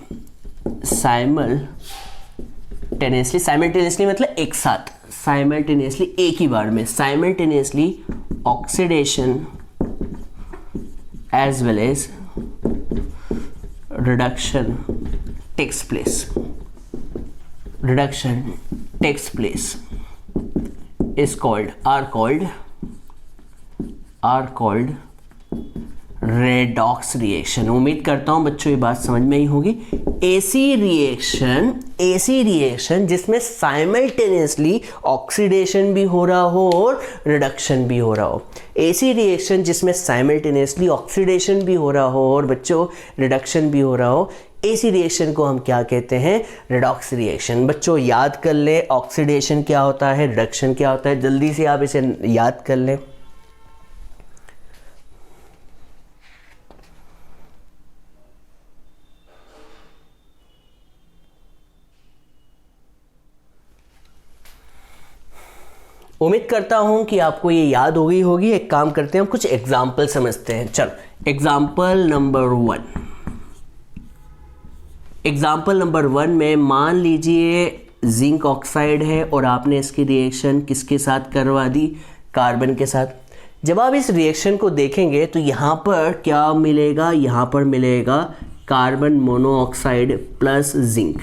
मतलब एक साथ, साइमल्टेनियसली एक ही बार में, simultaneously oxidation as well as reduction takes place is called are called redox reaction. उम्मीद करता हूं बच्चों ये बात समझ में ही होगी। ऐसी रिएक्शन जिसमें साइमल्टेनियसली ऑक्सीडेशन भी हो रहा हो और रिडक्शन भी हो रहा हो। ऐसी रिएक्शन जिसमें साइमल्टेनियसली ऑक्सीडेशन भी हो रहा हो और बच्चों रिडक्शन भी हो रहा हो, ऐसी रिएक्शन को हम क्या कहते हैं, रेडॉक्स रिएक्शन। बच्चों याद कर ले ऑक्सीडेशन क्या होता है, रिडक्शन क्या होता है, जल्दी से आप इसे याद कर लें। उम्मीद करता हूं कि आपको ये याद हो गई होगी। एक काम करते हैं, हम कुछ एग्जाम्पल समझते हैं। चलो एग्जाम्पल नंबर वन में मान लीजिए जिंक ऑक्साइड है और आपने इसकी रिएक्शन किसके साथ करवा दी, कार्बन के साथ। जब आप इस रिएक्शन को देखेंगे तो यहाँ पर क्या मिलेगा, यहाँ पर मिलेगा कार्बन मोनोऑक्साइड प्लस जिंक।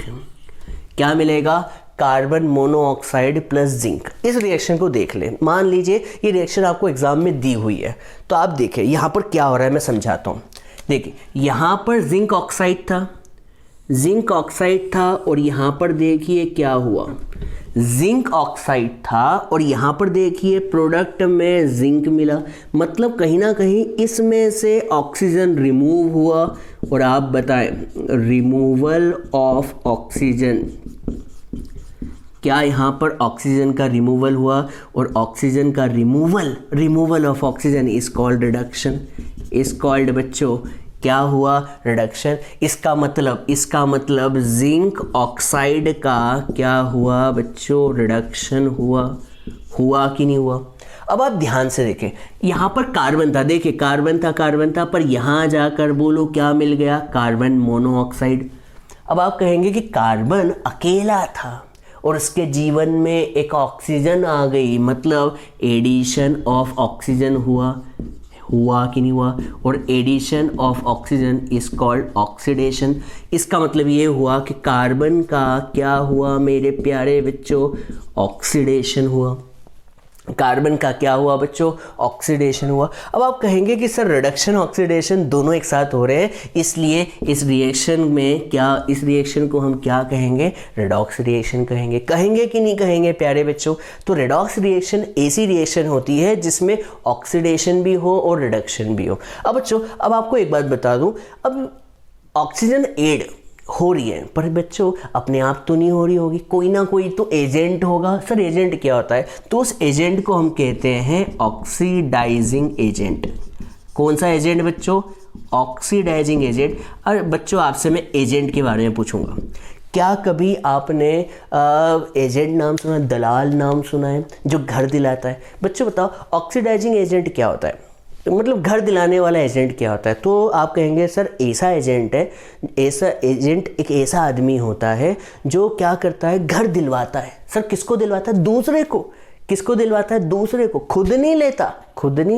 क्या मिलेगा, कार्बन मोनोऑक्साइड प्लस जिंक। इस रिएक्शन को देख लें, मान लीजिए ये रिएक्शन आपको एग्जाम में दी हुई है, तो आप देखें यहाँ पर क्या हो रहा है, मैं समझाता हूँ। देखिए यहाँ पर जिंक ऑक्साइड था और यहाँ पर देखिए क्या हुआ, जिंक ऑक्साइड था और यहाँ पर देखिए प्रोडक्ट में जिंक मिला, मतलब कहीं ना कहीं इसमें से ऑक्सीजन रिमूव हुआ। और आप बताएं, रिमूवल ऑफ ऑक्सीजन, क्या यहाँ पर ऑक्सीजन का रिमूवल हुआ? और ऑक्सीजन का removal of oxygen is called reduction, is called बच्चों क्या हुआ, रिडक्शन। इसका मतलब जिंक ऑक्साइड का क्या हुआ बच्चों, रिडक्शन हुआ कि नहीं हुआ? अब आप ध्यान से देखें, यहाँ पर कार्बन था, देखिए कार्बन था, पर यहाँ जाकर बोलो क्या मिल गया, कार्बन मोनोऑक्साइड। अब आप कहेंगे कि कार्बन अकेला था और उसके जीवन में एक ऑक्सीजन आ गई, मतलब एडिशन ऑफ ऑक्सीजन हुआ कि नहीं हुआ? और addition of oxygen is called oxidation. इसका मतलब ये हुआ कि कार्बन का क्या हुआ मेरे प्यारे बच्चों, ऑक्सीडेशन हुआ। कार्बन का क्या हुआ बच्चों, ऑक्सीडेशन हुआ। अब आप कहेंगे कि सर रिडक्शन ऑक्सीडेशन दोनों एक साथ हो रहे हैं, इसलिए इस रिएक्शन को हम क्या कहेंगे, रेडॉक्स रिएक्शन कहेंगे कि नहीं कहेंगे प्यारे बच्चों? तो रेडॉक्स रिएक्शन ऐसी रिएक्शन होती है जिसमें ऑक्सीडेशन भी हो और रिडक्शन भी हो। अब बच्चों, अब आपको एक बात बता दूं, अब ऑक्सीजन एड हो रही है, पर बच्चों अपने आप तो नहीं हो रही होगी, कोई ना कोई तो एजेंट होगा। सर एजेंट क्या होता है? तो उस एजेंट को हम कहते हैं ऑक्सीडाइजिंग एजेंट। कौन सा एजेंट बच्चों? Oxidising agent. और बच्चों आपसे मैं एजेंट के बारे में पूछूंगा, क्या कभी आपने एजेंट नाम सुना, दलाल नाम सुना है जो घर दिलाता है? बच्चों बताओ ऑक्सीडाइजिंग एजेंट क्या होता है, मतलब घर दिलाने वाला एजेंट क्या होता है? तो आप कहेंगे सर ऐसा एजेंट एक ऐसा आदमी होता है जो क्या करता है, घर दिलवाता है। सर किसको दिलवाता है? दूसरे को। किसको दिलवाता है? दूसरे को। खुद नहीं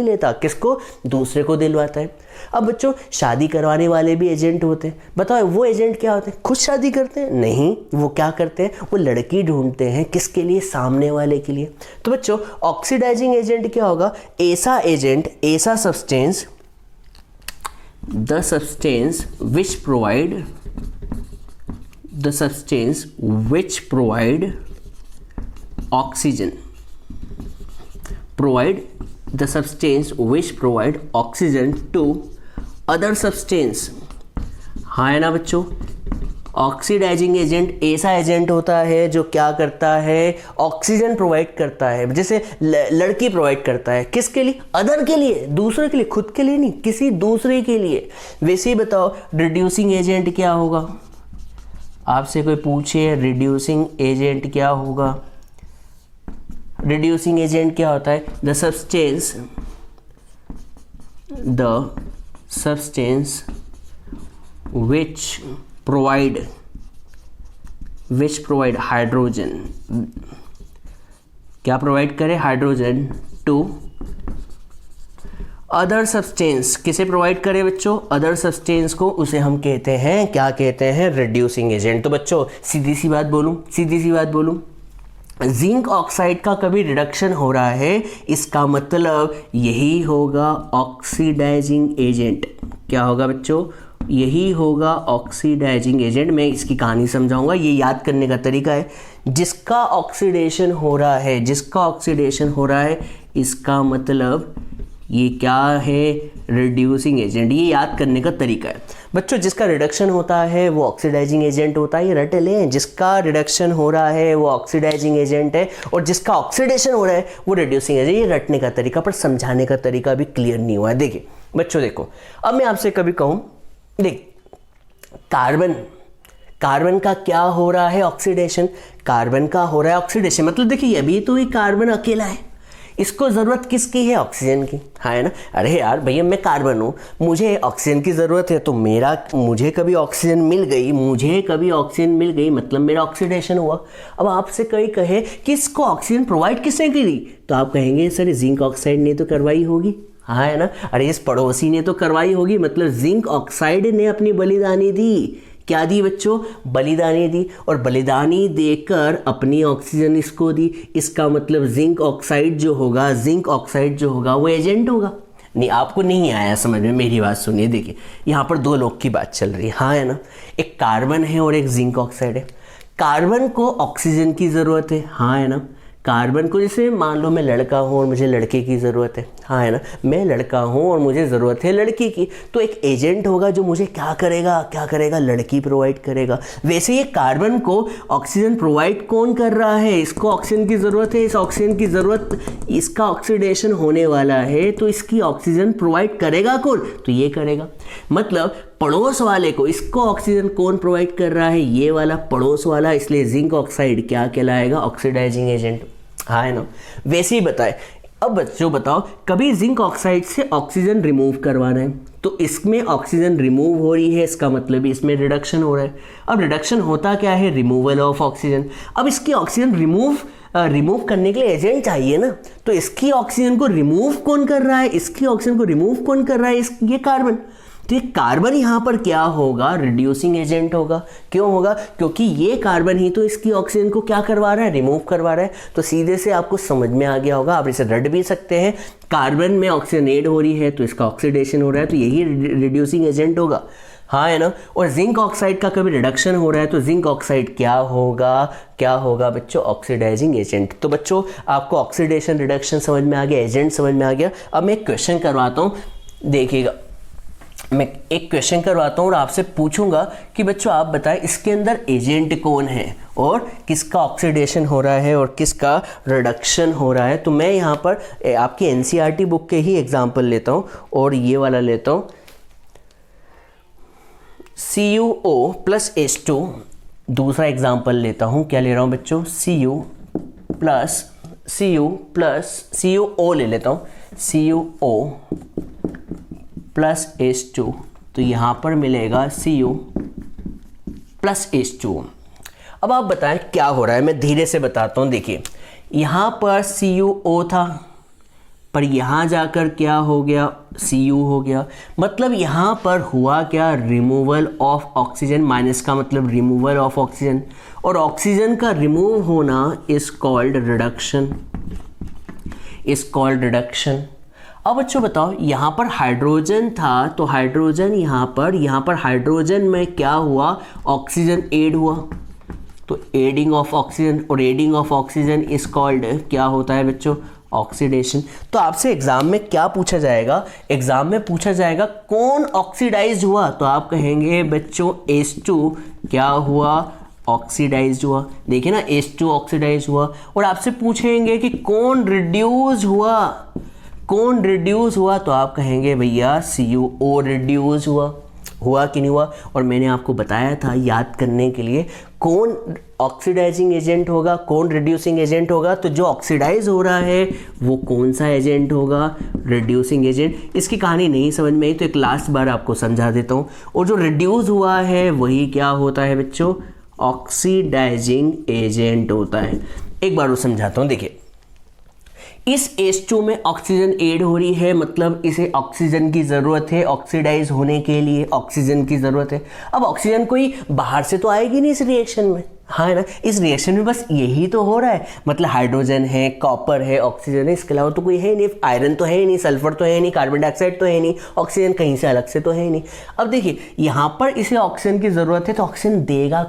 लेता, किसको? दूसरे को दिलवाता है। अब बच्चों शादी करवाने वाले भी एजेंट होते हैं, बताओ वो एजेंट क्या होते हैं? खुद शादी करते हैं? नहीं, वो क्या करते हैं, वो लड़की ढूंढते हैं, किसके लिए? सामने वाले के लिए। तो बच्चों ऑक्सीडाइजिंग एजेंट क्या होगा? ऐसा एजेंट, ऐसा substance, the substance which provide oxygen, the substance which provide oxygen to other substance। हाँ है ना बच्चों? ऑक्सीडाइजिंग एजेंट ऐसा एजेंट होता है जो क्या करता है, ऑक्सीजन प्रोवाइड करता है। जैसे लड़की प्रोवाइड करता है, किसके लिए? अदर के लिए, दूसरे के लिए, खुद के लिए नहीं, किसी दूसरे के लिए। वैसे ही बताओ रिड्यूसिंग एजेंट क्या होगा? आपसे कोई पूछे रिड्यूसिंग एजेंट क्या होगा? रिड्यूसिंग एजेंट क्या होता है? The substance which provide hydrogen, क्या प्रोवाइड करे? Hydrogen to other substance. किसे प्रोवाइड करे बच्चों? अदर सब्सटेंस को। उसे हम कहते हैं, क्या कहते हैं? Reducing agent. तो बच्चों सीधी सी बात बोलूं, जिंक ऑक्साइड का कभी रिडक्शन हो रहा है, इसका मतलब यही होगा ऑक्सीडाइजिंग एजेंट। क्या होगा बच्चों? यही होगा ऑक्सीडाइजिंग एजेंट। मैं इसकी कहानी समझाऊंगा, ये याद करने का तरीका है। जिसका ऑक्सीडेशन हो रहा है, इसका मतलब ये क्या है? Reducing agent. ये याद करने का तरीका है बच्चों। जिसका रिडक्शन होता है वो ऑक्सीडाइजिंग एजेंट होता है, ये रट लें। जिसका रिडक्शन हो रहा है वो ऑक्सीडाइजिंग एजेंट है, और जिसका ऑक्सीडेशन हो रहा है वो रिड्यूसिंग एजेंट। ये रटने का तरीका, पर समझाने का तरीका भी क्लियर नहीं हुआ है। देखिए बच्चों, देखो अब मैं आपसे कभी कहूँ, देख कार्बन का क्या हो रहा है? ऑक्सीडेशन। कार्बन का हो रहा है ऑक्सीडेशन, मतलब देखिए अभी तो ये कार्बन अकेला है, इसको ज़रूरत किसकी है? ऑक्सीजन की। हाँ है ना? अरे यार भैया मैं कार्बन हूँ, मुझे ऑक्सीजन की ज़रूरत है, तो मुझे कभी ऑक्सीजन मिल गई, मतलब मेरा ऑक्सीडेशन हुआ। अब आपसे कोई कहे कि इसको ऑक्सीजन प्रोवाइड किसने की? तो आप कहेंगे सर जिंक ऑक्साइड ने तो करवाई होगी। हाँ है ना? अरे इस पड़ोसी ने तो करवाई होगी, मतलब जिंक ऑक्साइड ने अपनी बलिदानी दी। क्या दी बच्चों? बलिदानी दी, और बलिदानी देकर अपनी ऑक्सीजन इसको दी। इसका मतलब जिंक ऑक्साइड जो होगा, जिंक ऑक्साइड जो होगा वो एजेंट होगा। नहीं, आपको नहीं आया समझ में, मेरी बात सुनिए। देखिए यहाँ पर दो लोग की बात चल रही है, हाँ है ना, एक कार्बन है और एक जिंक ऑक्साइड है। कार्बन को ऑक्सीजन की ज़रूरत है, हाँ है ना। कार्बन को, जैसे मान लो मैं लड़का हूँ और मुझे लड़के की ज़रूरत है, हाँ है ना, मैं लड़का हूँ और मुझे ज़रूरत है लड़की की, तो एक एजेंट होगा जो मुझे क्या करेगा, लड़की प्रोवाइड करेगा। वैसे ये कार्बन को ऑक्सीजन प्रोवाइड कौन कर रहा है? इसको ऑक्सीजन की ज़रूरत है, इस ऑक्सीजन की ज़रूरत, इसका ऑक्सीडेशन होने वाला है, तो इसकी ऑक्सीजन प्रोवाइड करेगा कौन? तो ये करेगा। मतलब पड़ोस वाले को, इसको ऑक्सीजन कौन प्रोवाइड कर रहा है? ये वाला पड़ोस वाला, इसलिए जिंक ऑक्साइड क्या कहलाएगा? ऑक्सीडाइजिंग एजेंट, हाँ है ना। वैसे ही बताए। अब बच्चों बताओ, कभी जिंक ऑक्साइड से ऑक्सीजन रिमूव करवाना है, तो इसमें ऑक्सीजन रिमूव हो रही है, इसका मतलब इसमें रिडक्शन हो रहा है। अब रिडक्शन होता क्या है? Removal of oxygen. अब इसकी ऑक्सीजन रिमूव करने के लिए एजेंट चाहिए ना, तो इसकी ऑक्सीजन को रिमूव कौन कर रहा है? इसकी ऑक्सीजन को रिमूव कौन कर रहा है? ये कार्बन। तो ये कार्बन यहाँ पर क्या होगा? रिड्यूसिंग एजेंट होगा। क्यों होगा? क्योंकि ये कार्बन ही तो इसकी ऑक्सीजन को क्या करवा रहा है? रिमूव करवा रहा है। तो सीधे से आपको समझ में आ गया होगा, आप इसे रट भी सकते हैं। कार्बन में ऑक्सीजन ऐड हो रही है तो इसका ऑक्सीडेशन हो रहा है, तो यही रिड्यूसिंग एजेंट होगा, हाँ है ना। और जिंक ऑक्साइड का कभी रिडक्शन हो रहा है तो जिंक ऑक्साइड क्या होगा बच्चों? Oxidising agent. तो बच्चों आपको ऑक्सीडेशन रिडक्शन समझ में आ गया, एजेंट समझ में आ गया। अब मैं एक क्वेश्चन करवाता हूँ, देखिएगा, मैं एक क्वेश्चन करवाता हूँ और आपसे पूछूंगा कि बच्चों आप बताएं इसके अंदर एजेंट कौन है और किसका ऑक्सीडेशन हो रहा है और किसका रिडक्शन हो रहा है। तो मैं यहाँ पर आपकी एनसीईआरटी बुक के ही एग्जाम्पल लेता हूँ और ये वाला लेता हूँ, CuO प्लस H2। दूसरा एग्जाम्पल लेता हूँ, क्या ले रहा हूँ बच्चों? CuO ले लेता हूँ, CuO प्लस H2, तो यहाँ पर मिलेगा Cu प्लस H2। अब आप बताएं क्या हो रहा है, मैं धीरे से बताता हूँ। देखिए यहाँ पर CuO था, पर यहाँ जाकर क्या हो गया? Cu हो गया। मतलब यहाँ पर हुआ क्या? Removal of oxygen. माइनस का मतलब रिमूवल ऑफ ऑक्सीजन, और ऑक्सीजन का रिमूव होना इज कॉल्ड रिडक्शन, अब बच्चों बताओ, यहाँ पर हाइड्रोजन था, तो हाइड्रोजन यहाँ पर हाइड्रोजन में क्या हुआ? ऑक्सीजन ऐड हुआ, तो एडिंग ऑफ ऑक्सीजन, और adding of oxygen is called क्या होता है बच्चों? ऑक्सीडेशन। तो आपसे एग्जाम में क्या पूछा जाएगा? एग्जाम में पूछा जाएगा कौन ऑक्सीडाइज हुआ, तो आप कहेंगे बच्चों H2 क्या हुआ? ऑक्सीडाइज हुआ। देखिए ना, H2 ऑक्सीडाइज हुआ। और आपसे पूछेंगे कि कौन रिड्यूस हुआ, तो आप कहेंगे भैया CuO रिड्यूस हुआ कि नहीं हुआ। और मैंने आपको बताया था याद करने के लिए, कौन ऑक्सीडाइजिंग एजेंट होगा, कौन रिड्यूसिंग एजेंट होगा। तो जो ऑक्सीडाइज हो रहा है वो कौन सा एजेंट होगा? Reducing agent. इसकी कहानी नहीं समझ में आई तो एक लास्ट बार आपको समझा देता हूँ। और जो रिड्यूस हुआ है वही क्या होता है बच्चों? ऑक्सीडाइजिंग एजेंट होता है। एक बार वो समझाता हूँ। देखिए, इस H2 में ऑक्सीजन ऐड हो रही है, मतलब इसे ऑक्सीजन की ज़रूरत है, ऑक्सीडाइज होने के लिए ऑक्सीजन की ज़रूरत है। अब ऑक्सीजन कोई बाहर से तो आएगी नहीं इस रिएक्शन में, हाँ है ना। इस रिएक्शन में बस यही तो हो रहा है, मतलब हाइड्रोजन है, कॉपर है, ऑक्सीजन है, इसके अलावा तो कोई है नहीं। आयरन तो है ही नहीं, सल्फर तो है नहीं, कार्बन डाइऑक्साइड तो है नहीं, ऑक्सीजन कहीं से अलग से तो है ही नहीं। अब देखिए यहाँ पर इसे ऑक्सीजन की ज़रूरत है, तो ऑक्सीजन देगा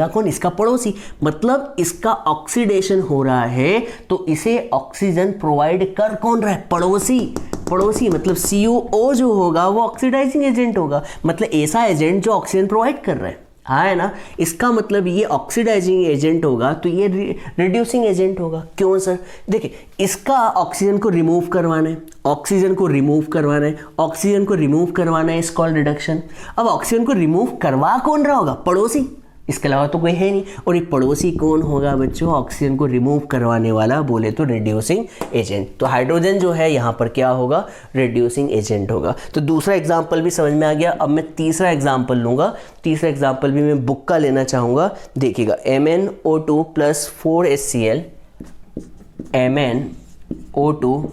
कौन? इसका पड़ोसी। मतलब इसका ऑक्सीडेशन हो रहा है तो इसे ऑक्सीजन प्रोवाइड कर कौन रहा है? पड़ोसी। मतलब CuO जो होगा वो ऑक्सीडाइजिंग एजेंट होगा, मतलब ऐसा एजेंट जो ऑक्सीजन प्रोवाइड कर रहा है, हाँ है ना। इसका मतलब ये ऑक्सीडाइजिंग एजेंट होगा तो ये रिड्यूसिंग एजेंट होगा। क्यों सर? देखिए, इसका ऑक्सीजन को रिमूव करवाना है, ऑक्सीजन को रिमूव करवाना है, इस कॉल्ड रिडक्शन। अब ऑक्सीजन को रिमूव करवा कौन रहा होगा? पड़ोसी, इसके अलावा तो कोई है नहीं। और ये पड़ोसी कौन होगा बच्चों? ऑक्सीजन को रिमूव करवाने वाला, बोले तो रिड्यूसिंग एजेंट। तो हाइड्रोजन जो है यहाँ पर क्या होगा? रिड्यूसिंग एजेंट होगा। तो दूसरा एग्जाम्पल भी समझ में आ गया। अब मैं तीसरा एग्जाम्पल लूँगा, तीसरा एग्जाम्पल भी मैं बुक का लेना चाहूँगा। देखिएगा, MnO2 प्लस 4HCl, MnO2,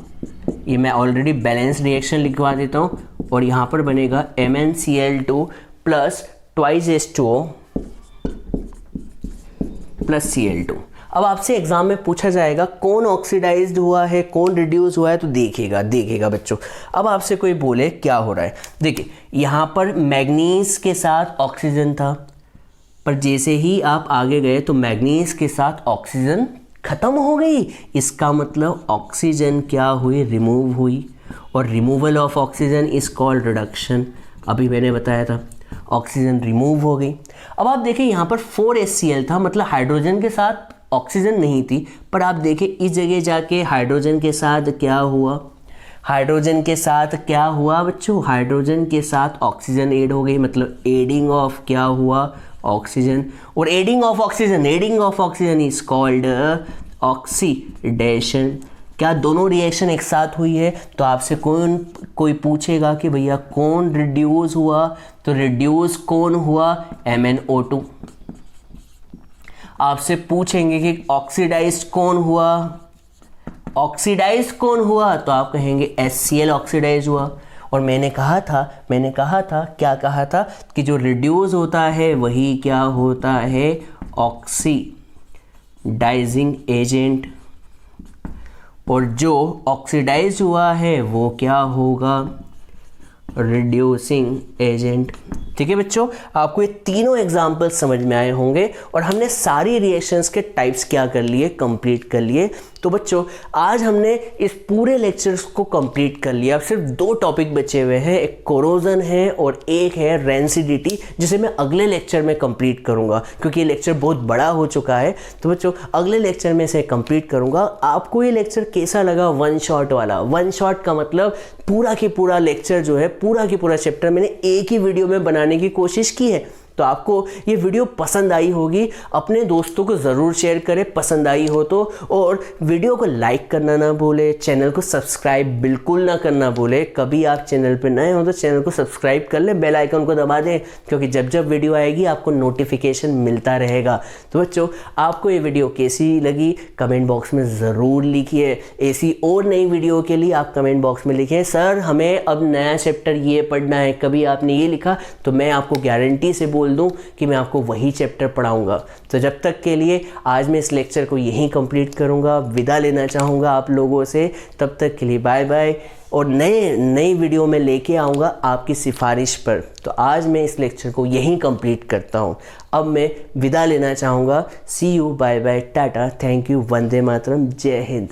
ये मैं ऑलरेडी बैलेंस रिएक्शन लिखवा देता हूँ, और यहाँ पर बनेगा MnCl2 plus twice H2O plus Cl2। अब आपसे एग्जाम में पूछा जाएगा कौन ऑक्सीडाइज्ड हुआ है, कौन रिड्यूस हुआ है, तो देखिएगा बच्चों। अब आपसे कोई बोले क्या हो रहा है, देखिए यहाँ पर मैग्नीज के साथ ऑक्सीजन था, पर जैसे ही आप आगे गए तो मैग्नीज के साथ ऑक्सीजन खत्म हो गई। इसका मतलब ऑक्सीजन क्या हुई, रिमूव हुई, और removal of oxygen is called reduction. अभी मैंने बताया था ऑक्सीजन रिमूव हो गई। अब आप देखें यहाँ पर 4HCl था, मतलब हाइड्रोजन के साथ ऑक्सीजन नहीं थी, पर आप देखें इस जगह जाके हाइड्रोजन के साथ क्या हुआ, हाइड्रोजन के साथ क्या हुआ बच्चों, हाइड्रोजन के साथ ऑक्सीजन ऐड हो गई, मतलब एडिंग ऑफ क्या हुआ, ऑक्सीजन। और adding of oxygen is called oxidation. क्या दोनों रिएक्शन एक साथ हुई है? तो आपसे कोई पूछेगा कि भैया कौन रिड्यूस हुआ, तो रिड्यूस कौन हुआ, MnO2। आपसे पूछेंगे कि ऑक्सीडाइज्ड कौन हुआ, तो आप कहेंगे HCl ऑक्सीडाइज हुआ। और मैंने कहा था क्या कहा था कि जो रिड्यूस होता है वही क्या होता है, ऑक्सीडाइजिंग एजेंट, और जो ऑक्सीडाइज हुआ है वो क्या होगा, रिड्यूसिंग एजेंट। ठीक है बच्चों, आपको ये तीनों एग्जाम्पल समझ में आए होंगे और हमने सारी रिएक्शंस के टाइप्स क्या कर लिए, कंप्लीट कर लिए। तो बच्चों आज हमने इस पूरे लेक्चर्स को कंप्लीट कर लिया। अब सिर्फ 2 टॉपिक बचे हुए हैं, एक कोरोजन है और एक है रेंसिडिटी, जिसे मैं अगले लेक्चर में कंप्लीट करूंगा क्योंकि ये लेक्चर बहुत बड़ा हो चुका है। तो बच्चों अगले लेक्चर में इसे कंप्लीट करूंगा। आपको ये लेक्चर कैसा लगा, 1 शॉट वाला? 1 शॉट का मतलब पूरा के पूरा लेक्चर जो है, पूरा के पूरा चैप्टर मैंने एक ही वीडियो में बनाने की कोशिश की है। तो आपको ये वीडियो पसंद आई होगी, अपने दोस्तों को ज़रूर शेयर करें पसंद आई हो तो, और वीडियो को लाइक करना ना भूले, चैनल को सब्सक्राइब बिल्कुल ना करना भूले। कभी आप चैनल पे नए हो तो चैनल को सब्सक्राइब कर ले, बेल आइकन को दबा दें, क्योंकि जब जब वीडियो आएगी आपको नोटिफिकेशन मिलता रहेगा। तो बच्चों आपको ये वीडियो कैसी लगी कमेंट बॉक्स में ज़रूर लिखिए। ऐसी और नई वीडियो के लिए आप कमेंट बॉक्स में लिखिए सर हमें अब नया चैप्टर ये पढ़ना है। कभी आपने ये लिखा तो मैं आपको गारंटी से बोल दूं कि मैं आपको वही चैप्टर पढ़ाऊंगा। तो जब तक के लिए आज मैं इस लेक्चर को यहीं कंप्लीट करूंगा, विदा लेना चाहूँगा आप लोगों से। तब तक के लिए बाय बाय, और नई वीडियो में लेके आऊँगा आपकी सिफारिश पर। तो आज मैं इस लेक्चर को यहीं कंप्लीट करता हूँ। अब मैं विदा लेना चाहूँगा। See you, bye bye, tata, thank you, वंदे मातरम, जय हिंद।